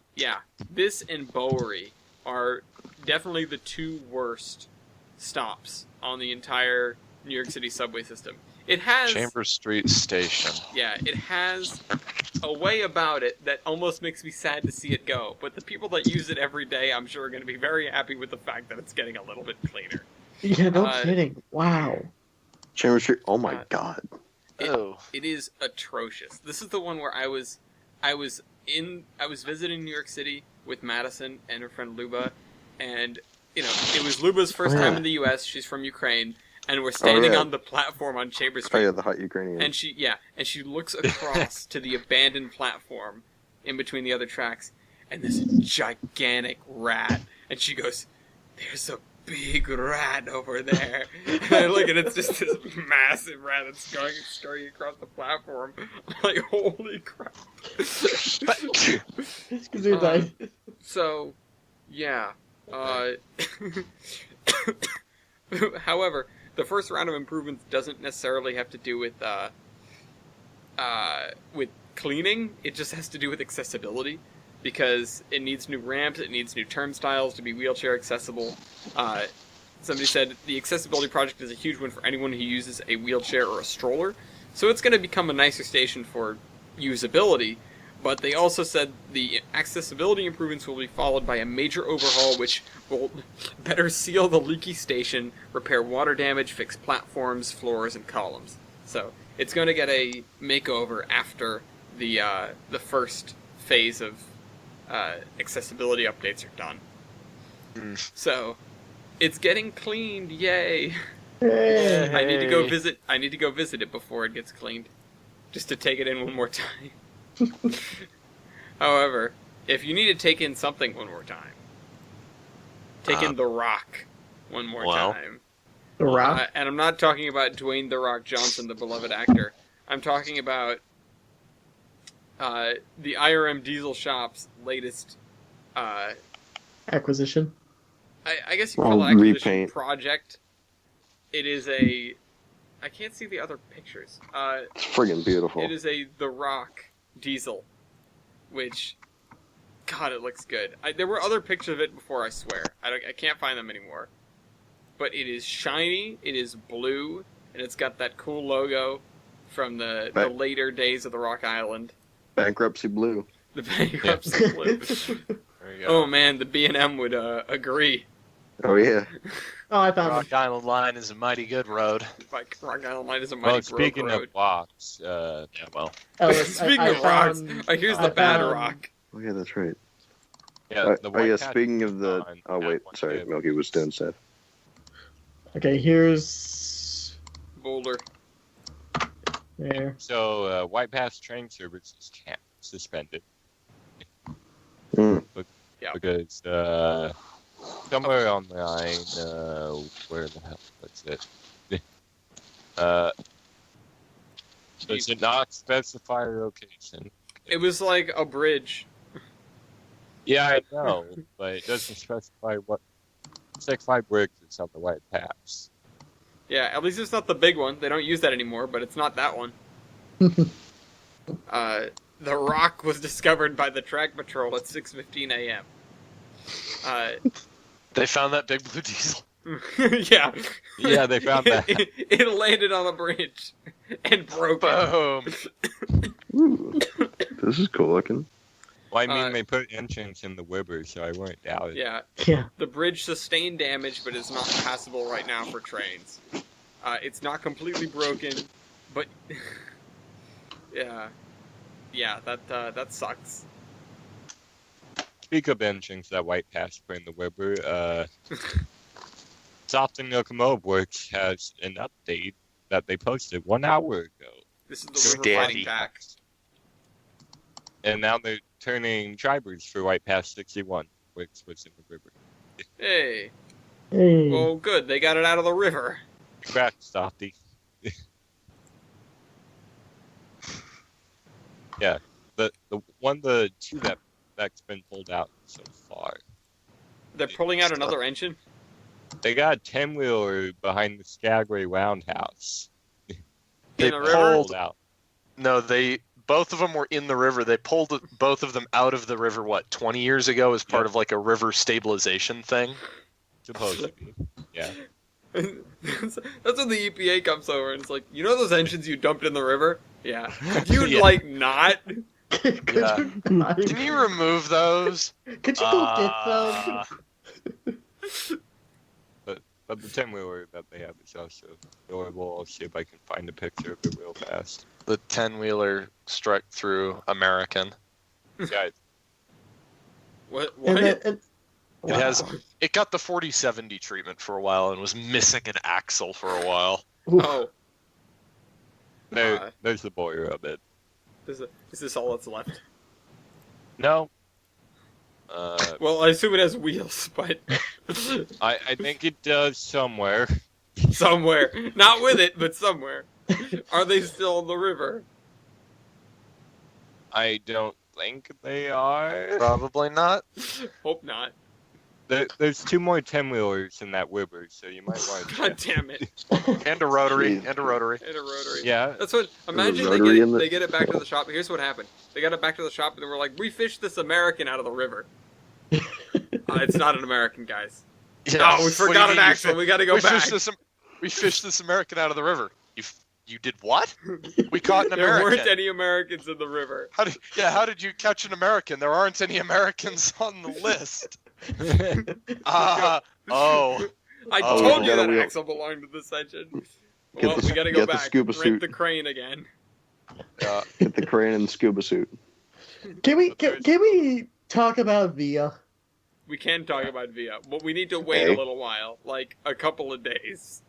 and Bowery are definitely the two worst stops on the entire New York City subway system. It has Chambers Street Station. Yeah, it has a way about it that almost makes me sad to see it go. But the people that use it every day, I'm sure, are going to be very happy with the fact that it's getting a little bit cleaner. Yeah, no kidding. Wow. Chambers Street. Oh my God. It is atrocious. This is the one where I was visiting New York City with Madison and her friend Luba, and it was Luba's first time in the U.S. She's from Ukraine. And we're standing on the platform on Chambers Street. Oh yeah, the hot Ukrainian. And she looks across to the abandoned platform in between the other tracks, and this gigantic rat. And she goes, "There's a big rat over there." And I look, and it's just this massive rat that's scurrying across the platform. I'm like, holy crap. So, yeah. However, the first round of improvements doesn't necessarily have to do with cleaning. It just has to do with accessibility, because it needs new ramps, it needs new turnstiles to be wheelchair accessible. Somebody said the accessibility project is a huge one for anyone who uses a wheelchair or a stroller, so it's going to become a nicer station for usability. But they also said the accessibility improvements will be followed by a major overhaul which will better seal the leaky station, repair water damage, fix platforms, floors, and columns. So it's going to get a makeover after the first phase of accessibility updates are done. So it's getting cleaned, yay! Hey. I need to go visit it before it gets cleaned, just to take it in one more time. However, if you need to take in something one more time, take in The Rock one more time. The Rock? And I'm not talking about Dwayne The Rock Johnson, the beloved actor. I'm talking about the IRM Diesel Shop's latest acquisition. I guess you call it acquisition repaint. Project. It is a... I can't see the other pictures. It's friggin' beautiful. It is a The Rock diesel, which, God, it looks good. There were other pictures of it before, I swear. I can't find them anymore. But it is shiny, it is blue, and it's got that cool logo from the later days of the Rock Island. Bankruptcy Blue. The Bankruptcy Blue. There you go. Oh man, the B&M would agree. Oh yeah. Oh, I found Rock Island Line is a mighty good road. Like, Rock Island Line is a Well, mighty speaking road. of rocks, Ellis, Speaking I of rocks, found- here's I the bad found- rock. Oh yeah, that's right. yeah, the Oh White yeah. Cat Speaking of the. on Oh wait, that sorry. one, Milky was doing stuff. Okay, here's Boulder. there. So, White Pass train service is suspended Mm. because somewhere on the line, where the hell was it? Does it not specify a location? It was like a bridge. Yeah, I know, but it doesn't specify what. It's like 5 bridges on the White Pass. Yeah, at least it's not the big one. They don't use that anymore, but it's not that one. The rock was discovered by the track patrol at 6:15 a.m. They found that big blue diesel. Yeah. Yeah, they found that. It landed on a bridge and broke it. Boom. Ooh, this is cool looking. Well, I mean, they put engines in the Wibber, so I wouldn't doubt it. Yeah. Yeah. The bridge sustained damage, but is not passable right now for trains. It's not completely broken, but yeah, that sucks. Speak of engines that White Pass put in the Wibber, Soften Locomotive Works has an update that they posted 1 hour ago. This is the river fighting Scanddy. pack. And now they're turning drivers for White Pass 61, which was in the river. Hey, Hey. well, good. They got it out of the river. Congrats, Softy. The two that's been pulled out so far. They're pulling out another engine. They got a 10-wheeler behind the Skagway Roundhouse. In a river? Pulled out. No, both of them were in the river. They pulled both of them out of the river, 20 years ago as part of like a river stabilization thing? Supposed to be. Yeah. That's when the EPA comes over and it's like, you know those engines you dumped in the river? Yeah. Could you, Yeah. Not? Could Yeah. you not? Can you remove those? Could you go get them? But the 10-wheeler that they have is also adorable. I'll see if I can find a picture of it real fast. The 10-wheeler struck through American. Guys, What? And then, It got the 4070 treatment for a while and was missing an axle for a while. Oh. there's the boiler of it. Is this all that's left? No. Well, I assume it has wheels, but I think it does somewhere. somewhere. Not with it, but somewhere. Are they still in the river? I don't think they are. Probably not. Hope not. There's two more 10-wheelers in that river, so you might want to God damn it. And a rotary. Jeez. And a rotary. And a rotary. Yeah. That's what. Imagine rotary in the- they get it back to the shop. Here's what happened. They got it back to the shop and they were like, "We fished this American out of the river." It's not an American, guys. Yeah. Oh, we forgot an axle. We got to go back. We fished this American out of the river. You did what? We caught an There American. weren't any Americans in the river. How did you catch an American? There aren't any Americans on the list. Oh. I Oh, told we you gotta that wheel- axle belonged to this engine. Get Well, the- we got to go get the back. scuba Rent suit. the crane again. Get the crane and the scuba suit. Can we talk about Via? We can talk about Via, but we need to wait Okay. a little while, like a couple of days.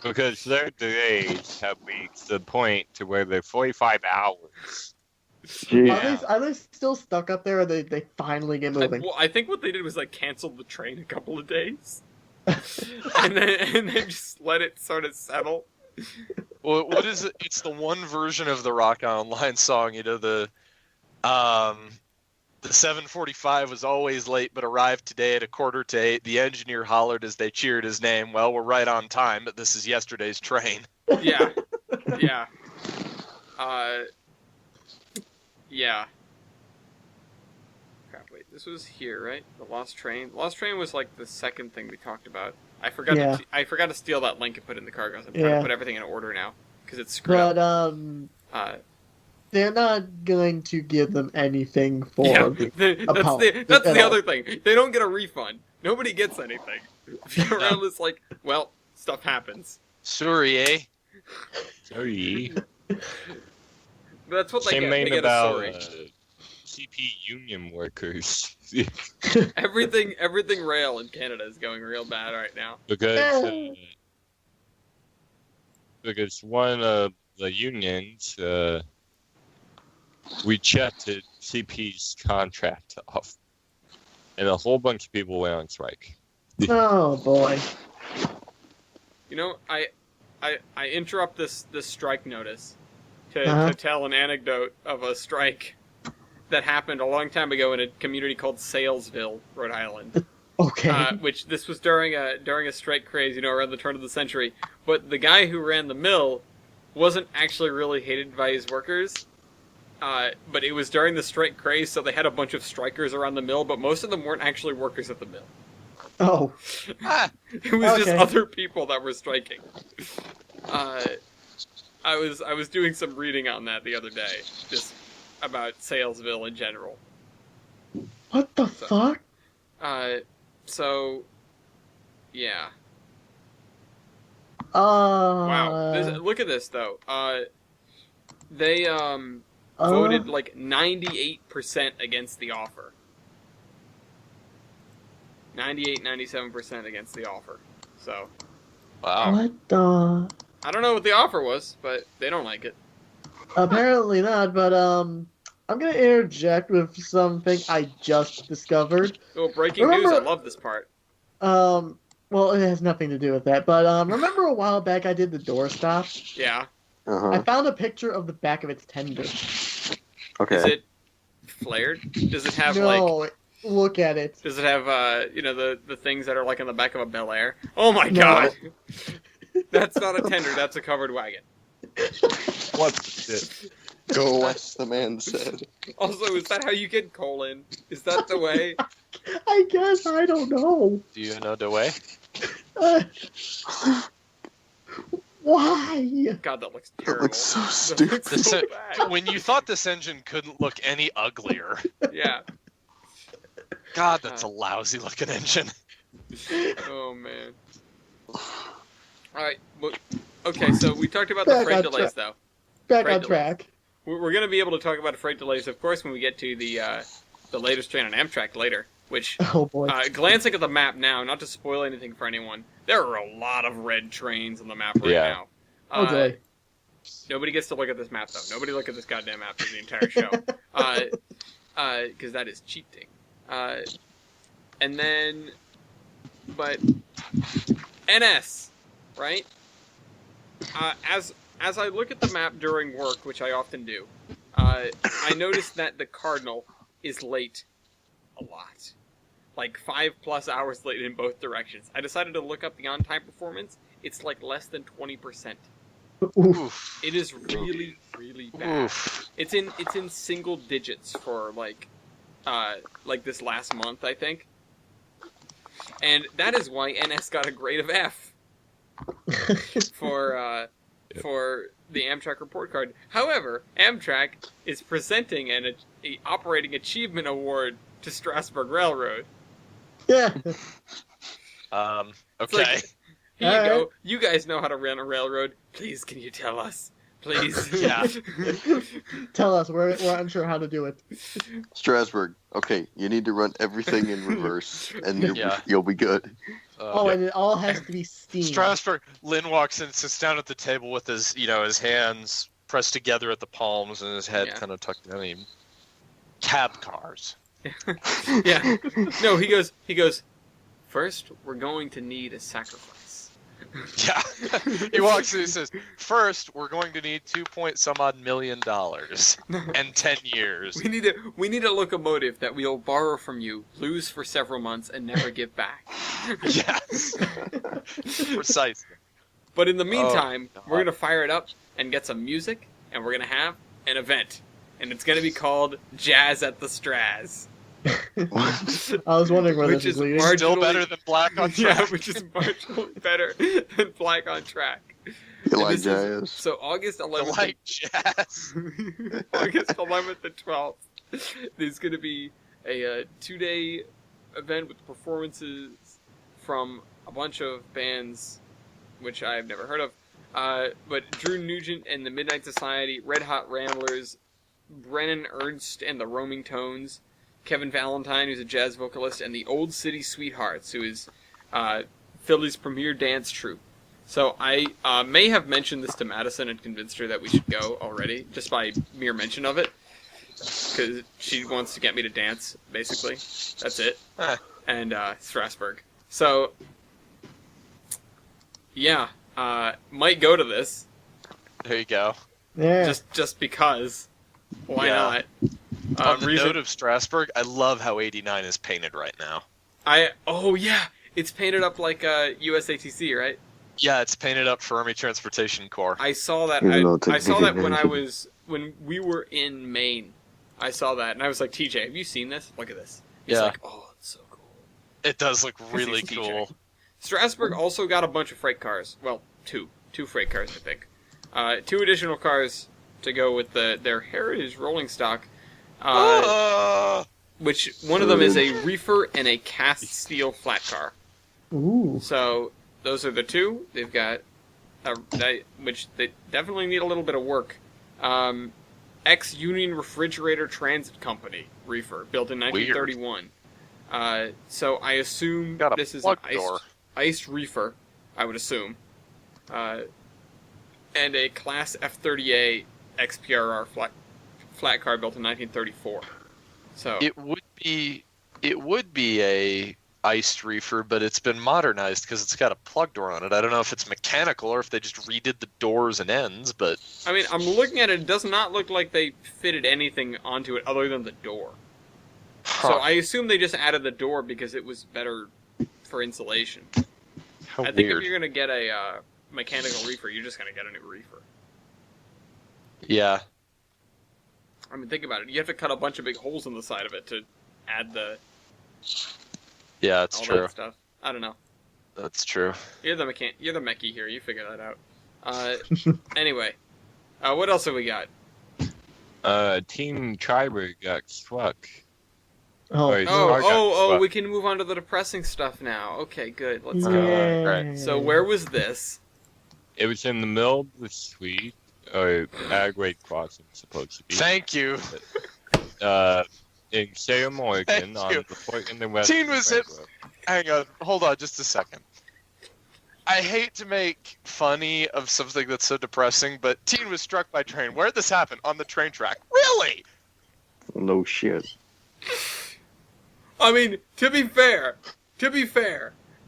Because their delays have reached the point to where they're 45 hours. Jeez. Are they still stuck up there, or they finally get moving? I think what they did was like cancel the train a couple of days, and then just let it sort of settle. Well, what is it? It's the one version of the Rock Online song. The 745 was always late, but arrived today at 7:45. The engineer hollered as they cheered his name. Well, we're right on time, but this is yesterday's train. Yeah, yeah, yeah. Crap! Wait, this was here, right? The Lost Train. The Lost Train was like the second thing we talked about. I forgot. Yeah. I forgot to steal that link and put it in the cargo. I'm trying Yeah. to put everything in order now because it's screwed up. But they're not going to give them anything for Yeah, the that's the at all. other thing. They don't get a refund. Nobody gets anything. Around is like, well, stuff happens. Sorry, eh? Sorry. That's what they Same get. They thing get about a sorry. CP union workers. Everything rail in Canada is going real bad right now. Because one of the unions rejected CP's contract off, and a whole bunch of people went on strike. Oh boy. You know, I interrupt this strike notice Uh-huh. to tell an anecdote of a strike that happened a long time ago in a community called Salesville, Rhode Island. Okay. Which this was during a strike craze, around the turn of the century. But the guy who ran the mill wasn't actually really hated by his workers. But it was during the strike craze, so they had a bunch of strikers around the mill, but most of them weren't actually workers at the mill. Oh. It was just Okay. other people that were striking. I was doing some reading on that the other day, just about Salesville in general. What the fuck? So, yeah. Wow. Look at this though. They voted like 98% against the offer. 97% against the offer. So, Wow. What the? I don't know what the offer was, but they don't like it. Apparently not, but I'm gonna interject with something I just discovered. Oh, breaking Remember- news! I love this part. Well, it has nothing to do with that, but remember a while back I did the doorstop? Yeah. I found a picture of the back of its tender. Okay. Is it flared? Does it have like? No, look at it. Does it have the things that are like on the back of a Bel Air? Oh my No. god! That's not a tender. That's a covered wagon. What? Shit. Go west, the man said. Also, is that how you get coal in? Is that the way? I guess I don't know. Do you know the way? Uh, why? God, that looks That terrible. looks so That stupid. looks so bad. When you thought this engine couldn't look any uglier. Yeah. God, that's a lousy looking engine. Oh man. All right. Well, okay, so we talked about the Back freight on delays, track. though. Back Freight on delays. track. We're going to be able to talk about freight delays, of course, when we get to the latest train on Amtrak later. Which, Oh boy. glancing at the map now, not to spoil anything for anyone, there are a lot of red trains on the map right Yeah. now. Oh joy. Nobody gets to look at this map, though. Nobody look at this goddamn map for the entire show. Because that is cheating. And then, but NS, right? As I look at the map during work, which I often do, I noticed that the Cardinal is late a lot. Like 5+ hours late in both directions. I decided to look up the on-time performance. It's like less than 20%. Oof. Oof. It is really, really bad. Oof. It's in single digits for like this last month, I think. And that is why NS got a grade of F for the Amtrak report card. However, Amtrak is presenting an operating achievement award to Strasbourg Railroad. Yeah. Okay. like- Here you All go. right. You guys know how to run a railroad. Please, can you tell us? Please. Yeah. Tell us. We're unsure how to do it. Strasbourg. Okay, you need to run everything in reverse, and Yeah. you'll be good. Oh, and it all has to be steam. Strasbourg. Lynn walks in, sits down at the table with his hands pressed together at the palms and his head Yeah. kind of tucked in. I mean, cab cars. Yeah. No, he goes, first, we're going to need a sacrifice. Yeah. He walks in and says, first, we're going to need $2 million and 10 years. We need a locomotive that we'll borrow from you, lose for several months, and never give back. Yes. Precisely. But in the meantime, God. we're going to fire it up and get some music, and we're going to have an event. And it's going to be called Jazz at the Straz. I was wondering where Which this is is leading. marginally- Still better than Black on Yeah, Track. which is marginally better than Black on Track. You And like this is- jazz? So August 11th, Like jazz. August 11th and 12th, there's going to be a 2-day event with performances from a bunch of bands, which I've never heard of. But Drew Nugent and the Midnight Society, Red Hot Ramblers, Brennan Ernst and the Roaming Tones, Kevin Valentine, who's a jazz vocalist, and the Old City Sweethearts, who is Philly's premier dance troupe. So I may have mentioned this to Madison and convinced her that we should go already, just by mere mention of it. Because she wants to get me to dance, basically. That's it. And Strasbourg. So, yeah, might go to this, There you go. Yeah. just because. Why Yeah. not? On the reason- note of Strasbourg, I love how 89 is painted right now. Oh yeah, it's painted up like USATC, right? Yeah, it's painted up for Army Transportation Corps. I saw that. Even though it's a I saw that when big when we were in Maine. I saw that and I was like, TJ, have you seen this? Look at this. He's Yeah. like, oh, it's so cool. It does look really he's cool. Strasbourg also got a bunch of freight cars. Well, two freight cars, I think. 2 additional cars to go with their heritage rolling stock. Which one of them is a reefer and a cast steel flat car. Ooh. So those are the two. They've got which they definitely need a little bit of work. Ex-Union Refrigerator Transit Company reefer, built in 1931. So I assume Got a this is an plug door. iced reefer, I would assume. And a Class F30A XPRR flat car built in 1934. So It would be a iced reefer, but it's been modernized because it's got a plug door on it. I don't know if it's mechanical or if they just redid the doors and ends, but I mean, I'm looking at it. It does not look like they fitted anything onto it other than the door. So I assume they just added the door because it was better for insulation. How I think weird. if you're gonna get a mechanical reefer, you're just gonna get a new reefer. Yeah. I mean, think about it. You have to cut a bunch of big holes in the side of it to add the Yeah, it's all true. that stuff. I don't know. That's true. You're the mechie here. You figure that out. Anyway, what else have we got? Team Triber got struck. Oh, Or his car got struck. We can move on to the depressing stuff now. Okay, good. Let's go. yay. Right. So where was this? It was in the middle of the street, or Agway Crossing, supposed to be. Thank you. In Salem, Oregon, Thank on you. the point in the west. Teen was it. Railroad. Hang on. Hold on just a second. I hate to make funny of something that's so depressing, but teen was struck by train. Where'd this happen? On the train track. Really? No shit. I mean, to be fair,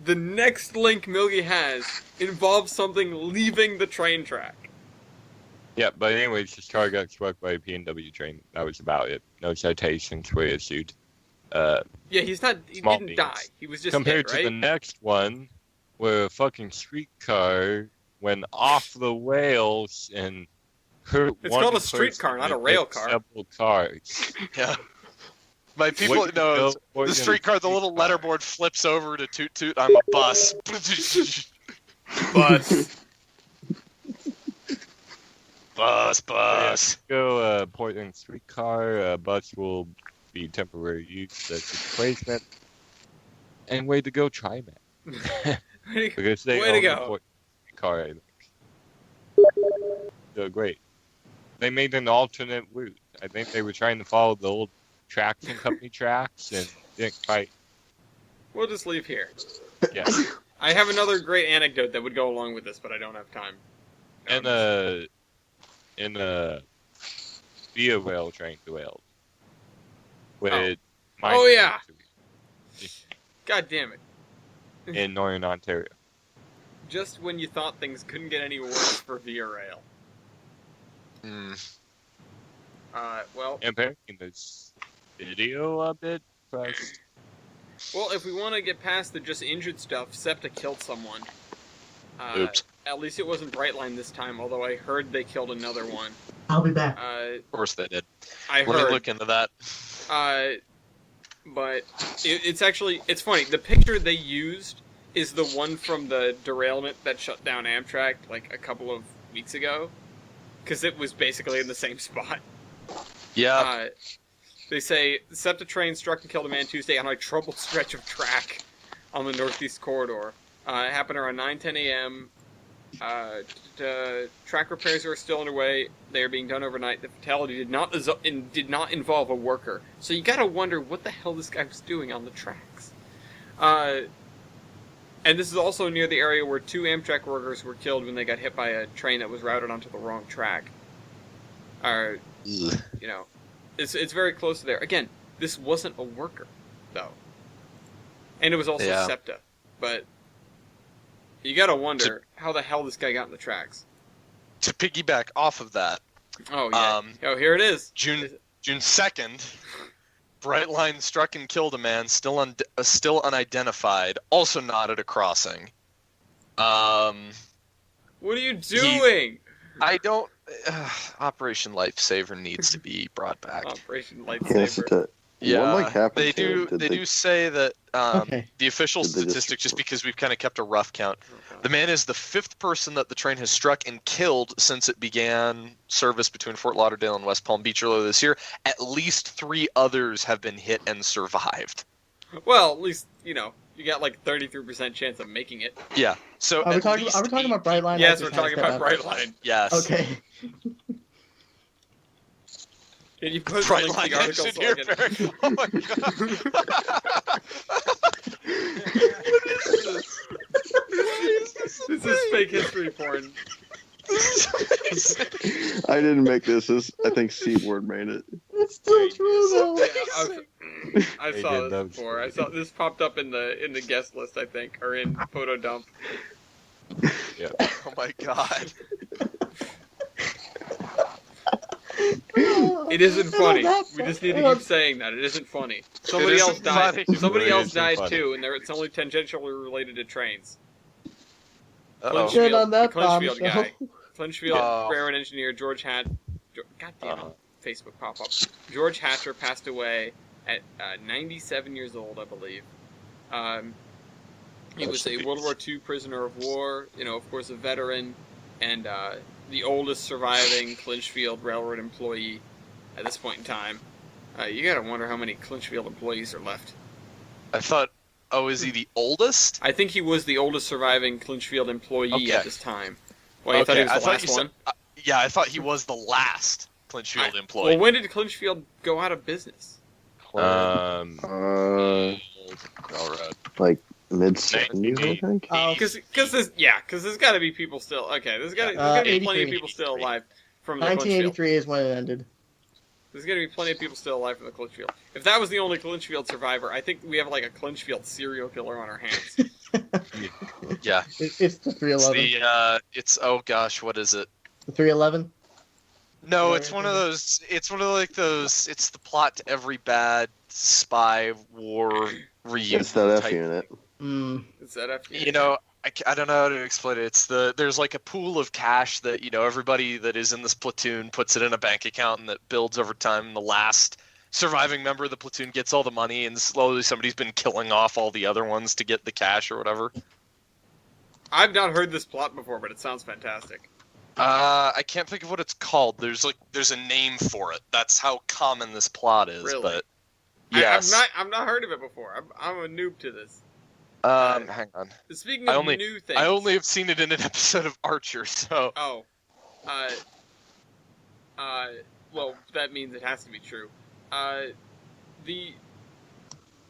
the next link Milgie has involves something leaving the train track. Yeah, but anyways, his car got struck by a PNW train. That was about it. No citations were issued. Yeah, he Small didn't beans. die. He was just Compared hit, right? to the next one, where a fucking streetcar went off the rails and hurt It's one called a person streetcar, not a and rail hit car. Several cars. Yeah. My people What- know no, the Oregon streetcar, the little streetcar. letterboard flips over to toot toot. I'm a bus. Bus. Bus. Go Portland streetcar. Bus will be temporary use as replacement. And way to go, TriMet. Because they Way to own the go. Portland streetcar, I think. So great. They made an alternate route. I think they were trying to follow the old traction company tracks and didn't quite. We'll just leave here. Yeah. I have another great anecdote that would go along with this, but I don't have time. In a via rail train derailed. With Oh, yeah. God damn it. in northern Ontario. Just when you thought things couldn't get any worse for Via Rail. Well, And apparently there's video of it first. well, if we want to get past the just injured stuff, SEPTA killed someone. Oops. At least it wasn't Brightline this time, although I heard they killed another one. I'll be back. Of course they did. I Let me heard. look into that. But it's funny. The picture they used is the one from the derailment that shut down Amtrak like a couple of weeks ago, because it was basically in the same spot. Yeah. They say the SEPTA train struck and killed a man Tuesday on a troubled stretch of track on the Northeast Corridor. It happened around 9:10 a.m. Track repairs are still underway. They are being done overnight. The fatality did not involve a worker. So you gotta wonder what the hell this guy was doing on the tracks. And this is also near the area where 2 Amtrak workers were killed when they got hit by a train that was routed onto the wrong track. You know, it's very close to there. Again, this wasn't a worker, though. And it was also Yeah. SEPTA. But you gotta wonder how the hell this guy got in the tracks. To piggyback off of that, Oh, yeah. Oh, here it is. June 2nd, Brightline struck and killed a man still unidentified, also not at a crossing. What are you doing? I don't. Operation Lifesaver needs to be brought back. Operation Yes, Lightsaber. Yeah, what happened they to do. him? They do say that Okay. the official Did they just- statistic, just because we've kind of kept a rough count, the man is the 5th person that the train has struck and killed since it began service between Fort Lauderdale and West Palm Beach earlier this year. At least 3 others have been hit and survived. Well, at least, you know, you got like 33% chance of making it. Yeah. So Are we at talking least about Brightline? Yes, I we're just had talking to about step up. Brightline. Yes. Okay. Can you post a link to Brightline the article so I engineer can... Barry. Oh my god. This is fake history porn. I didn't make this. I think Seaboard made it. It's still true though. Yeah, I Hey, saw did this those before. I three. saw this popped up in the guest list, I think, or in photo dump. Yeah. Oh my god. It isn't And funny. on that We just point- need to keep saying that. It isn't funny. Somebody isn't else died. funny. Somebody It else isn't died funny. too, and it's only tangentially related to trains. Uh-oh. Good on that the Clinchfield bombshell. guy. Clinchfield Oh. railroad engineer George God damn it. Facebook pop up. George Hatcher passed away at 97 years old, I believe. He was a World War II prisoner of war. Of course, a veteran, and the oldest surviving Clinchfield railroad employee at this point in time. You gotta wonder how many Clinchfield employees are left. I thought, is he the oldest? I think he was the oldest surviving Clinchfield employee Okay. at this time. Well, you thought he was the last you one? said, yeah, I thought he was the last Clinchfield employee. Well, when did Clinchfield go out of business? Railroad. Like mid-70s, I think. Oh, Because there's got to be people still. Okay, there's got to be plenty of 83. people still alive from the Clinchfield. 1983 is when it ended. There's going to be plenty of people still alive from the Clinchfield. If that was the only Clinchfield survivor, I think we have like a Clinchfield serial killer on our hands. Yeah. It's the It's 311. oh gosh, what is it? The 311. No, Or it's one of those. It's one of like those. It's the plot to every bad spy war reunion. It's that F type. unit. Is that F? I don't know how to explain it. There's like a pool of cash that everybody that is in this platoon puts it in a bank account and that builds over time. And the last surviving member of the platoon gets all the money, and slowly somebody's been killing off all the other ones to get the cash or whatever. I've not heard this plot before, but it sounds fantastic. I can't think of what it's called. There's a name for it. That's how common this plot is. Really? But yes. I've not heard of it before. I'm a noob to this. Hang on. Speaking of new things, I only have seen it in an episode of Archer, so. Oh. Well, that means it has to be true.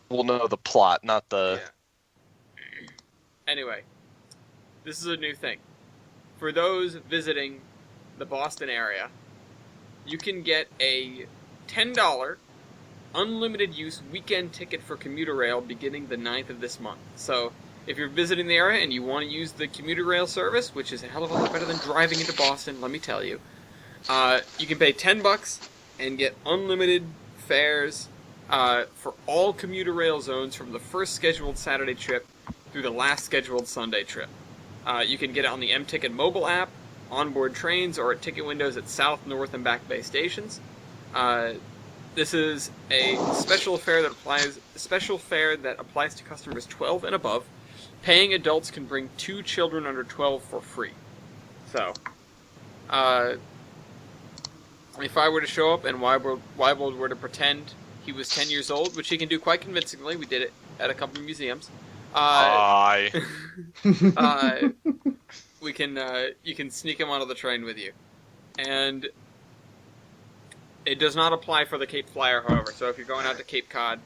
We'll know the plot, not the. Yeah. Anyway, this is a new thing. For those visiting the Boston area, you can get a $10 unlimited use weekend ticket for commuter rail beginning the 9th of this month. So, if you're visiting the area and you want to use the commuter rail service, which is a hell of a lot better than driving into Boston, let me tell you, you can pay $10 and get unlimited fares for all commuter rail zones from the first scheduled Saturday trip through the last scheduled Sunday trip. You can get it on the M-Ticket mobile app, onboard trains, or at ticket windows at South, North, and Back Bay stations. This is a special fare that applies to customers 12 and above. Paying adults can bring 2 children under 12 for free. So, if I were to show up and Wybold were to pretend he was 10 years old, which he can do quite convincingly, we did it at a couple of museums. You can sneak him onto the train with you, and it does not apply for the Cape Flyer, however. So if you're going out to Cape Cod,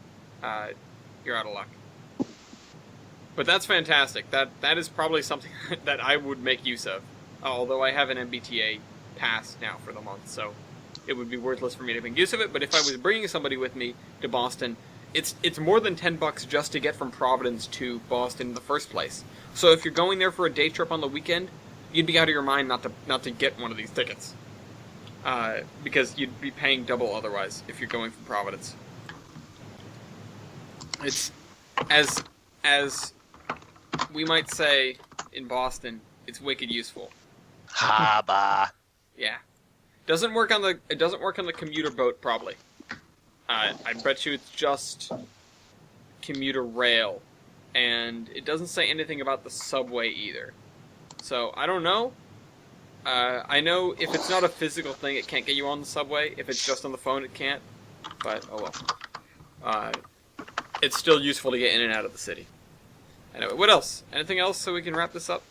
you're out of luck. But that's fantastic. That is probably something that I would make use of. Although I have an MBTA pass now for the month, so it would be worthless for me to make use of it. But if I was bringing somebody with me to Boston, it's more than $10 just to get from Providence to Boston in the first place. So if you're going there for a day trip on the weekend, you'd be out of your mind not to get one of these tickets, because you'd be paying double otherwise if you're going from Providence. It's as we might say in Boston, it's wicked useful. Ha ba. Yeah, it doesn't work on the commuter boat probably. I bet you it's just commuter rail, and it doesn't say anything about the subway either. So I don't know. I know if it's not a physical thing, it can't get you on the subway. If it's just on the phone, it can't. But oh well. It's still useful to get in and out of the city. Anyway, what else? Anything else so we can wrap this up?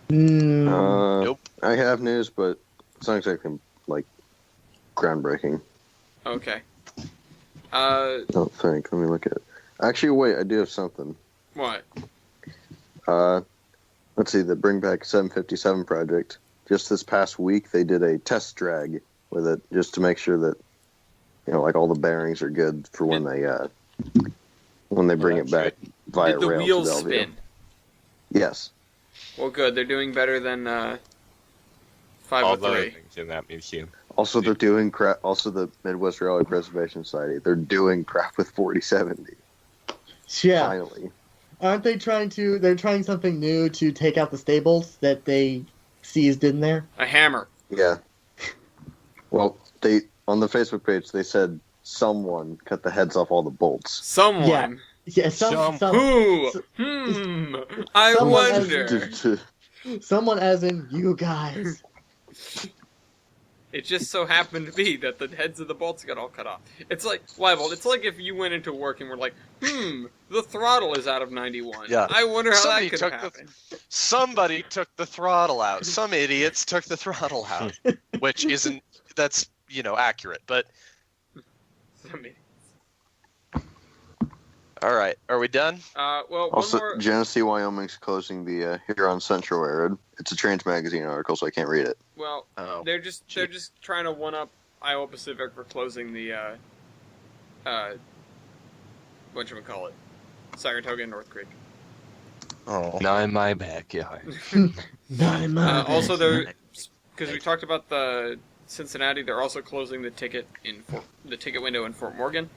Nope. I have news, but it's not exactly like groundbreaking. Okay. I don't think. Let me look at it. Actually, wait. I do have something. What? The let's see, the Bring Back 757 project. Just this past week, they did a test drag with it just to make sure that, like all the bearings are good for when they bring it back via Did the rail wheels to Bellevue. spin? Yes. Well, good. They're doing better than All the other 503. things in that museum. Also, they're doing crap. Also, the Midwest Railway Preservation Society. They're doing crap with 4070. Yeah. Finally. Aren't they trying to? They're trying something new to take out the stables that they seized in there. A hammer. Yeah. Well, they on the Facebook page they said someone cut the heads off all the bolts. Someone. Yeah. Who? I Someone wonder. Someone as in you guys. It just so happened to be that the heads of the bolts got all cut off. It's like, Leibold, it's like if you went into work and were like, the throttle is out of 91. Yeah. I wonder how Somebody that could took happen. Somebody took the throttle out. Some idiots took the throttle out, which isn't. That's accurate. But all right, are we done? Well, one Also, more. Genesee, Wyoming's closing the Huron Central Railroad. It's a Trains magazine article, so I can't read it. Well, Oh, they're just trying to one up Iowa Pacific for closing the whatchamacallit, Saratoga and North Creek. oh. Not in my backyard. Not in my Also, backyard. they're because we talked about the Cincinnati. They're also closing the ticket window in Fort Morgan,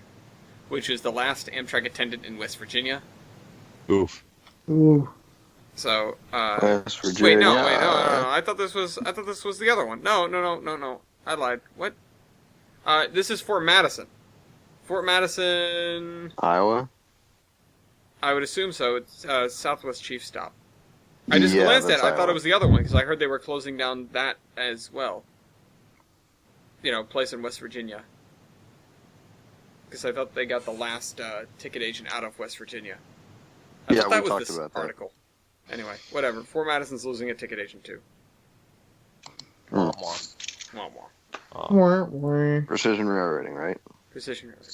which is the last Amtrak attendant in West Virginia. Oof. Ooh. So, West wait, Virginia. no. I thought this was the other one. No. I lied. What? This is Fort Madison. Fort Madison. Iowa. I would assume so. It's Southwest Chief Stop. I just Yeah, glanced at it. that's I thought Iowa. it was the other one because I heard they were closing down that as well. Place in West Virginia. Because I thought they got the last ticket agent out of West Virginia. I Yeah, thought we that was talked this about that. article. Anyway, whatever. Fort Madison's losing a ticket agent too. Wah, wah. Wah wah. Wah, wah. Precision railroading, right? Precision railroad.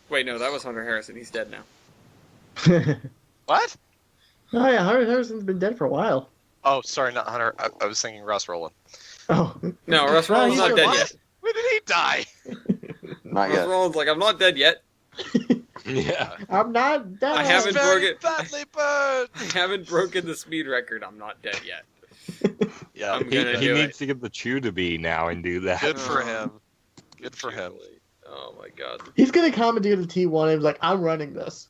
Wait, no, that was Hunter Harrison. He's dead now. What? Oh yeah, Hunter Harrison's been dead for a while. Oh, sorry, not Hunter. I was thinking Ross Rowland. Oh. No, Russ Rollins he's not still dead alive. yet. When did he die? Not Russ yet. Rollins like, I'm not dead yet. Yeah. I'm not dead. I haven't Very broken- badly burned. I haven't broken the speed record. I'm not dead yet. Yeah, I'm He gonna do needs it. to get the chew to be now and do that. good for Oh. him. Good for him. Oh my god. He's gonna commandeer the T1 and he's like, I'm running this.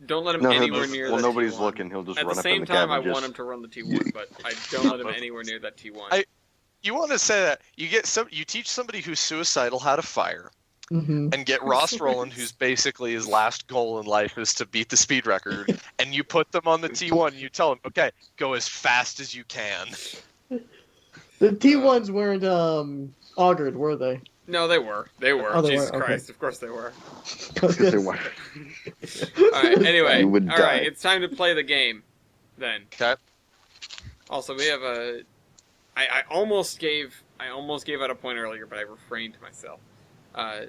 Don't let him No, anywhere near well, the nobody's T1. looking. He'll just At run the up in same the time, cab I and want just... him to run the T1, but I don't let him anywhere near that T1. You want to say that you teach somebody who's suicidal how to fire, Mm-hmm. and get Ross Rowland, who's basically his last goal in life is to beat the speed record, and you put them on the T1 and you tell them, okay, go as fast as you can. The T1s weren't augured, were they? No, they were. They were. Oh, they Jesus were, okay. Christ, of course they were. They want- Alright, anyway. You would die. Alright, it's time to play the game. Then. Okay. Also, we have a... I almost gave out a point earlier, but I refrained myself. I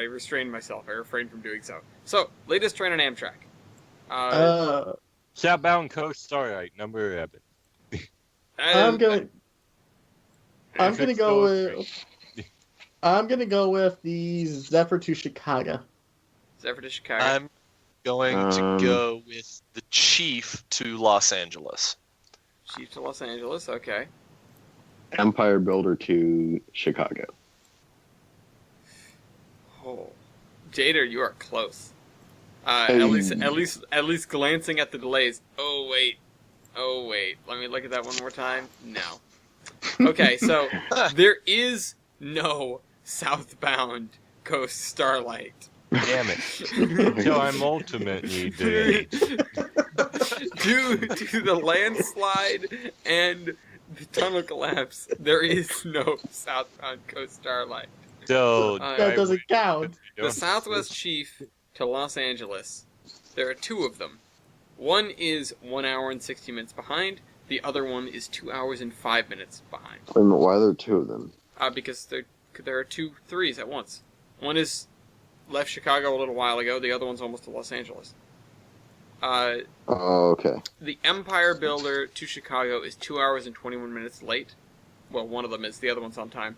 restrained myself. I refrained from doing so. So, latest train on Amtrak. Southbound Coast Starlight, number 11. I'm gonna If it's go still- with the Zephyr to Chicago. Zephyr to Chicago. I'm going to go with the Chief to Los Angeles. Chief to Los Angeles, okay. Empire Builder to Chicago. Oh, Jader, you are close. Hey. At least glancing at the delays. Oh wait. Let me look at that one more time. No. Okay, so there is no southbound Coast Starlight. Damn it. So I'm ultimately dead. Due to the landslide and the tunnel collapse, there is no southbound Coast Starlight. So That doesn't count. The Southwest Chief to Los Angeles. There are two of them. One is 1 hour and 60 minutes behind. The other one is 2 hours and 5 minutes behind. Why are there two of them? Because there are 2 threes at once. One is left Chicago a little while ago. The other one's almost to Los Angeles. Oh, okay. The Empire Builder to Chicago is 2 hours and 21 minutes late. Well, one of them is. The other one's on time.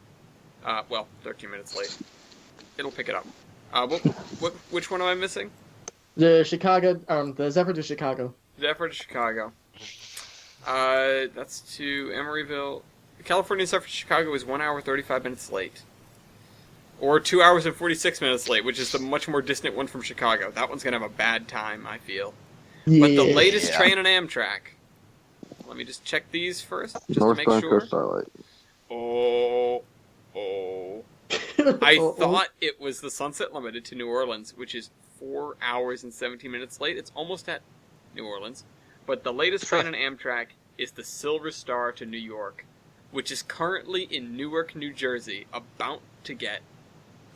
13 minutes late. It'll pick it up. Which one am I missing? The Zephyr to Chicago. Zephyr to Chicago. That's to Emeryville. California Zephyr to Chicago is 1 hour 35 minutes late. Or 2 hours and 46 minutes late, which is the much more distant one from Chicago. That one's going to have a bad time, I feel. Yeah. But the latest train on Amtrak. Let me just check these first, just to make Northbound sure. Coast Starlight. Oh. I thought it was the Sunset Limited to New Orleans, which is 4 hours and 17 minutes late. It's almost at New Orleans. But the latest train on Amtrak is the Silver Star to New York, which is currently in Newark, New Jersey, about to get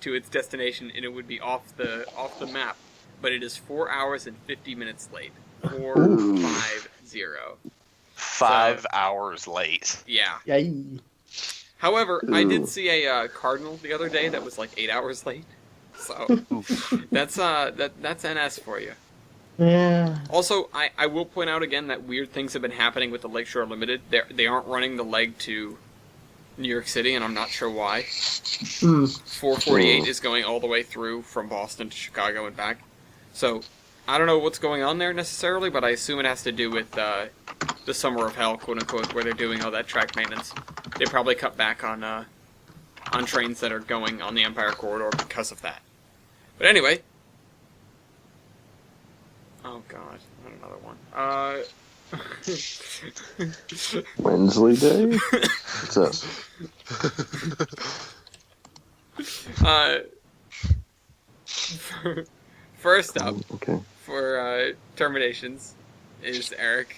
to its destination, and it would be off the map. But it is 4 hours and 50 minutes late. 450. 5 hours late. Yeah. Yay. However, I Ooh. did see a Cardinal the other day that was like 8 hours late. So that's NS for you. Yeah. Also, I will point out again that weird things have been happening with the Lakeshore Limited. They aren't running the leg to New York City, and I'm not sure why. 448 is going all the way through from Boston to Chicago and back. So I don't know what's going on there necessarily, but I assume it has to do with the Summer of Hell, quote unquote, where they're doing all that track maintenance. They probably cut back on trains that are going on the Empire Corridor because of that. But anyway. Oh god, not another one. Wednesday Day? What's this? First up Okay. for terminations is Eric.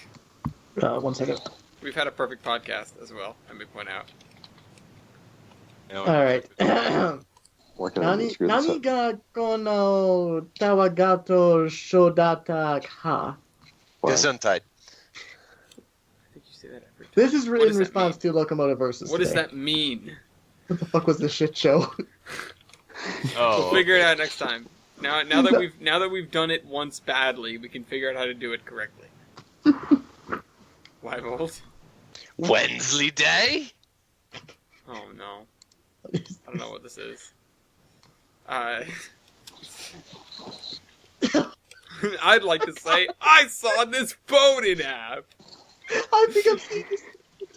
1 second. We've had a perfect podcast as well, let me point out. Alright. Working on this good Nani ga kono tawagato shodata ka? Gesundheit. I think you say that every time. This is What in does that response mean? to Locomotive Versus. What does today. that mean? What the fuck was this shit show? We'll figure it out next time. Now that we've done it once badly, we can figure out how to do it correctly. Why Volt? Wednesday Day? Oh no. I don't know what this is. I'd like to say I saw this boating app. I think I've seen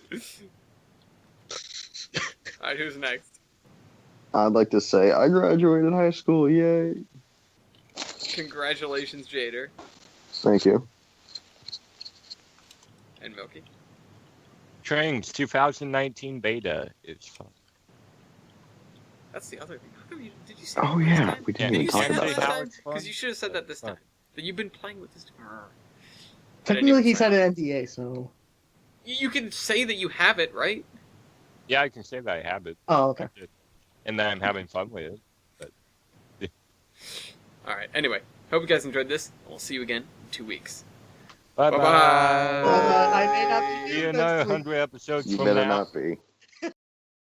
this. Alright, who's next? I'd like to say I graduated high school. Yay! Congratulations, Jader Thank you. and Milky. Trains 2019 beta is fun. That's the other thing. How come you, did you say Oh that yeah, last time? we didn't Did even you talk say that about last that. time? It's fun. Because you should have said that this Fun. time. That you've been playing with this. Technically, he signed an NDA, so. You can say that you have it, right? Yeah, I can say that I have it, Oh, okay. and that I'm having fun with it. Alright, anyway. Hope you guys enjoyed this. We'll see you again in 2 weeks. Bye Bye-bye. bye. I may not be See here you next another week. 100 episodes You from better now. not be.